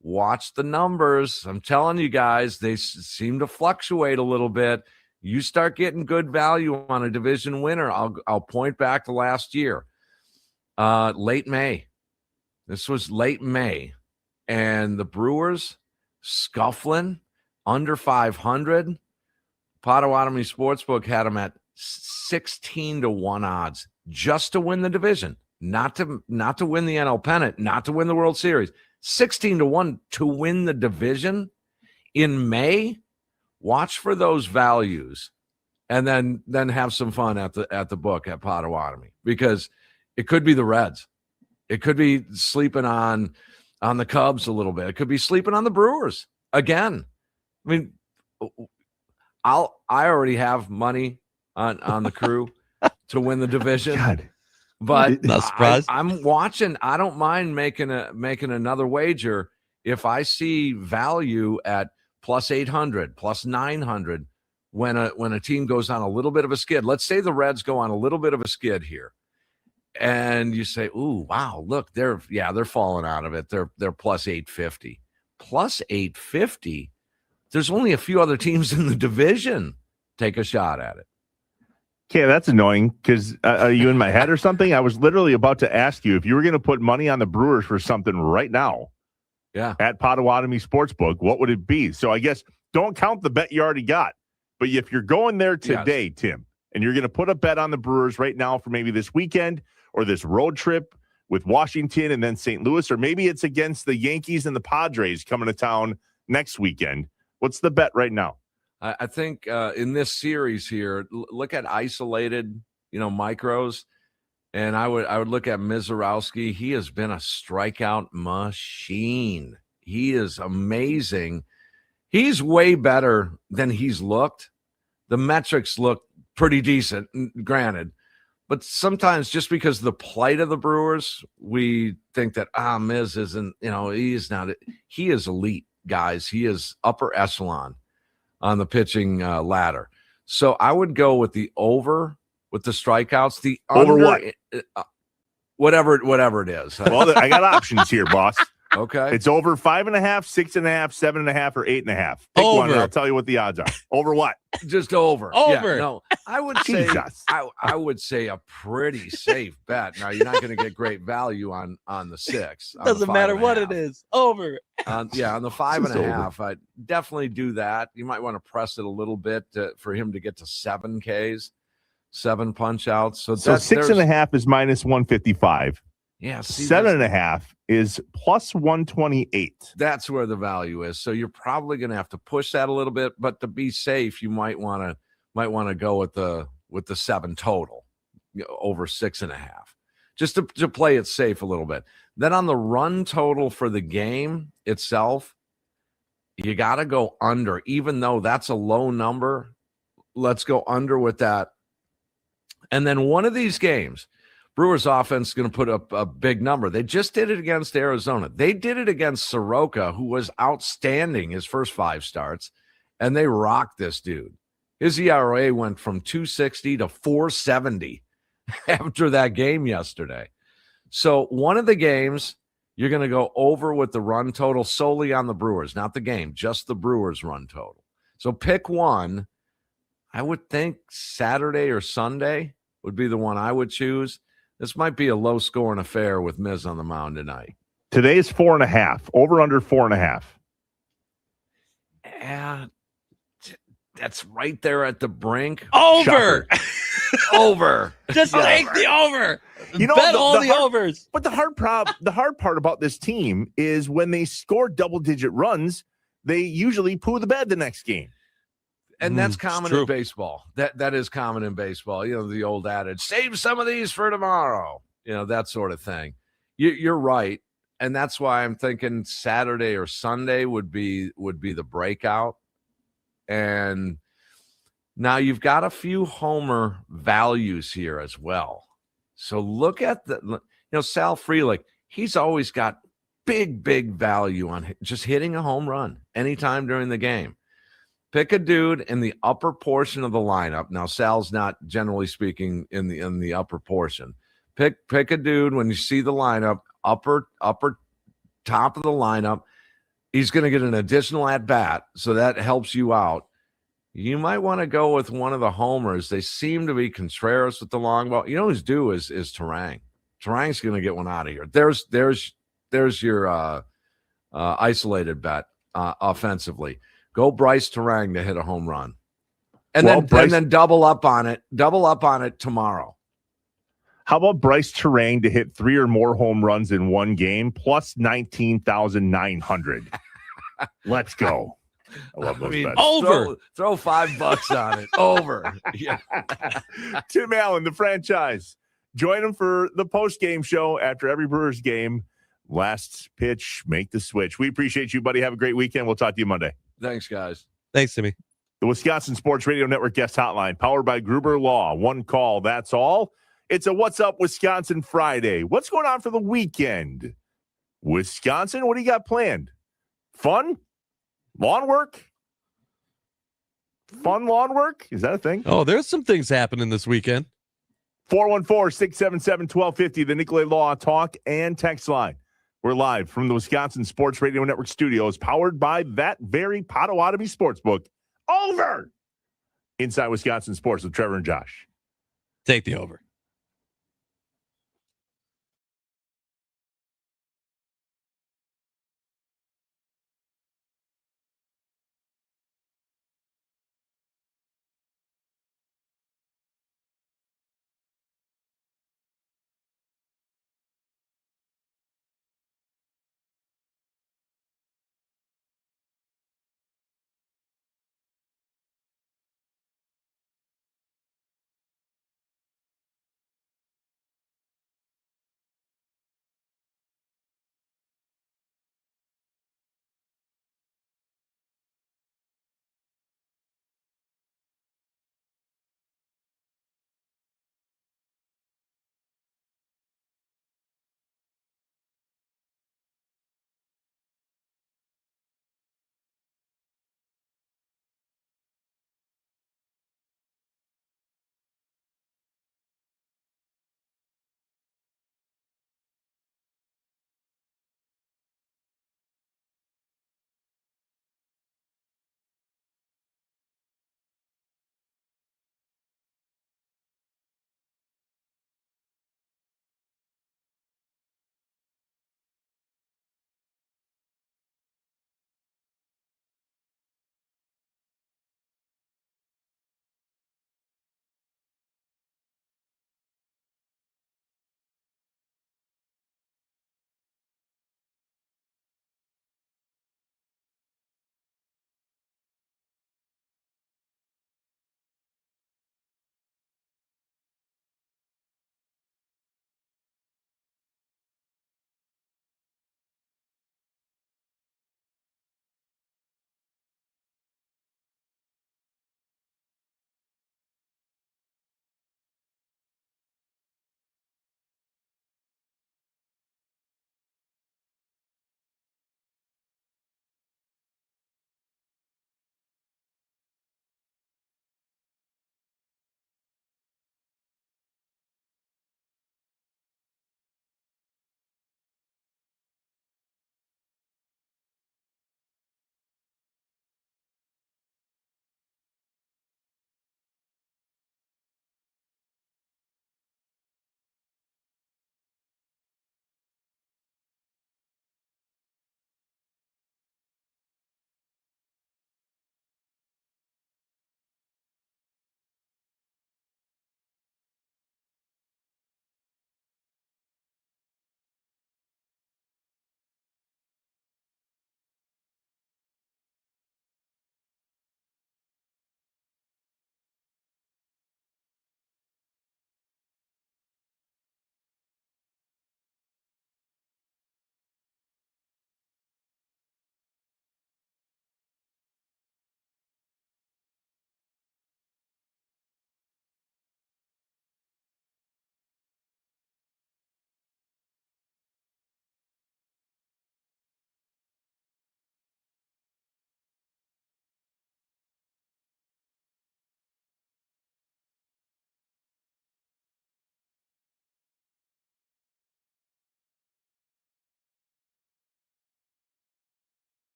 watch the numbers. I'm telling you guys, they seem to fluctuate a little bit. You start getting good value on a division winner. I'll point back to last year, late May. This was late May. And the Brewers scuffling under 500. Potawatomi Sportsbook had them at 16-1 odds just to win the division, not to win the NL pennant, not to win the World Series. 16-1 to win the division in May. Watch for those values, and then have some fun at the book at Potawatomi, because it could be the Reds. It could be sleeping on the Cubs a little bit. It could be sleeping on the Brewers again. I mean, I already have money on the Crew to win the division. God. But Not surprised. I'm watching. I don't mind making another wager if I see value at plus 800, plus 900 when a team goes on a little bit of a skid. Let's say the Reds go on a little bit of a skid here, and you say, "Ooh, wow, look, they're falling out of it. They're plus 850, plus 850." There's only a few other teams in the division. Take a shot at it. Okay, that's annoying, because are you in my head or something? I was literally about to ask you if you were going to put money on the Brewers for something right now. Yeah. At Potawatomi Sportsbook, what would it be? So I guess don't count the bet you already got. But if you're going there today, yes, Tim, and you're going to put a bet on the Brewers right now for maybe this weekend or this road trip with Washington and then St. Louis, or maybe it's against the Yankees and the Padres coming to town next weekend, what's the bet right now? I think in this series here, look at isolated, micros. And I would look at Mizorowski. He has been a strikeout machine. He is amazing. He's way better than he's looked. The metrics look pretty decent, granted. But sometimes just because of the plight of the Brewers, we think that, Miz isn't, he's not. He is elite, guys. He is upper echelon on the pitching ladder. So I would go with the over with the strikeouts. The over under, what? Whatever it is. Well, I got options here, boss. Okay. It's over 5.5, 6.5, 7.5, or 8.5. Pick over. one, and I'll tell you what the odds are. Over what? Just over. Over. Yeah, no, I would say Jesus. I would say a pretty safe bet. Now you're not going to get great value on the 6. Doesn't matter what it is. Over. On the 5.5, I'd definitely do that. You might want to press it a little bit for him to get to 7 Ks, 7 punch outs. So 6.5 is minus 155. Yeah, 7.5 is plus 128. That's where the value is. So you're probably going to have to push that a little bit, but to be safe, you might want to go with the 7 total, over 6.5. just to play it safe a little bit. Then on the run total for the game itself, you got to go under, even though that's a low number. Let's go under with that. And then one of these games, Brewers offense is going to put up a big number. They just did it against Arizona. They did it against Soroka, who was outstanding his first 5 starts, and they rocked this dude. His ERA went from 260 to 470 after that game yesterday. So one of the games, you're going to go over with the run total solely on the Brewers, not the game, just the Brewers run total. So pick one. I would think Saturday or Sunday would be the one I would choose. This might be a low-scoring affair with Miz on the mound tonight. Today is 4.5. Over under 4.5. Yeah, that's right there at the brink. Over. Over. Just take the over. You know, bet all the overs. But the hard part about this team is when they score double-digit runs, they usually poo the bed the next game. And that's common in baseball. That is common in baseball. You know, the old adage, save some of these for tomorrow. You know, that sort of thing. You're right. And that's why I'm thinking Saturday or Sunday would be the breakout. And now you've got a few homer values here as well. So look at Sal Frelick, he's always got big value on just hitting a home run anytime during the game. Pick a dude in the upper portion of the lineup. Now, Sal's not, generally speaking, in the upper portion. Pick a dude when you see the lineup, upper top of the lineup. He's going to get an additional at-bat, so that helps you out. You might want to go with one of the homers. They seem to be Contreras with the long ball. You know who's due is Terang. Terang's going to get one out of here. There's your isolated bet offensively. Go Bryce Terang to hit a home run. And then double up on it. Double up on it tomorrow. How about Bryce Terang to hit 3 or more home runs in one game plus 19,900? Let's go. I love those bets. Over. Throw $5 on it. Over. Yeah. Tim Allen, the franchise. Join him for the post-game show after every Brewers game. Last pitch, make the switch. We appreciate you, buddy. Have a great weekend. We'll talk to you Monday. Thanks, guys. Thanks, Timmy. The Wisconsin Sports Radio Network guest hotline, powered by Gruber Law. One call, that's all. It's a What's Up Wisconsin Friday. What's going on for the weekend? Wisconsin, what do you got planned? Fun? Lawn work? Fun lawn work? Is that a thing? Oh, there's some things happening this weekend. 414-677-1250, the Nicolay Law Talk and Text Line. We're live from the Wisconsin Sports Radio Network studios, powered by that very Potawatomi Sportsbook. Over! Inside Wisconsin Sports with Trevor and Josh. Take the over.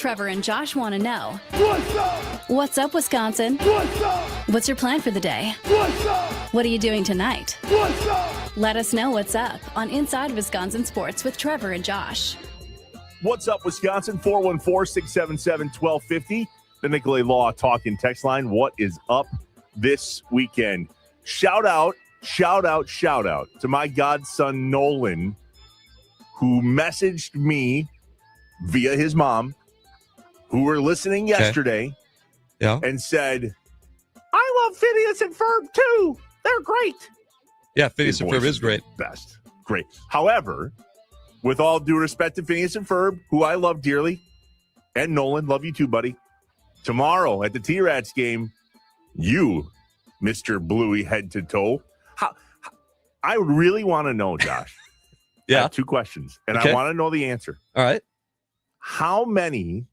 Trevor and Josh want to know. What's up? What's up, Wisconsin? What's up? What's your plan for the day? What's up? What are you doing tonight? What's up? Let us know what's up on Inside Wisconsin Sports with Trevor and Josh. What's up, Wisconsin? 414-677-1250. The Nicolay Law Talk and Text Line. What is up this weekend? Shout out to my godson, Nolan, who messaged me via his mom, who were listening yesterday, and said, I love Phineas and Ferb too. They're great. Yeah, Phineas and Ferb is great. Best. Great. However, with all due respect to Phineas and Ferb, who I love dearly, and Nolan, love you too, buddy. Tomorrow at the T-Rats game, you, Mr. Bluey head to toe. I really want to know, Josh. I have two questions, and I want to know the answer. All right. How many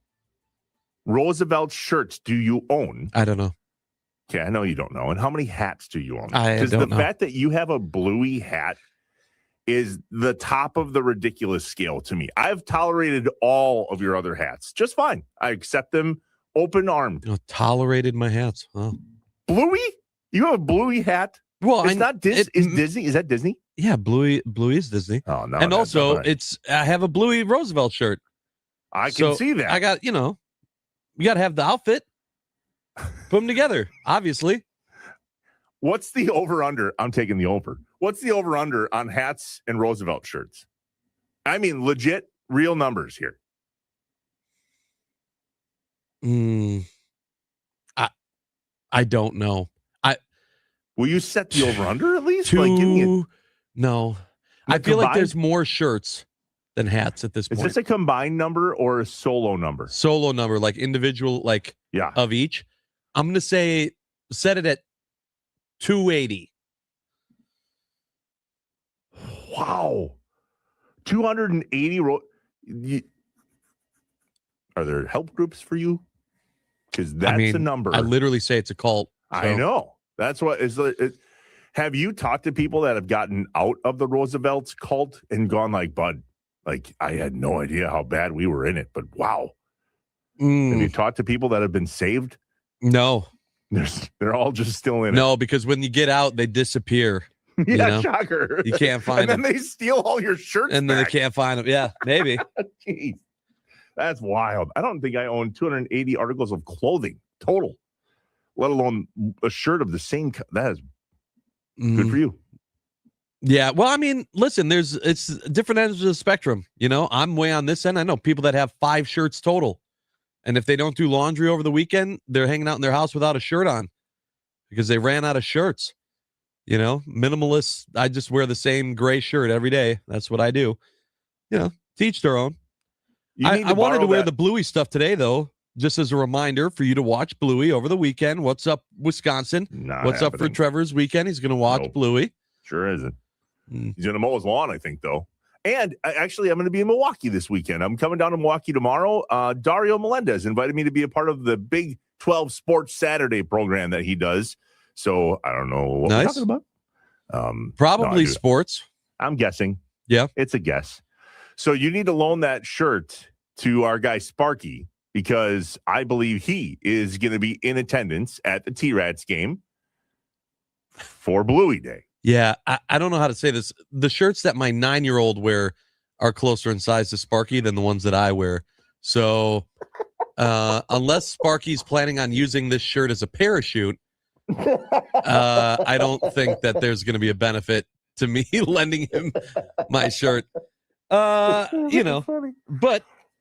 Roosevelt shirts do you own? I don't know. Okay, I know you don't know. And how many hats do you own? I Because don't the know. fact that you have a Bluey hat is the top of the ridiculous scale to me. I've tolerated all of your other hats just fine. I accept them open-armed. Tolerated my hats. Oh. Bluey? You have a Bluey hat? Well, it's not Disney. Is Disney? Is that Disney? Yeah, Bluey is Disney. Oh no! And also, I have a Bluey Roosevelt shirt. I can see that. I got, you got to have the outfit. Put them together, obviously. What's the over-under? I'm taking the over. What's the over-under on hats and Roosevelt shirts? I mean, legit, real numbers here. I don't know. Will you set the over-under at least? No. I feel like there's more shirts than hats at this point. Is this a combined number or a solo number? Solo number, like individual, of each. I'm going to say set it at 280. Wow. 280. Are there help groups for you? Because that's a number. I literally say it's a cult. So. I know. That's what is it. Have you talked to people that have gotten out of the Roosevelt's cult and gone like, Bud, like I had no idea how bad we were in it, but wow. Have you talked to people that have been saved? No. They're all just still in it. No, because when you get out, they disappear. Yeah, shocker. You can't find them. them. And then they steal all your shirts and then back. they can't find them. Yeah, maybe. Jeez. That's wild. I don't think I own 280 articles of clothing total, let alone a shirt of the same. That is good for you. Yeah. Well, I mean, listen, it's different ends of the spectrum. I'm way on this end. I know people that have 5 shirts total. And if they don't do laundry over the weekend, they're hanging out in their house without a shirt on because they ran out of shirts. Minimalists, I just wear the same gray shirt every day. That's what I do. Teach their own. I wanted to wear the Bluey stuff today, though, just as a reminder for you to watch Bluey over the weekend. What's up, Wisconsin? What's up for Trevor's weekend? He's going to watch Bluey. Sure isn't. He's going to mow his lawn, I think, though. And actually, I'm going to be in Milwaukee this weekend. I'm coming down to Milwaukee tomorrow. Dario Melendez invited me to be a part of the Big 12 Sports Saturday program that he does. So I don't know what we're talking about. Probably sports. I'm guessing. Yeah. It's a guess. So you need to loan that shirt to our guy Sparky because I believe he is going to be in attendance at the T-Rats game for Bluey Day. Yeah, I don't know how to say this. The shirts that my 9-year-old wear are closer in size to Sparky than the ones that I wear. So unless Sparky's planning on using this shirt as a parachute, I don't think that there's going to be a benefit to me lending him my shirt. But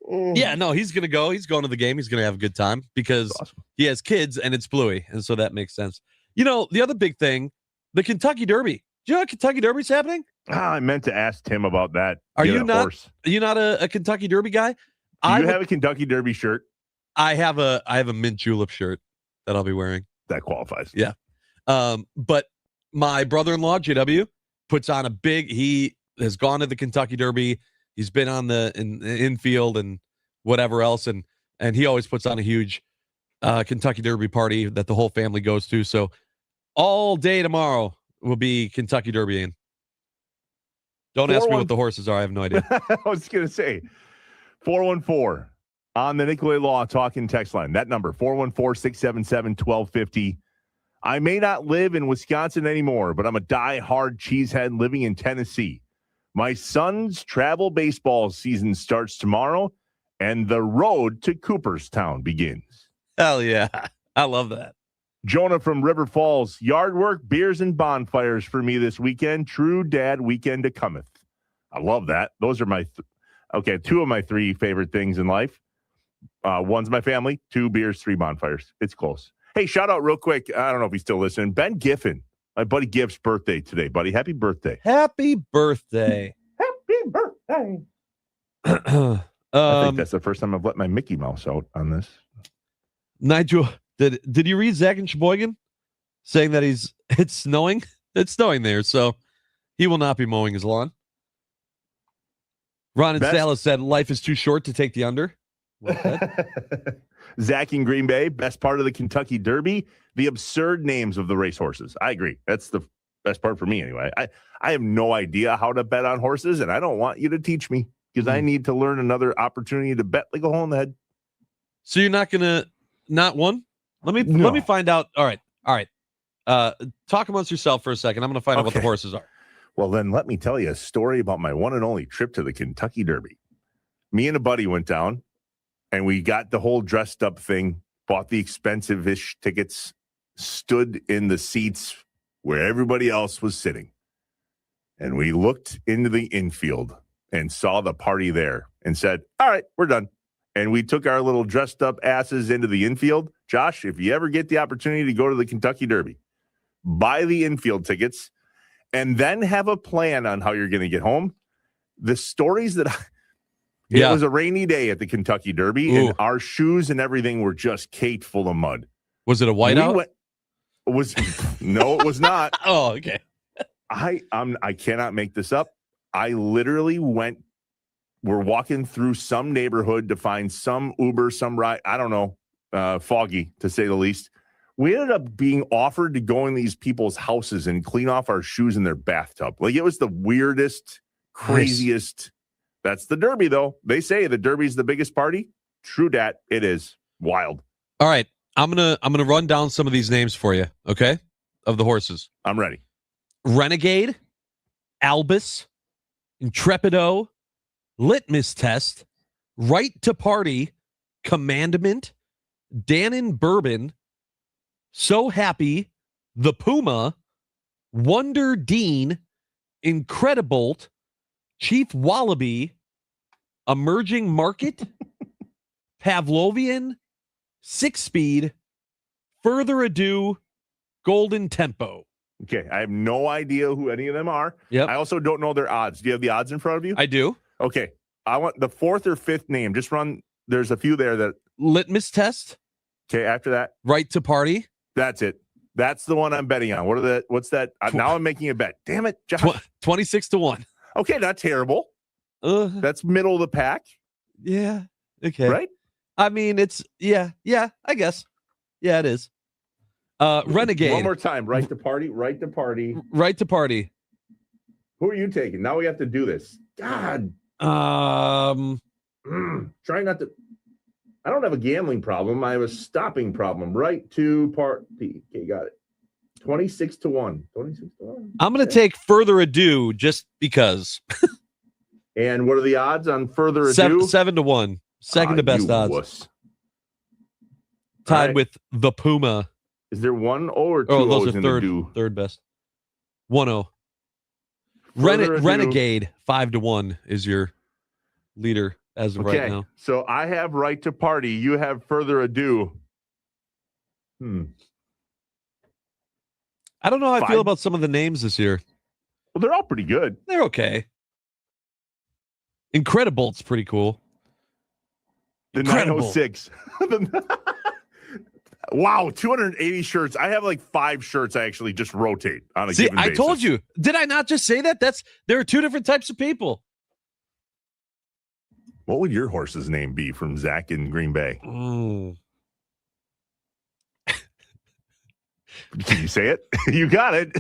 yeah, no, he's going to go. He's going to the game. He's going to have a good time because he has kids and it's Bluey. And so that makes sense. The other big thing, the Kentucky Derby. Do you know Kentucky Derby's happening? I meant to ask Tim about that. Are you not a Kentucky Derby guy? Do you have a Kentucky Derby shirt? I have a mint julep shirt that I'll be wearing. That qualifies. Yeah. But my brother-in-law, JW, puts on he has gone to the Kentucky Derby. He's been on the infield and whatever else. And he always puts on a huge Kentucky Derby party that the whole family goes to. So all day tomorrow will be Kentucky Derbying. Don't ask me what the horses are. I have no idea. I was going to say 414 on the Nicolay Law talking text line. That number, 414-677-1250. I may not live in Wisconsin anymore, but I'm a die-hard cheesehead living in Tennessee. My son's travel baseball season starts tomorrow, and the road to Cooperstown begins. Hell yeah. I love that. Jonah from River Falls. Yard work, beers, and bonfires for me this weekend. True dad weekend to cometh. I love that. Those are my, two of my three favorite things in life. One's my family, 2 beers, 3 bonfires. It's close. Hey, shout out real quick. I don't know if he's still listening. Ben Giffen, my buddy Giff's birthday today, buddy. Happy birthday. Happy birthday. Happy birthday. I think that's the first time I've let my Mickey Mouse out on this. Nigel, did you read Zach and Sheboygan saying that it's snowing? It's snowing there, so he will not be mowing his lawn. Ron and Salas said life is too short to take the under. Zach in Green Bay, best part of the Kentucky Derby, the absurd names of the racehorses. I agree. That's the best part for me anyway. I have no idea how to bet on horses, and I don't want you to teach me because I need to learn another opportunity to bet like a hole in the head. So you're not gonna not one? Let me find out. All right. Talk amongst yourself for a second. I'm gonna find out what the horses are. Well, then let me tell you a story about my one and only trip to the Kentucky Derby. Me and a buddy went down, and we got the whole dressed up thing, bought the expensive-ish tickets, stood in the seats where everybody else was sitting. And we looked into the infield and saw the party there and said, all right, we're done. And we took our little dressed up asses into the infield. Josh, if you ever get the opportunity to go to the Kentucky Derby, buy the infield tickets and then have a plan on how you're going to get home. The stories that It was a rainy day at the Kentucky Derby, and our shoes and everything were just caked full of mud. Was it a whiteout? No, it was not. Oh, okay. I cannot make this up. I literally we're walking through some neighborhood to find some Uber, some ride. I don't know, foggy to say the least. We ended up being offered to go in these people's houses and clean off our shoes in their bathtub. Like, it was the weirdest, craziest. Nice. That's the Derby, though. They say the Derby's the biggest party. True dat. It is wild. All right. I'm gonna run down some of these names for you, okay? Of the horses. I'm ready. Renegade, Albus, Intrepido, Litmus Test, Right to Party, Commandment, Dannon Bourbon, So Happy, The Puma, Wonder Dean, Incredibolt, Chief Wallaby, Emerging Market, Pavlovian, 6-Speed, Further Ado, Golden Tempo. Okay, I have no idea who any of them are. Yep. I also don't know their odds. Do you have the odds in front of you? I do. Okay, I want the 4th or 5th name. Just run. There's a few there that. Litmus Test. Okay, after that. Right to Party. That's it. That's the one I'm betting on. What's that? Now I'm making a bet. Damn it, Josh. 26-1. Okay, not terrible. That's middle of the pack. Yeah. Okay. Right? I mean, it's I guess. Yeah, it is. Renegade. One more time. Right to Party. Right to Party. Right to Party. Who are you taking? Now we have to do this. God. Try not to. I don't have a gambling problem. I have a stopping problem. Right to Party. Okay, got it. 26-1. 26-1. I'm going to take Further Ado just because. And what are the odds on Further Ado? 7-1. Second to best odds. Wuss. Tied with the Puma. Is there 1-0 or 2-0 those in are the do? Third best. 1-0. Renegade 5-1 is your leader as of right now. So I have Right to Party. You have Further Ado. I don't know how I feel about some of the names this year. Well, they're all pretty good. They're okay. Incredibolt's pretty cool. The 906. Wow, 280 shirts. I have like 5 shirts I actually just rotate on a given basis. I told you. Did I not just say that? There are 2 different types of people. What would your horse's name be from Zach in Green Bay? Can you say it? You got it.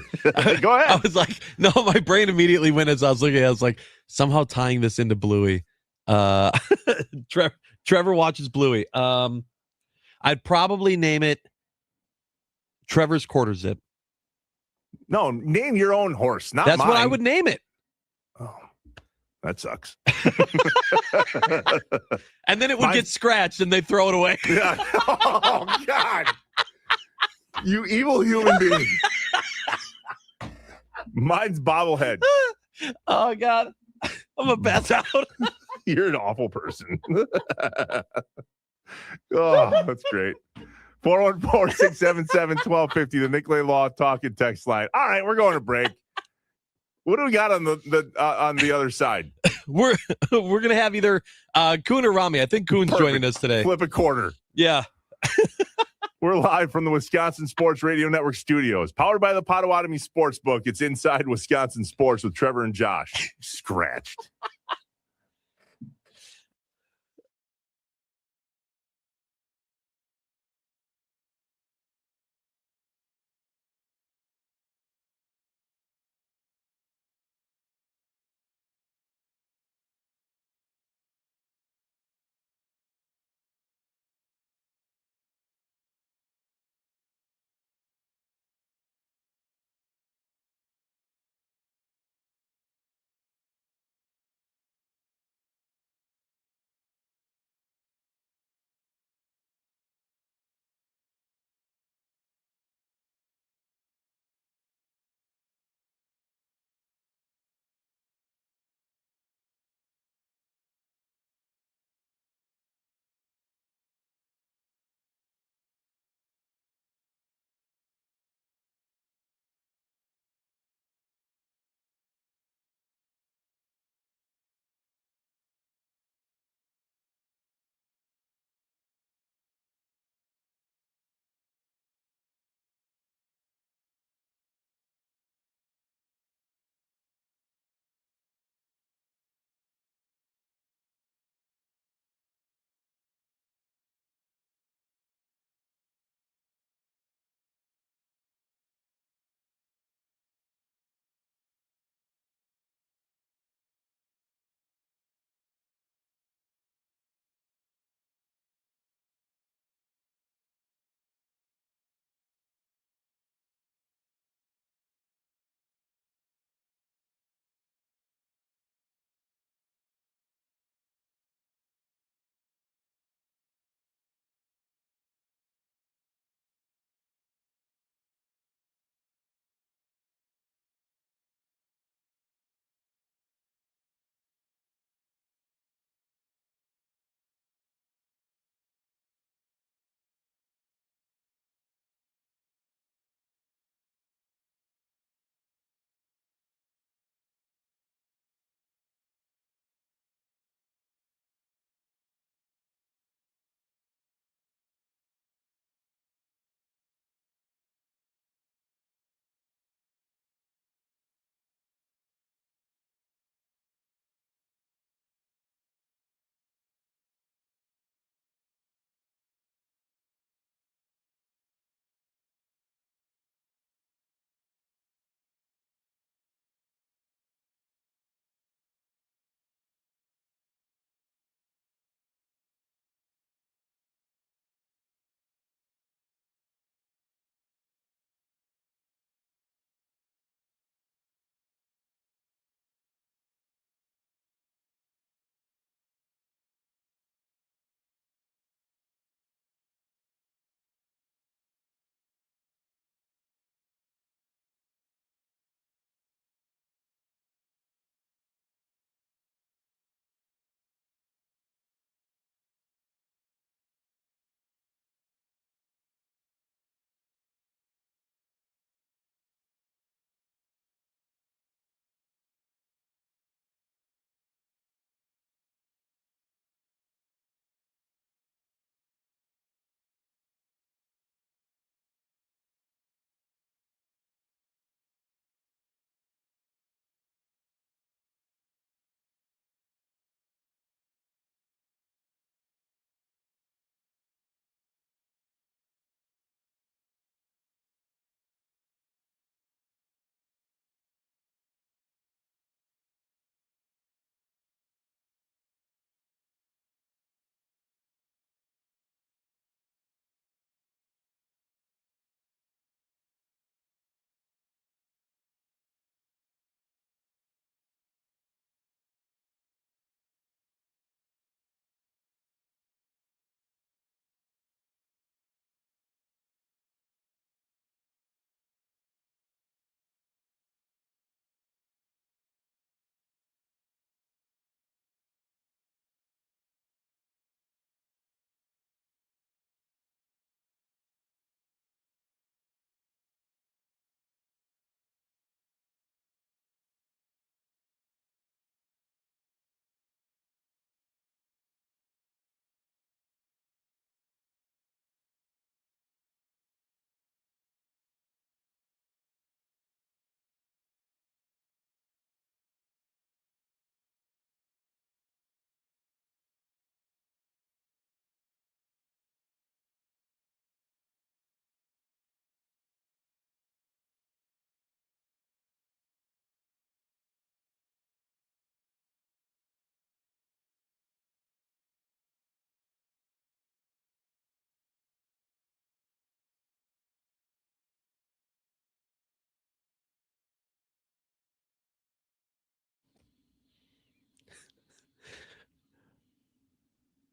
Go ahead. I was like, no, my brain immediately went as I was looking. I was like, somehow tying this into Bluey. Trevor Trevor watches Bluey. I'd probably name it Trevor's Quarter Zip. No, name your own horse, not That's mine. what I would name it. Oh, that sucks. And then it would get scratched and they throw it away. Yeah. Oh, God. You evil human being. Mine's bobblehead. Oh, God. I'm a pass out. You're an awful person. Oh, that's great. 414-677-1250, the Nicolay Law Talk and Text line. All right, we're going to break. What do we got on the other side? We're gonna have either Kuhn or Rami. I think Kuhn's joining us today. Flip a quarter. Yeah. We're live from the Wisconsin Sports Radio Network studios, powered by the Potawatomi Sportsbook. It's Inside Wisconsin Sports with Trevor and Josh. Scratched.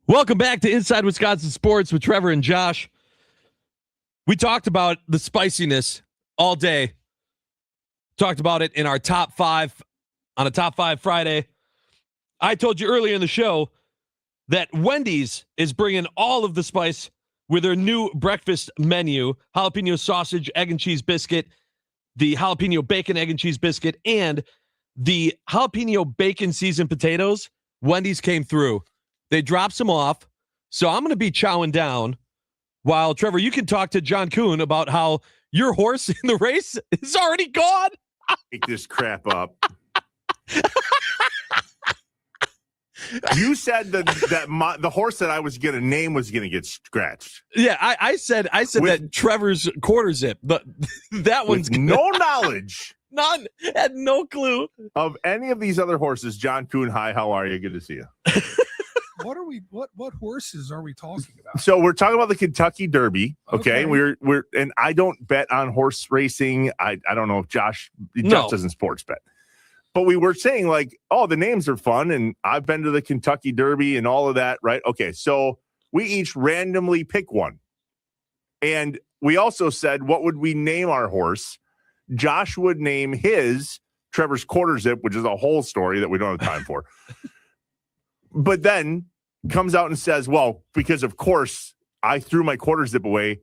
Welcome back to Inside Wisconsin Sports with Trevor and Josh. We talked about the spiciness all day. Talked about it in our top 5 on a Top 5 Friday. I told you earlier in the show that Wendy's is bringing all of the spice with their new breakfast menu: jalapeno sausage, egg and cheese biscuit, the jalapeno bacon, egg and cheese biscuit, and the jalapeno bacon seasoned potatoes. Wendy's came through. They dropped some off. So I'm going to be chowing down while, Trevor, you can talk to John Kuhn about how your horse in the race is already gone. Pick this crap up. You said that the horse that I was going to name was going to get scratched. Yeah, I said that Trevor's quarter zip, but that one's no knowledge. None. Had no clue of any of these other horses. John Kuhn, hi, how are you? Good to see you. What horses are we talking about? So we're talking about the Kentucky Derby. Okay. We're and I don't bet on horse racing. I don't know if Josh doesn't sports bet. But we were saying, like, oh, the names are fun, and I've been to the Kentucky Derby and all of that, right? Okay, so we each randomly pick one. And we also said, what would we name our horse? Josh would name his Trevor's quarter zip, which is a whole story that we don't have time for. But then comes out and says, well, because of course I threw my quarter zip away,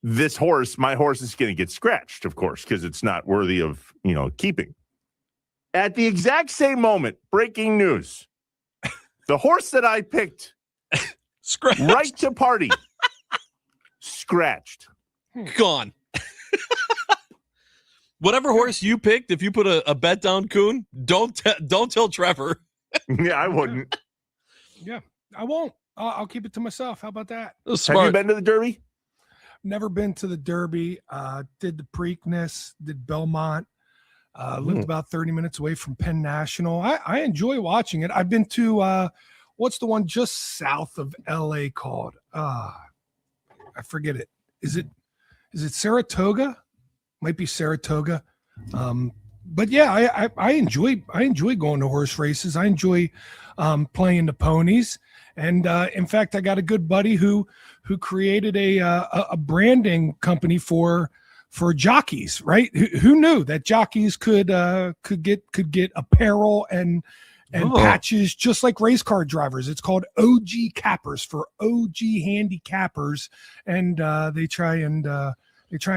my horse is going to get scratched, of course, because it's not worthy of, keeping. At the exact same moment, breaking news, the horse that I picked right to party, scratched. Gone. Whatever horse you picked, if you put a bet down, Kuhn, don't tell Trevor. Yeah, I wouldn't. Yeah, I won't. I'll keep it to myself. How about that? Have you been to the Derby? Never been to the Derby. Did the Preakness, did Belmont. Lived about 30 minutes away from Penn National. I enjoy watching it. I've been to what's the one just south of LA called? I forget it. Is it Saratoga? Might be Saratoga. But yeah, I enjoy going to horse races. I enjoy playing the ponies. And in fact, I got a good buddy who created a branding company for jockeys, right? Who knew that jockeys could get apparel and patches just like race car drivers? It's called OG Cappers, for OG handicappers, and they try and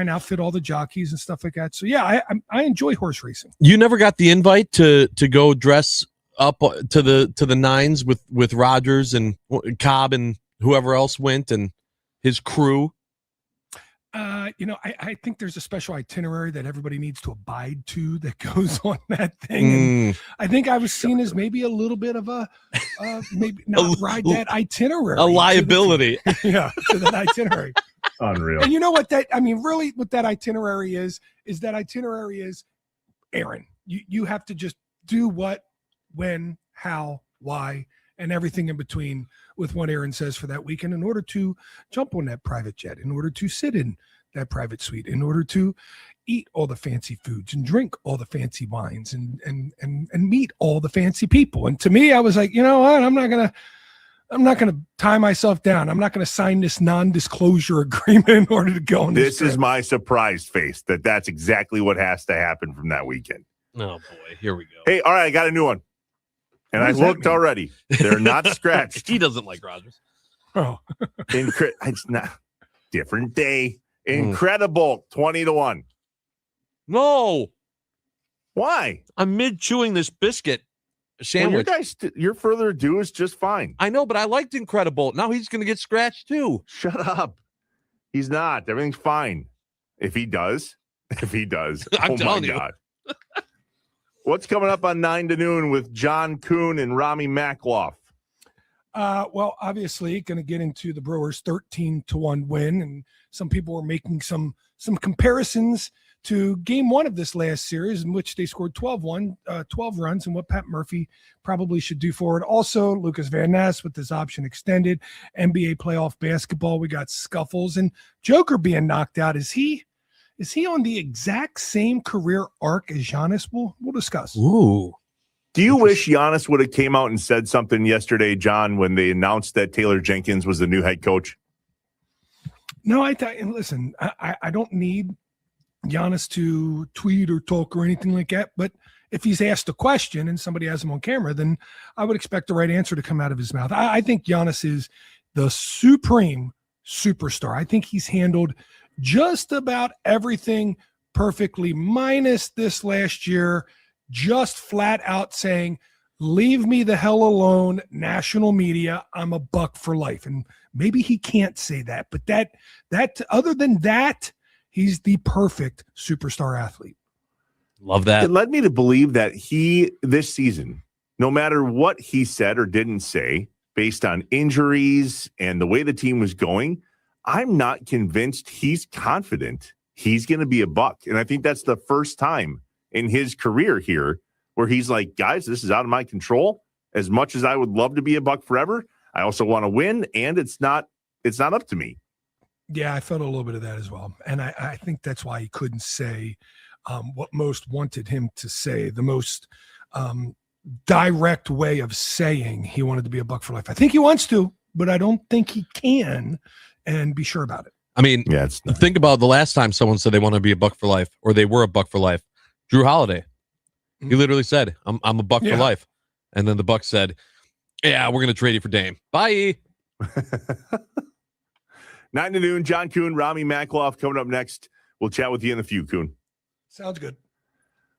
outfit all the jockeys and stuff like that. So yeah, I enjoy horse racing. You never got the invite to go dress up to the nines with Rogers and Cobb and whoever else went and his crew? I think there's a special itinerary that everybody needs to abide to that goes on that thing. And I think I was seen as maybe a little bit of a maybe not ride that itinerary. A liability. To that itinerary. Unreal. And you know what really what that itinerary is that itinerary is, Aaron, you have to just do what, when, how, why, and everything in between with what Aaron says for that weekend in order to jump on that private jet, in order to sit in that private suite, in order to eat all the fancy foods and drink all the fancy wines and meet all the fancy people. And to me, I was like, you know what? I'm not going to tie myself down. I'm not going to sign this non-disclosure agreement in order to go on this trip. Is my surprised face that's exactly what has to happen from that weekend. Oh boy, here we go. Hey, all right, I got a new one. And I looked already. They're not scratched. He doesn't like Rogers. Oh. It's not. Different day. Incredible. 20-1. No. Why? I'm mid-chewing this biscuit sandwich. Well, your further ado is just fine. I know, but I liked Incredible. Now he's going to get scratched too. Shut up. He's not. Everything's fine. If he does. I'm telling you. God. What's coming up on 9 to noon with John Kuhn and Rami Makloff? Well, obviously, going to get into the Brewers' 13-1 win, and some people were making some comparisons to Game 1 of this last series, in which they scored 12 runs, and what Pat Murphy probably should do forward. Also, Lucas Van Ness with his option extended. NBA playoff basketball, we got scuffles, and Joker being knocked out. Is he on the exact same career arc as Giannis? We'll discuss. Ooh. Do you wish Giannis would have came out and said something yesterday, John, when they announced that Taylor Jenkins was the new head coach? No, listen, I don't need Giannis to tweet or talk or anything like that. But if he's asked a question and somebody has him on camera, then I would expect the right answer to come out of his mouth. I think Giannis is the supreme superstar. I think he's handled just about everything perfectly, minus this last year, just flat out saying, leave me the hell alone, national media, I'm a Buck for life. And maybe he can't say that, but that other than that, he's the perfect superstar athlete. Love that. It led me to believe that this season, no matter what he said or didn't say, based on injuries and the way the team was going, I'm not convinced he's confident he's going to be a Buck. And I think that's the first time in his career here where he's like, guys, this is out of my control. As much as I would love to be a Buck forever, I also want to win, and it's not up to me. Yeah, I felt a little bit of that as well. And I think that's why he couldn't say what most wanted him to say, the most direct way of saying he wanted to be a Buck for life. I think he wants to, but I don't think he can, and be sure about it. I mean, think about the last time someone said they want to be a Buck for life, or they were a Buck for life. Drew Holiday. He literally said, I'm a Buck for life. And then the Bucks said, yeah, we're going to trade you for Dame. Bye. 9 to noon, John Kuhn, Rami Makloff coming up next. We'll chat with you in a few, Kuhn. Sounds good.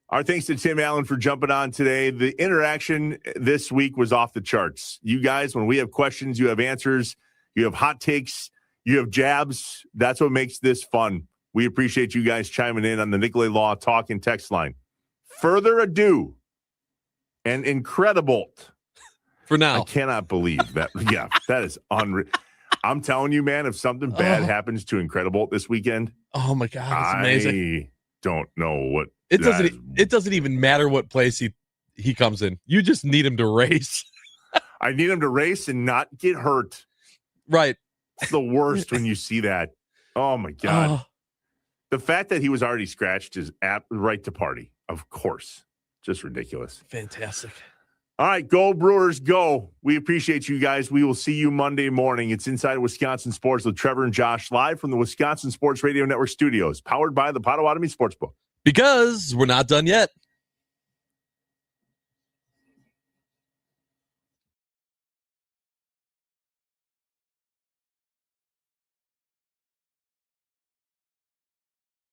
Our thanks to Tim Allen for jumping on today. The interaction this week was off the charts. You guys, when we have questions, you have answers, you have hot takes, you have jabs. That's what makes this fun. We appreciate you guys chiming in on the Nicolay Law talk and text line. Further ado, and incredible. For now. I cannot believe that. Yeah, that is unreal. I'm telling you, man, if something bad happens to Incredible this weekend, oh my God, it's amazing. I don't know what it doesn't even matter what place he comes in. You just need him to race. I need him to race and not get hurt. Right. It's the worst when you see that. Oh my God. The fact that he was already scratched is right to party. Of course. Just ridiculous. Fantastic. All right, go Brewers, go. We appreciate you guys. We will see you Monday morning. It's Inside Wisconsin Sports with Trevor and Josh, live from the Wisconsin Sports Radio Network studios, powered by the Potawatomi Sportsbook. Because we're not done yet.